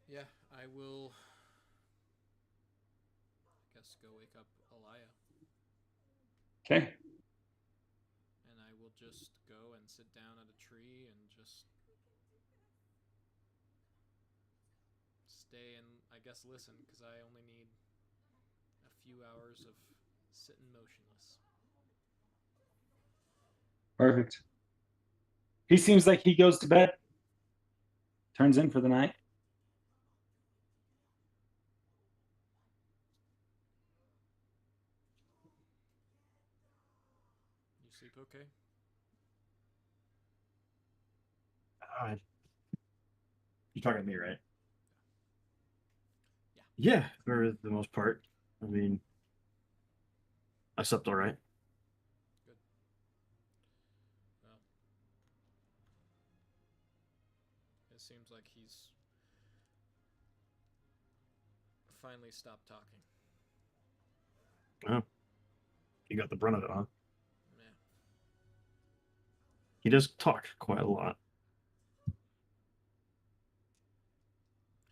Yeah, I will. I guess go wake up Alaya, Okay. and I will just go and sit down at a tree and just stay and I guess listen because I only need a few hours of sitting motionless. Perfect. He seems like he goes to bed, turns in for the night. You sleep okay? You're talking to me, right? Yeah. Yeah, for the most part. I mean, I slept all right. Good. Well, it seems like he's finally stopped talking. Oh, you got the brunt of it, huh? Yeah. He does talk quite a lot. I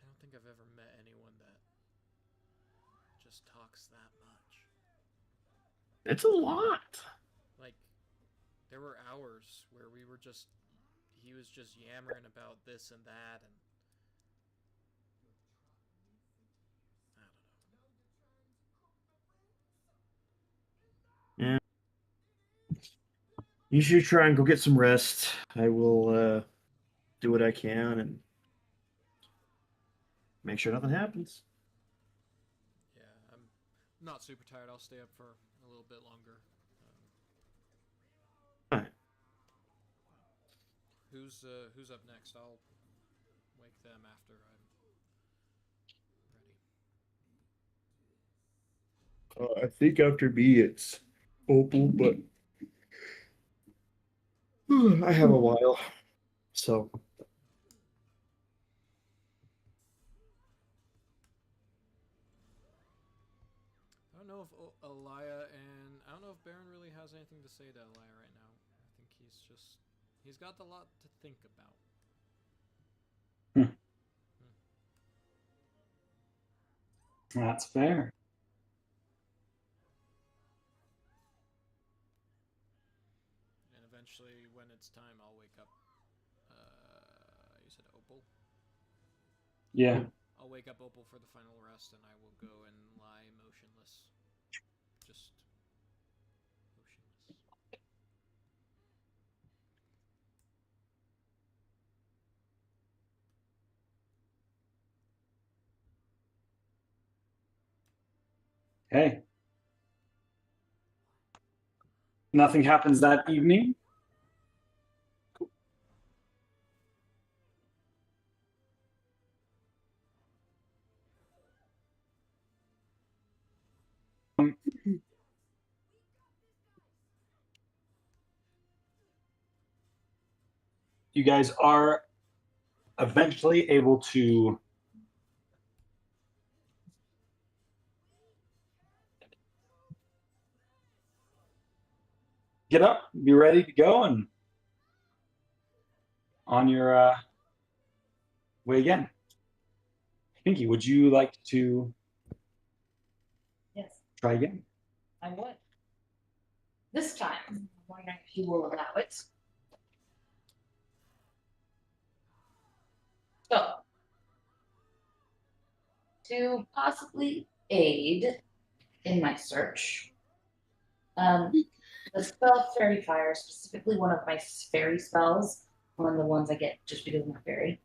don't think I've ever met anyone that just talks that much. It's a lot. Like, there were hours where we were just. He was just yammering about this and that, and. I don't know. Yeah. You should try and go get some rest. I will do what I can and make sure nothing happens. Yeah, I'm not super tired. I'll stay up for a little bit longer. Alright. Who's up next? I'll wake them after I'm ready. I think after me it's Opal, but I have a while. So I don't know if Alaya and I don't know if Baron really has anything to say to Alaya right now. I think he's got a lot to think about. That's fair. And eventually, when it's time, I'll wake up. You said Opal? Yeah. I'll wake up Opal for the final rest, and I will go and lie motionless. Just motionless. Hey. Nothing happens that evening. You guys are eventually able to get up, be ready to go, and on your way again. Pinky, would you like to Yes, try again? I would. This time, I'm wondering if you will allow it. So, to possibly aid in my search, the spell Fairy Fire, specifically one of my fairy spells, one of the ones I get just because I'm a fairy.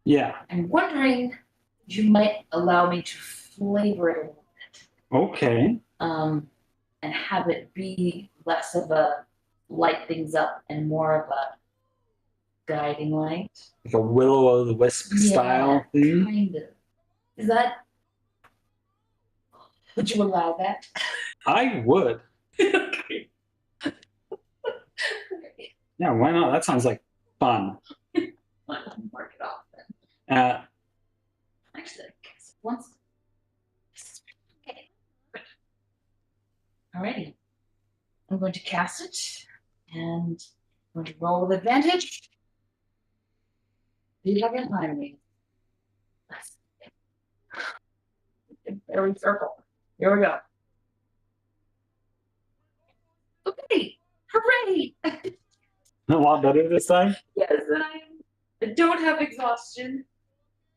Yeah. I'm wondering if you might allow me to flavor it a little bit. Okay. And have it be less of a light things up and more of a guiding light. Like a will-o'-the-wisp style thing. Kind of. Is that Would you allow that? I would. Okay. Yeah, why not? That sounds like fun. I'll mark it off then. Actually, I guess once. Okay. Alrighty. I'm going to cast it and I'm going to roll with advantage. Do you have it behind me? Very circle. Here we go. Okay. Hooray! A lot better this time. Yes, and I don't have exhaustion.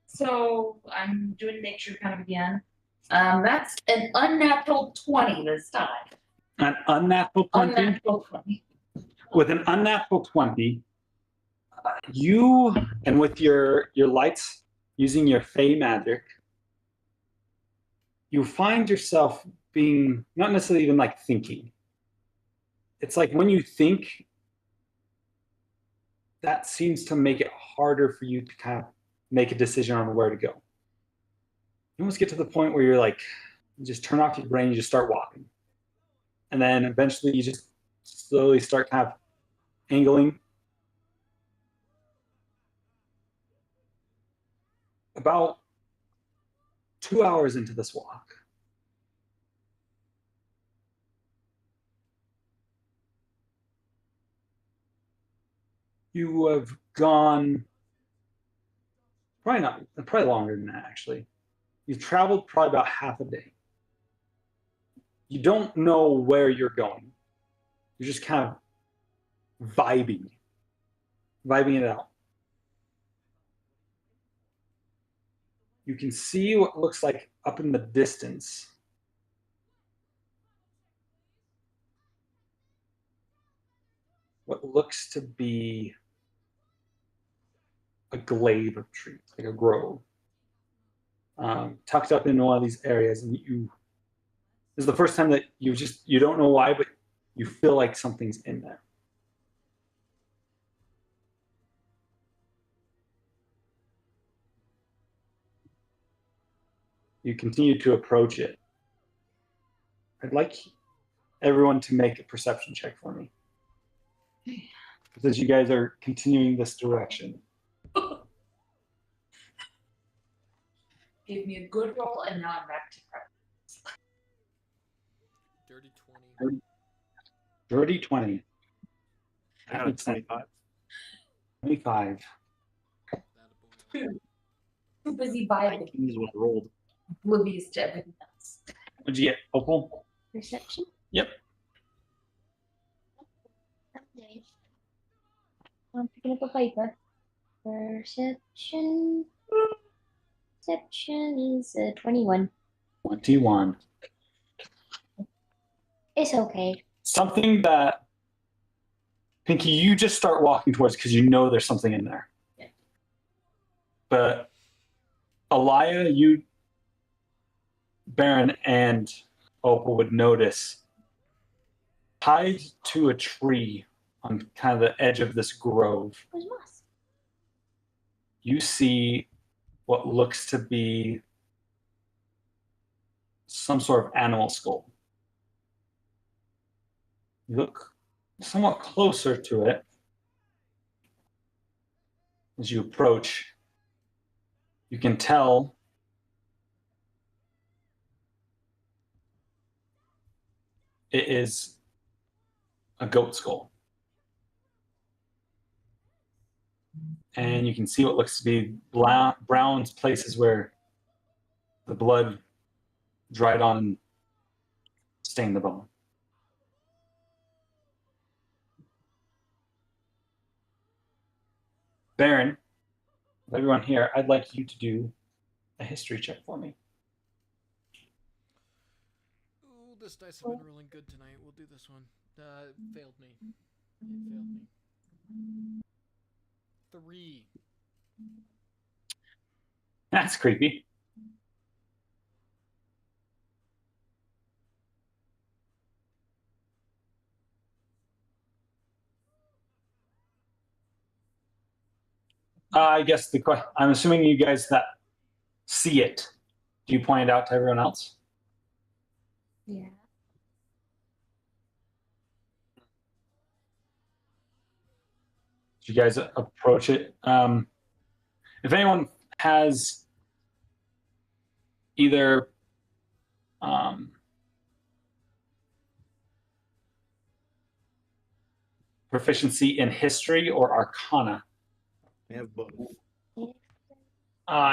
So I'm doing nature kind of again. That's an unnatural 20 this time. An unnatural 20. Unnatural 20. With an unnatural 20, you and with your lights using your Fey magic, you find yourself being not necessarily even like thinking. It's like when you think, that seems to make it harder for you to kind of make a decision on where to go. You almost get to the point where you're like, you just turn off your brain, you just start walking. And then eventually you just slowly start kind of angling. About 2 hours into this walk, you have gone probably longer than that, actually. You've traveled probably about half a day. You don't know where you're going. You're just kind of vibing it out. You can see what looks like up in the distance what looks to be a glade of trees, like a grove, tucked up into one of these areas, and this is the first time that you don't know why, but you feel like something's in there. You continue to approach it. I'd like everyone to make a perception check for me, because you guys are continuing this direction. Give me a good roll, and now I'm back to prep. Dirty 20. Dirty 20. I got a 25. 25. Too busy vibing, 19 is what I rolled. oblivious to everything else. What'd you get, Opal? Perception? Yep. Okay. I'm picking up a paper. Perception. Perception is 21. 21. It's okay. Something that, Pinky, you just start walking towards because you know there's something in there. Yeah. But Alaya, you, Baron, and Opal would notice tied to a tree on kind of the edge of this grove, Where's Moss? you see what looks to be some sort of animal skull. You look somewhat closer to it as you approach. You can tell it is a goat skull. And you can see what looks to be brown places where the blood dried on and stained the bone. Baron, with everyone here, I'd like you to do a history check for me. Ooh, this dice have been rolling good tonight. We'll do this one. It failed me. It failed me. 3. That's creepy. I guess the question, I'm assuming you guys that see it, do you point it out to everyone else? Yeah. You guys approach it. If anyone has either proficiency in history or arcana, I have both.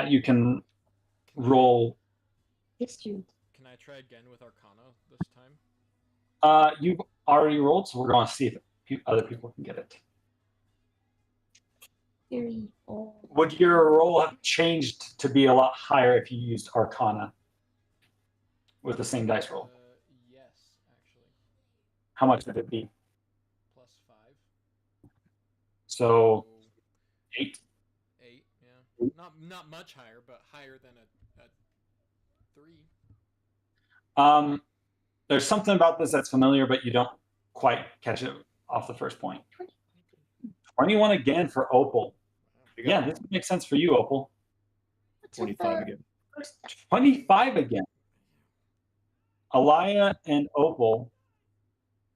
you can roll. History. Can I try again with Arcana this time? You've already rolled, so we're going to see if other people can get it. Very old. Would your roll have changed to be a lot higher if you used arcana with the same dice roll? Yes, actually. How much would it be? +5. So 8. 8, yeah. Not much higher, but higher than a 3. There's something about this that's familiar, but you don't quite catch it off the first point. 21 again for Opal. Yeah, this makes sense for you, Opal. 25 again. 25 again. Alaya and Opal,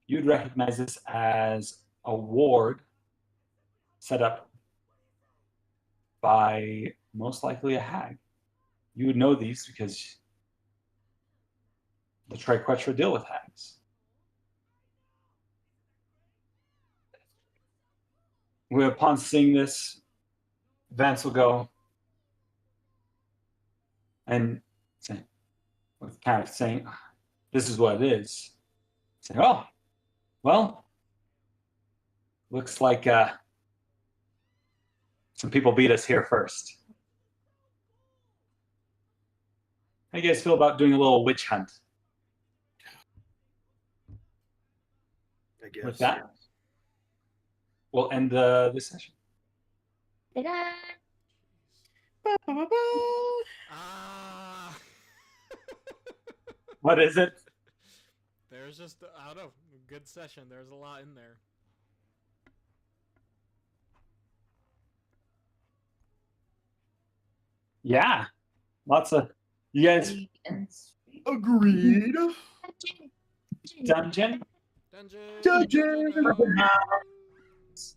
you'd recognize this as a ward set up by most likely a hag. You would know these because the Triquetra deal with hags. Upon seeing this, Vance will go and say, with kind of saying, this is what it is. Say, oh, well, looks like some people beat us here first. How do you guys feel about doing a little witch hunt? I guess. With that, we'll end this session. Ta-da! Ah! What is it? There's just, I don't know, good session. There's a lot in there. Yeah, lots of you guys. Agreed. Dungeon. Dungeon! Dungeon! Dungeon! So,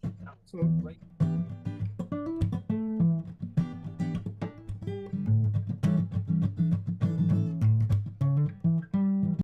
like,